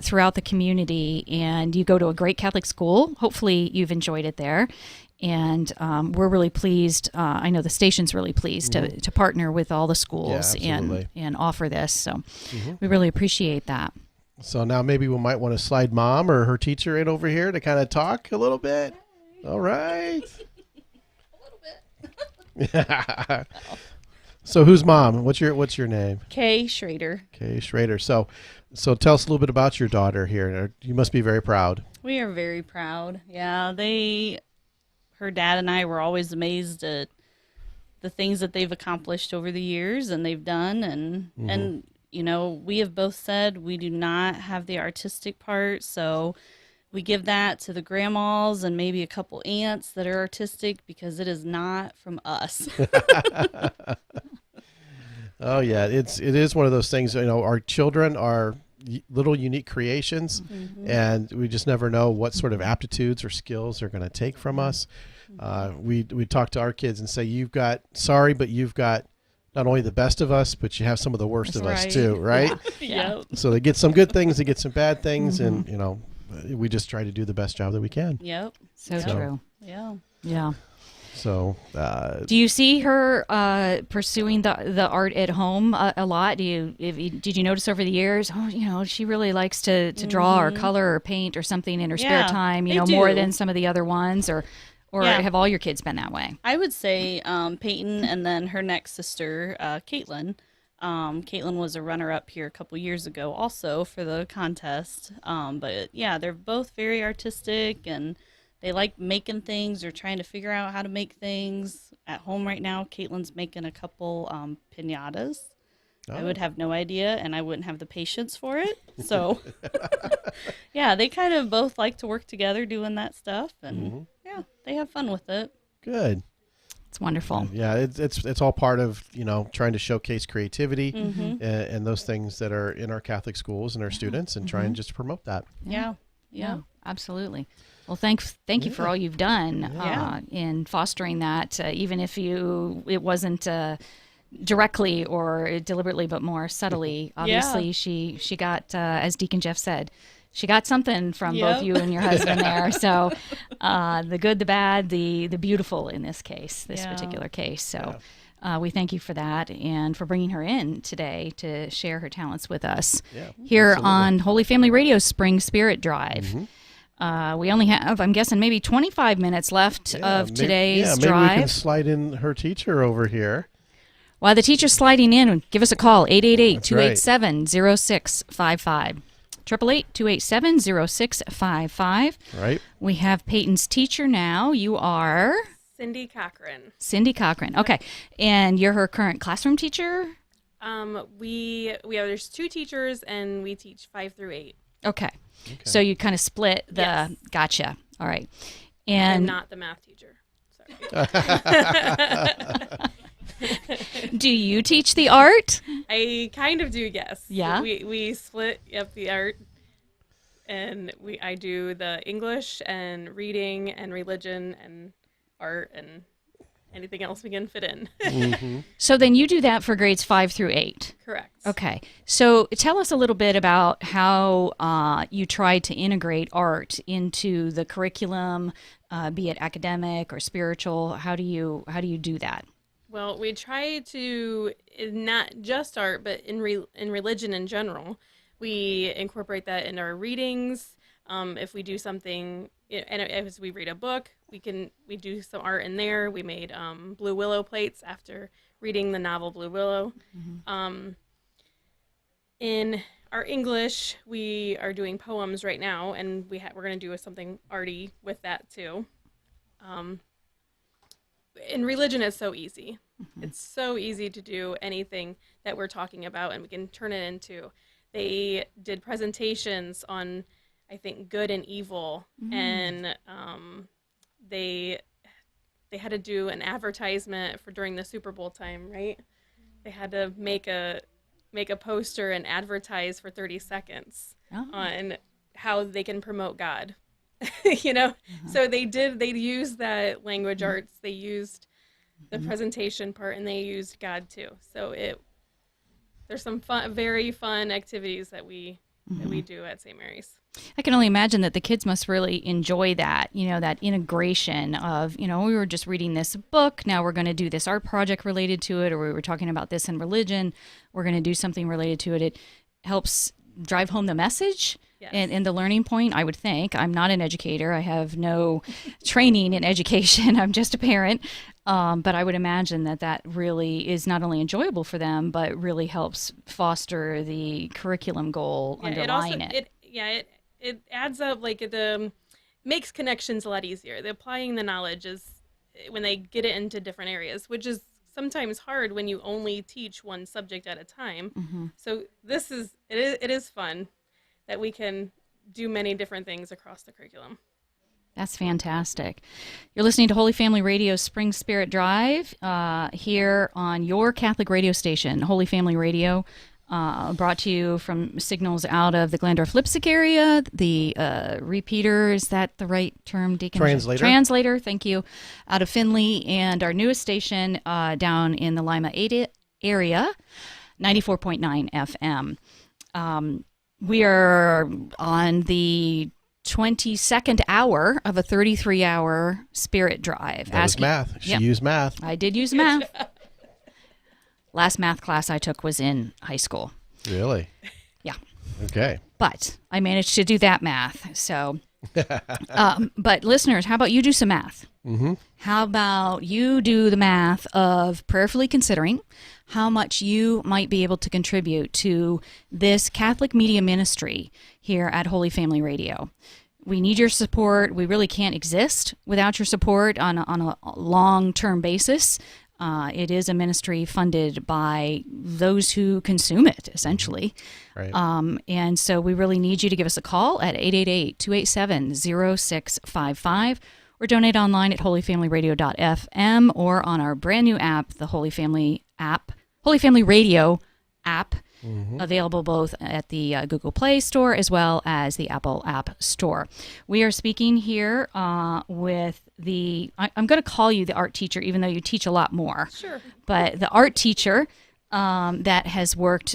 [SPEAKER 1] throughout the community. And you go to a great Catholic school. Hopefully, you've enjoyed it there. And we're really pleased. I know the station's really pleased to partner with all the schools and offer this. So we really appreciate that.
[SPEAKER 3] So now maybe we might want to slide Mom or her teacher in over here to kind of talk a little bit. All right. A little bit. So who's Mom? What's your name?
[SPEAKER 7] Peyton Schroeder.
[SPEAKER 3] Peyton Schroeder. So tell us a little bit about your daughter here. You must be very proud.
[SPEAKER 7] We are very proud. Yeah, her dad and I were always amazed at the things that they've accomplished over the years and they've done. And we have both said we do not have the artistic part. So we give that to the grandmas and maybe a couple aunts that are artistic because it is not from us.
[SPEAKER 3] Oh yeah, it is one of those things. Our children are little unique creations, and we just never know what sort of aptitudes or skills they're going to take from us. We talk to our kids and say, you've got not only the best of us, but you have some of the worst of us too, right?
[SPEAKER 7] Yeah.
[SPEAKER 3] So they get some good things, they get some bad things, and we just try to do the best job that we can.
[SPEAKER 7] Yep.
[SPEAKER 1] So true.
[SPEAKER 7] Yeah.
[SPEAKER 1] Yeah.
[SPEAKER 3] So,
[SPEAKER 1] do you see her pursuing the art at home a lot? Did you notice over the years? Oh, she really likes to draw or color or paint or something in her spare time. More than some of the other ones, or have all your kids been that way?
[SPEAKER 7] I would say Peyton and then her next sister, Caitlin. Caitlin was a runner-up here a couple years ago, also for the contest. But yeah, they're both very artistic and they like making things or trying to figure out how to make things. At home right now, Caitlin's making a couple piñatas.
[SPEAKER 3] Oh.
[SPEAKER 7] I would have no idea, and I wouldn't have the patience for it. So, yeah, they kind of both like to work together doing that stuff, and yeah, they have fun with it.
[SPEAKER 3] Good.
[SPEAKER 1] It's wonderful.
[SPEAKER 3] Yeah, it's all part of trying to showcase creativity and those things that are in our Catholic schools and our students, and trying just to promote that.
[SPEAKER 7] Yeah.
[SPEAKER 1] Absolutely. Well, thank you for all you've done in fostering that, even if it wasn't directly or deliberately, but more subtly. Obviously, she got, as Deacon Jeff said, she got something from both you and your husband there. So the good, the bad, the beautiful in this particular case. So we thank you for that and for bringing her in today to share her talents with us here on Holy Family Radio's Spring Spirit Drive. We only have, I'm guessing, maybe 25 minutes left of today's drive.
[SPEAKER 3] Maybe we can slide in her teacher over here.
[SPEAKER 1] While the teacher's sliding in, give us a call, 888-287-0655. 888-287-0655.
[SPEAKER 3] Right.
[SPEAKER 1] We have Peyton's teacher now. You are?
[SPEAKER 8] Cindy Cochran.
[SPEAKER 1] Cindy Cochran. Okay. And you're her current classroom teacher?
[SPEAKER 8] There's two teachers, and we teach 5 through 8.
[SPEAKER 1] Okay. So you kind of split the,
[SPEAKER 8] yes.
[SPEAKER 1] Gotcha. All right.
[SPEAKER 8] And I'm not the math teacher. Sorry.
[SPEAKER 1] Do you teach the art?
[SPEAKER 8] I kind of do, yes.
[SPEAKER 1] Yeah.
[SPEAKER 8] We split up the art, and I do the English and reading and religion and art and anything else we can fit in.
[SPEAKER 1] So then you do that for grades 5 through 8.
[SPEAKER 8] Correct.
[SPEAKER 1] Okay. So tell us a little bit about how you try to integrate art into the curriculum, be it academic or spiritual. How do you do that?
[SPEAKER 8] Well, we try to, not just art, but in religion in general. We incorporate that in our readings. If we do something, and as we read a book, we do some art in there. We made Blue Willow plates after reading the novel Blue Willow. In our English, we are doing poems right now, and we're going to do something arty with that too. In religion, it's so easy. It's so easy to do anything that we're talking about, and we can turn it into. They did presentations on, I think, good and evil, and they had to do an advertisement for during the Super Bowl time, right? They had to make a poster and advertise for 30 seconds on how they can promote God. So they used that language arts, they used the presentation part, and they used God too. So there's some very fun activities that we do at St. Mary's.
[SPEAKER 1] I can only imagine that the kids must really enjoy that, that integration of, we were just reading this book, now we're going to do this art project related to it, or we were talking about this in religion, we're going to do something related to it. It helps drive home the message.
[SPEAKER 8] Yes.
[SPEAKER 1] And the learning point, I would think. I'm not an educator. I have no training in education. I'm just a parent. But I would imagine that really is not only enjoyable for them, but really helps foster the curriculum goal underlying it.
[SPEAKER 8] It adds up, like it makes connections a lot easier. The applying the knowledge is when they get it into different areas, which is sometimes hard when you only teach one subject at a time. So it is fun that we can do many different things across the curriculum.
[SPEAKER 1] That's fantastic. You're listening to Holy Family Radio's Spring Spirit Drive here on your Catholic radio station, Holy Family Radio, brought to you from signals out of the Glandorf-Lipsick area. The repeater, is that the right term, Deacon? Translator, thank you, out of Findlay, and our newest station down in the Lima area, 94.9 FM. We are on the 22nd hour of a 33-hour spirit drive.
[SPEAKER 3] That was math. She used math.
[SPEAKER 1] I did use math. Last math class I took was in high school.
[SPEAKER 3] Really?
[SPEAKER 1] Yeah.
[SPEAKER 3] Okay.
[SPEAKER 1] But I managed to do that math. So, but listeners, how about you do some math? How about you do the math of prayerfully considering how much you might be able to contribute to this Catholic media ministry here at Holy Family Radio. We need your support. We really can't exist without your support on a long-term basis. It is a ministry funded by those who consume it, essentially.
[SPEAKER 3] Right.
[SPEAKER 1] And so we really need you to give us a call at 888-287-0655 or donate online at holyfamilyradio.fm or on our brand new app, the Holy Family Radio app, available both at the Google Play Store as well as the Apple App Store. We are speaking here with I'm going to call you the art teacher, even though you teach a lot more.
[SPEAKER 8] Sure.
[SPEAKER 1] But the art teacher that has worked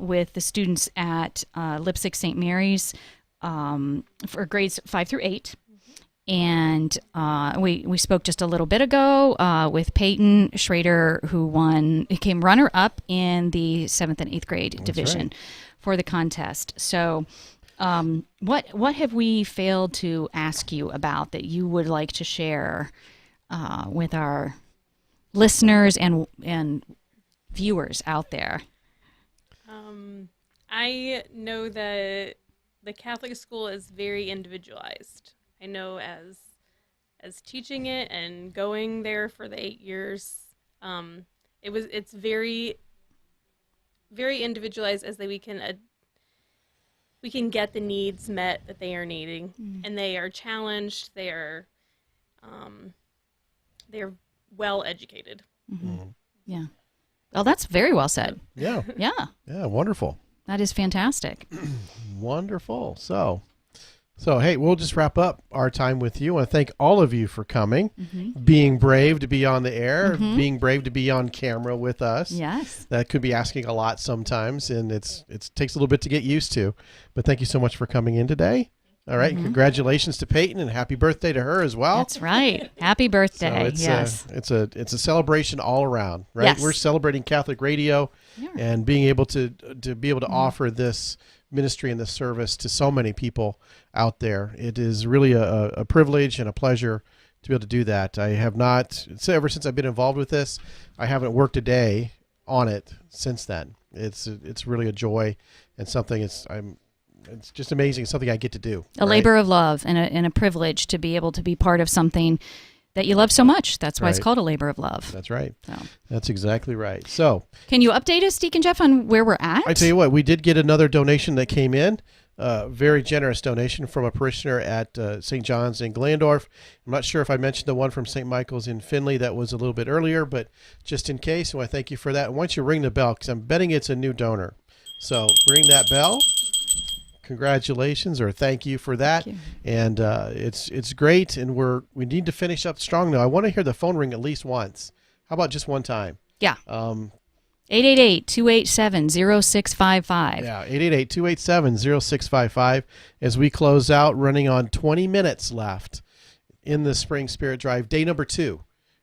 [SPEAKER 1] with the students at Lipsick St. Mary's for grades 5 through 8. And we spoke just a little bit ago with Peyton Schroeder, who came runner-up in the 7th and 8th grade division for the contest. So what have we failed to ask you about that you would like to share with our listeners and viewers out there?
[SPEAKER 8] I know that the Catholic school is very individualized. I know as teaching it and going there for the 8 years, it's very, very individualized as that we can get the needs met that they are needing, and they are challenged. They're well educated.
[SPEAKER 1] Yeah. Well, that's very well said.
[SPEAKER 3] Yeah.
[SPEAKER 1] Yeah.
[SPEAKER 3] Yeah. Wonderful.
[SPEAKER 1] That is fantastic.
[SPEAKER 3] Wonderful. So, hey, we'll just wrap up our time with you. I want to thank all of you for coming, being brave to be on the air, being brave to be on camera with us.
[SPEAKER 1] Yes.
[SPEAKER 3] That could be asking a lot sometimes, and it takes a little bit to get used to. But thank you so much for coming in today. All right. Congratulations to Peyton, and happy birthday to her as well.
[SPEAKER 1] That's right. Happy birthday.
[SPEAKER 3] So it's a celebration all around, right?
[SPEAKER 1] Yes.
[SPEAKER 3] We're celebrating Catholic radio and being able to offer this ministry and this service to so many people out there. It is really a privilege and a pleasure to be able to do that. I have not, ever since I've been involved with this, I haven't worked a day on it since then. It's really a joy and something it's just amazing. It's something I get to do.
[SPEAKER 1] A labor of love and a privilege to be able to be part of something that you love so much. That's why it's called a labor of love.
[SPEAKER 3] That's right.
[SPEAKER 1] So.
[SPEAKER 3] That's exactly right. So,
[SPEAKER 1] can you update us, Deacon Jeff, on where we're at?
[SPEAKER 3] I tell you what, we did get another donation that came in. Very generous donation from a parishioner at St. John's in Glandorf. I'm not sure if I mentioned the one from St. Michael's in Findlay that was a little bit earlier, but just in case, I want to thank you for that. And why don't you ring the bell, because I'm betting it's a new donor. So ring that bell. Congratulations, or thank you for that. And it's great, and we need to finish up strong now. I want to hear the phone ring at least once. How about just one time?
[SPEAKER 1] Yeah. 888-287-0655.
[SPEAKER 3] Yeah, 888-287-0655 as we close out, running on 20 minutes left in the Spring Spirit Drive, day number 2.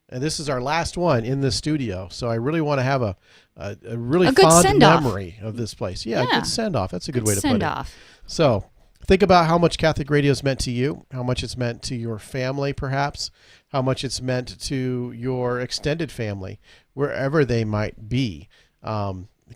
[SPEAKER 3] And this is our last one in the studio. So I really want to have a really fond memory of this place. Yeah, a good send-off. That's a good way to put it. Send-off. So think about how much Catholic radio has meant to you, how much it's meant to your family, perhaps, how much it's meant to your extended family, wherever they might be.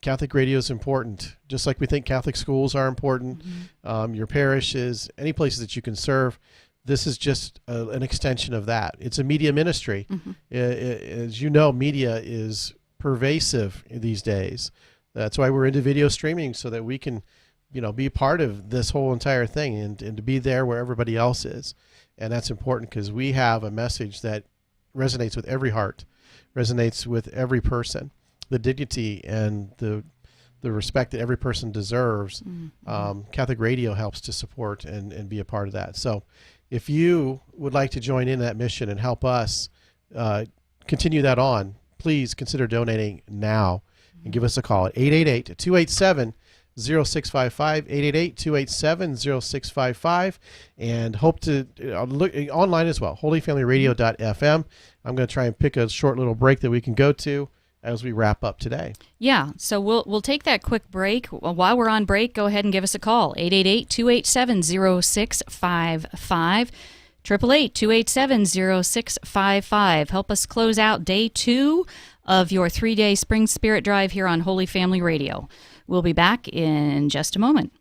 [SPEAKER 3] Catholic radio is important, just like we think Catholic schools are important. Your parishes, any places that you can serve. This is just an extension of that. It's a media ministry. As you know, media is pervasive these days. That's why we're into video streaming, so that we can, be part of this whole entire thing and to be there where everybody else is. And that's important because we have a message that resonates with every heart, resonates with every person. The dignity and the respect that every person deserves. Catholic radio helps to support and be a part of that. So if you would like to join in that mission and help us continue that on, please consider donating now and give us a call at 888-287-0655, 888-287-0655, and hope to look online as well, holyfamilyradio.fm. I'm going to try and pick a short little break that we can go to as we wrap up today.
[SPEAKER 1] Yeah, so we'll take that quick break. While we're on break, go ahead and give us a call, 888-287-0655, 888-287-0655. Help us close out day 2 of your 3-day Spring Spirit Drive here on Holy Family Radio. We'll be back in just a moment.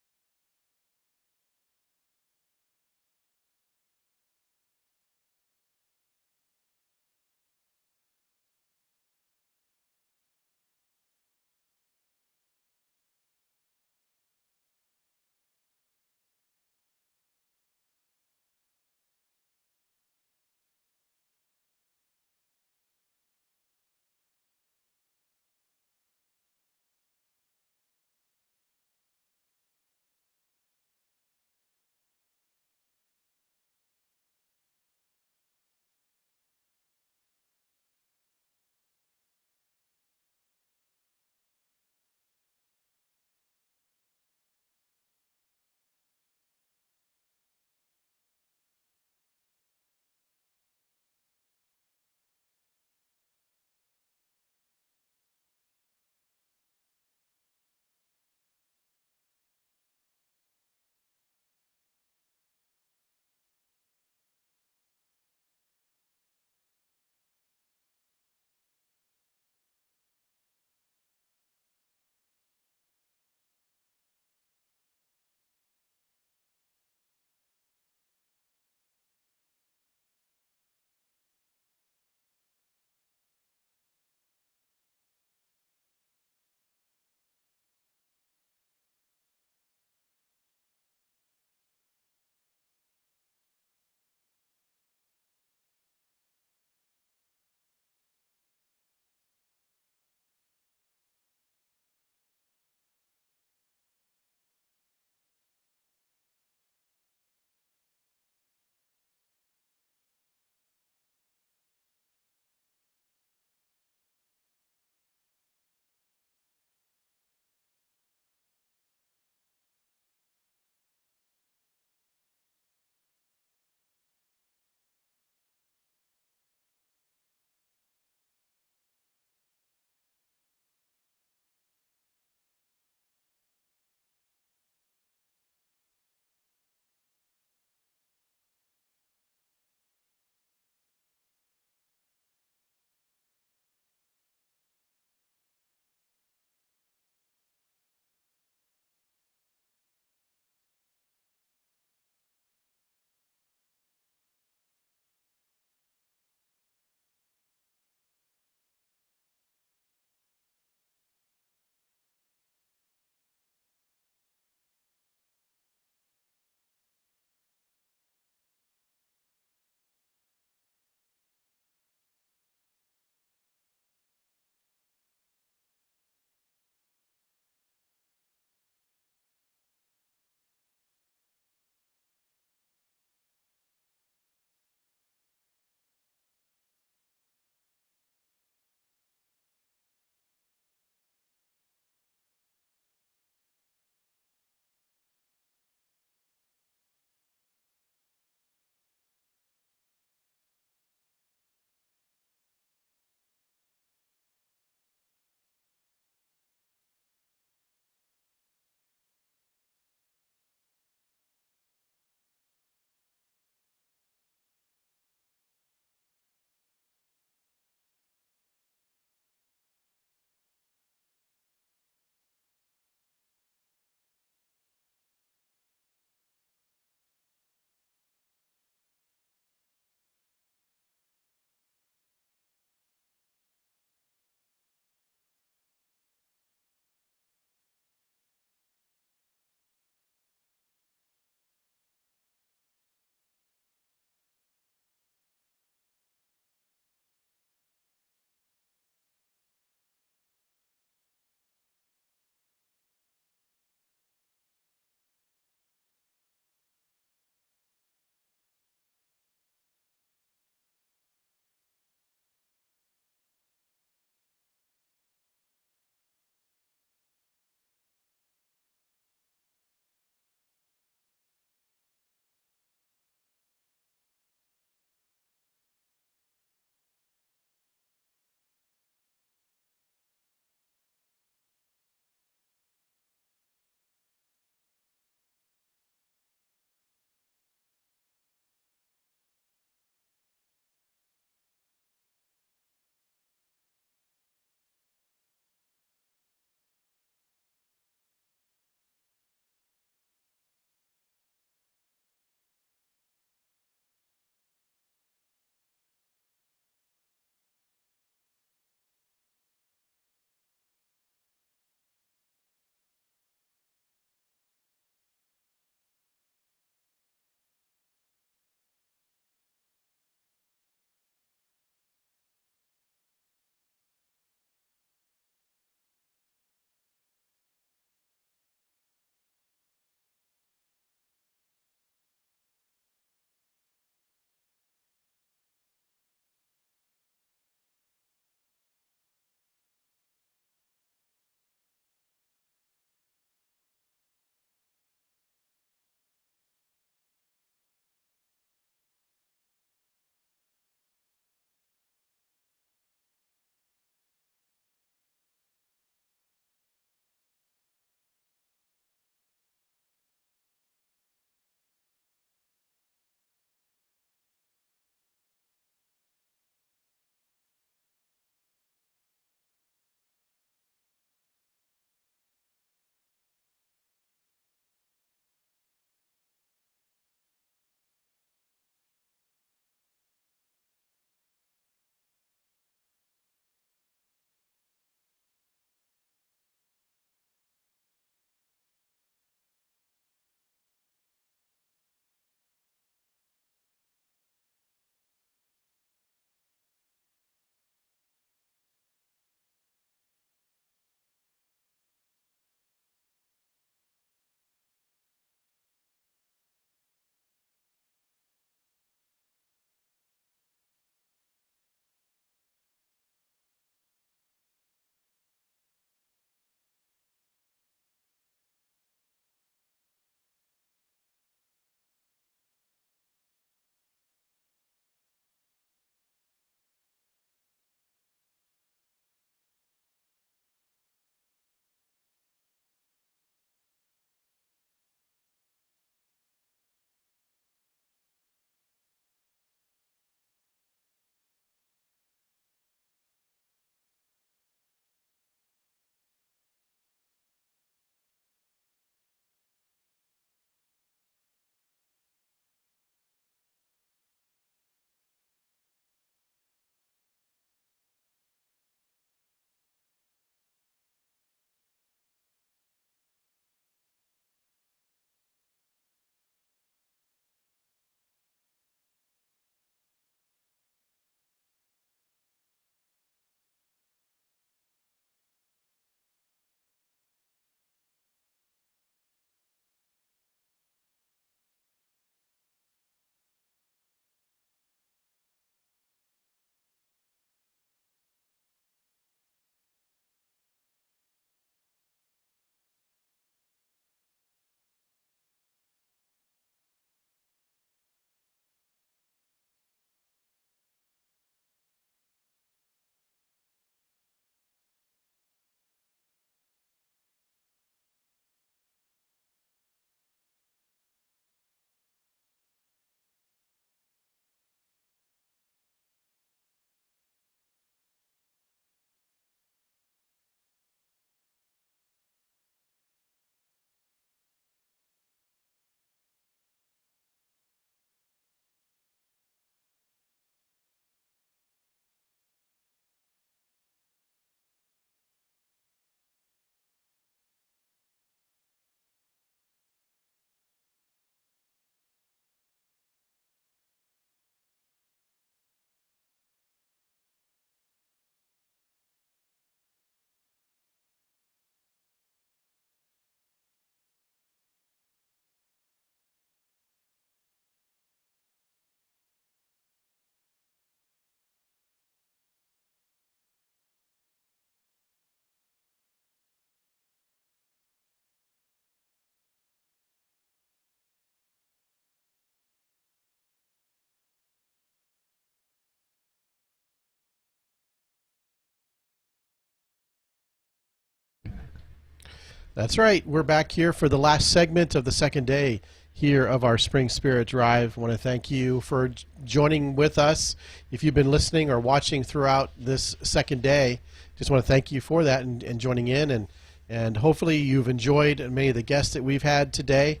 [SPEAKER 3] That's right. We're back here for the last segment of the second day here of our Spring Spirit Drive. I want to thank you for joining with us. If you've been listening or watching throughout this second day, just want to thank you for that and joining in. And hopefully you've enjoyed many of the guests that we've had today.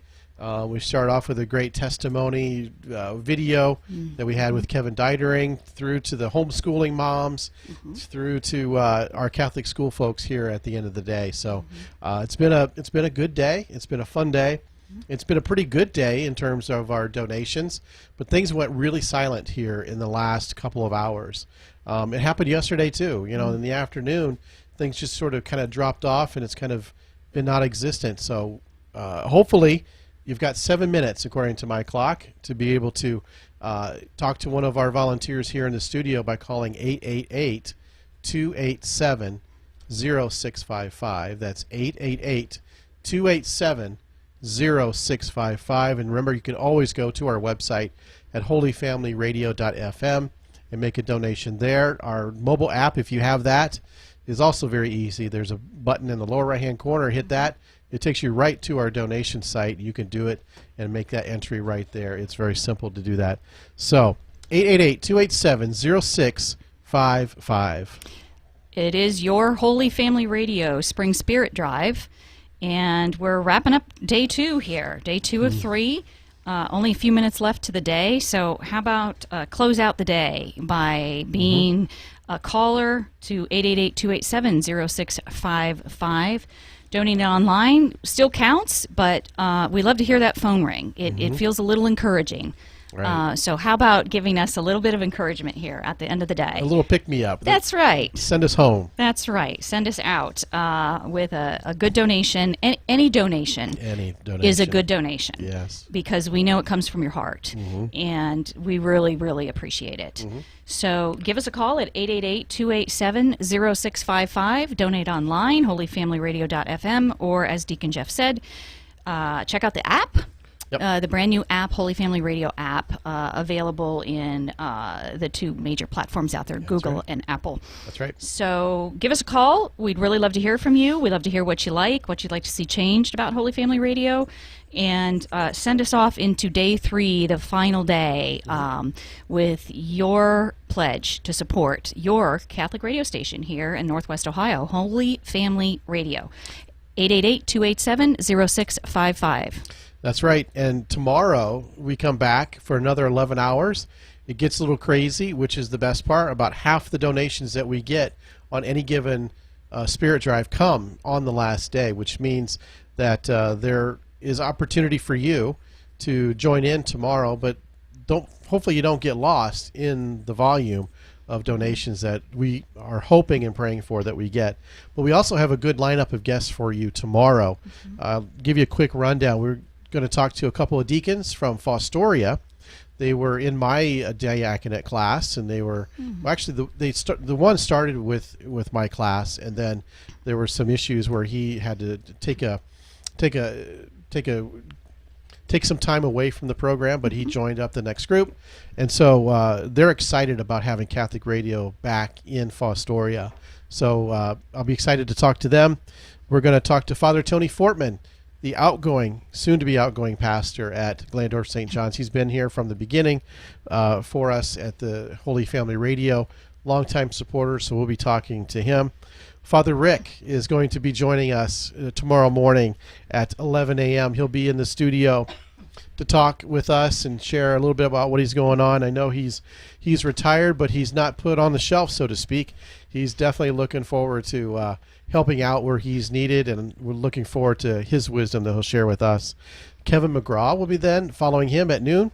[SPEAKER 3] We started off with a great testimony video that we had with Kevin Dietering, through to the homeschooling moms, through to our Catholic school folks here at the end of the day. So it's been a good day. It's been a fun day. It's been a pretty good day in terms of our donations, but things went really silent here in the last couple of hours. It happened yesterday too. In the afternoon, things just sort of kind of dropped off, and it's kind of been non-existent. So hopefully you've got 7 minutes, according to my clock, to be able to talk to one of our volunteers here in the studio by calling 888-287-0655. That's 888-287-0655. And remember, you can always go to our website at holyfamilyradio.fm and make a donation there. Our mobile app, if you have that, is also very easy. There's a button in the lower right-hand corner. Hit that. It takes you right to our donation site. You can do it and make that entry right there. It's very simple to do that. So, 888-287-0655.
[SPEAKER 1] It is your Holy Family Radio Spring Spirit Drive, and we're wrapping up day 2 here. Day 2 of 3. Only a few minutes left to the day, so how about close out the day by being a caller to 888-287-0655. Donating online still counts, but we love to hear that phone ring. It feels a little encouraging.
[SPEAKER 3] Right.
[SPEAKER 1] So how about giving us a little bit of encouragement here at the end of the day?
[SPEAKER 3] A little pick-me-up.
[SPEAKER 1] That's right.
[SPEAKER 3] Send us home.
[SPEAKER 1] That's right. Send us out with a good donation. Any donation is a good donation.
[SPEAKER 3] Yes.
[SPEAKER 1] Because we know it comes from your heart, and we really, really appreciate it. So give us a call at 888-287-0655. Donate online, holyfamilyradio.fm, or as Deacon Jeff said, check out the app. Yep. The brand new app, Holy Family Radio app, available in the 2 major platforms out there, Google and Apple.
[SPEAKER 3] That's right.
[SPEAKER 1] So give us a call. We'd really love to hear from you. We'd love to hear what you like, what you'd like to see changed about Holy Family Radio. And send us off into day 3, the final day, with your pledge to support your Catholic radio station here in Northwest Ohio, Holy Family Radio. 888-287-0655.
[SPEAKER 3] That's right. And tomorrow we come back for another 11 hours. It gets a little crazy, which is the best part. About half the donations that we get on any given Spirit Drive come on the last day, which means that there is opportunity for you to join in tomorrow, but hopefully you don't get lost in the volume of donations that we are hoping and praying for that we get. But we also have a good lineup of guests for you tomorrow. I'll give you a quick rundown. We're going to talk to a couple of deacons from Fostoria. They were in my diaconate class, and they were actually the one started with my class, and then there were some issues where he had to take some time away from the program, but he joined up the next group, and so they're excited about having Catholic radio back in Fostoria. So I'll be excited to talk to them. We're going to talk to Father Tony Fortman, the soon-to-be outgoing pastor at Glandorf St. John's. He's been here from the beginning for us at the Holy Family Radio, longtime supporter, so we'll be talking to him. Father Rick is going to be joining us tomorrow morning at 11 a.m. He'll be in the studio to talk with us and share a little bit about what he's going on. I know he's retired, but he's not put on the shelf, so to speak. He's definitely looking forward to helping out where he's needed, and we're looking forward to his wisdom that he'll share with us. Kevin McGraw will be then following him at noon.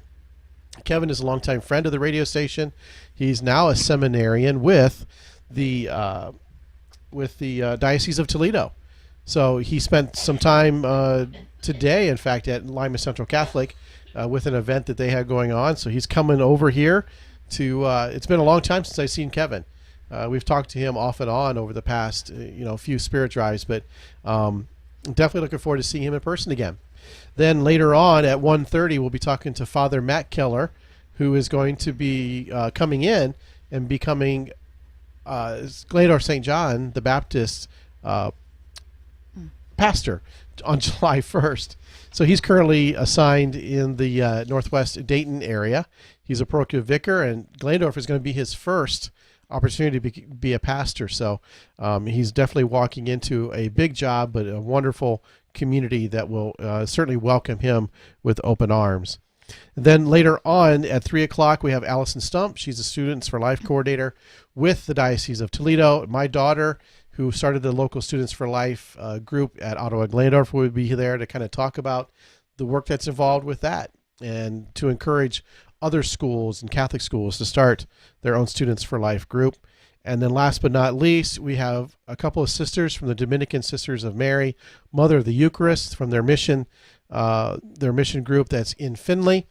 [SPEAKER 3] Kevin is a longtime friend of the radio station. He's now a seminarian with the Diocese of Toledo. So he spent some time today, in fact, at Lima Central Catholic with an event that they had going on. So he's coming over here to it's been a long time since I've seen Kevin. We've talked to him off and on over the past few Spirit Drives, but definitely looking forward to seeing him in person again. Then later on at 1:30, we'll be talking to Father Matt Keller, who is going to be coming in and becoming Glandorf St. John the Baptist pastor on July 1st. So he's currently assigned in the Northwest Dayton area. He's a parochial vicar, and Glandorf is going to be his first opportunity to be a pastor. So he's definitely walking into a big job, but a wonderful community that will certainly welcome him with open arms. And then later on at 3 o'clock, we have Allison Stump. She's a Students for Life coordinator with the Diocese of Toledo. My daughter, who started the local Students for Life group at Ottawa Glandorf, will be there to kind of talk about the work that's involved with that and to encourage other schools and Catholic schools to start their own Students for Life group. And then last but not least, we have a couple of sisters from the Dominican Sisters of Mary, Mother of the Eucharist, from their mission group that's in Findlay.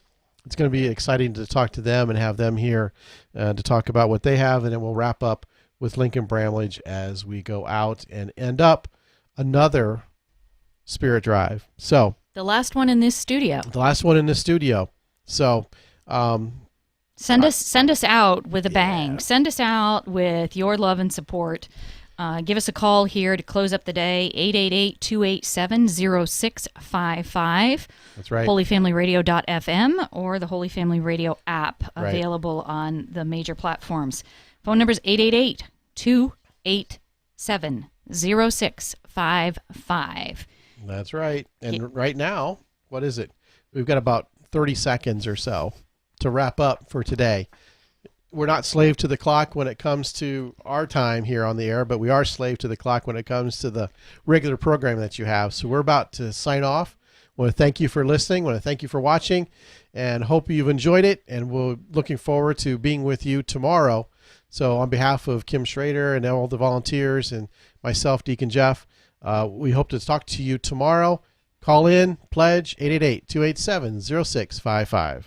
[SPEAKER 3] It's going to be exciting to talk to them and have them here to talk about what they have. And then we'll wrap up with Lincoln Bramlage as we go out and end up another Spirit Drive. So
[SPEAKER 1] The last one in this studio.
[SPEAKER 3] So
[SPEAKER 1] Send us out with a bang. Send us out with your love and support. Give us a call here to close up the day, 888-287-0655.
[SPEAKER 3] That's right.
[SPEAKER 1] holyfamilyradio.fm or the Holy Family Radio app, available on the major platforms. Phone number is 888-287-0655.
[SPEAKER 3] That's right. And right now, what is it? We've got about 30 seconds or so to wrap up for today. We're not slave to the clock when it comes to our time here on the air, but we are slave to the clock when it comes to the regular program that you have. So we're about to sign off. I want to thank you for listening. I want to thank you for watching, and hope you've enjoyed it. And we're looking forward to being with you tomorrow. So on behalf of Kim Schrader and all the volunteers and myself, Deacon Jeff, we hope to talk to you tomorrow. Call in, pledge, 888-287-0655.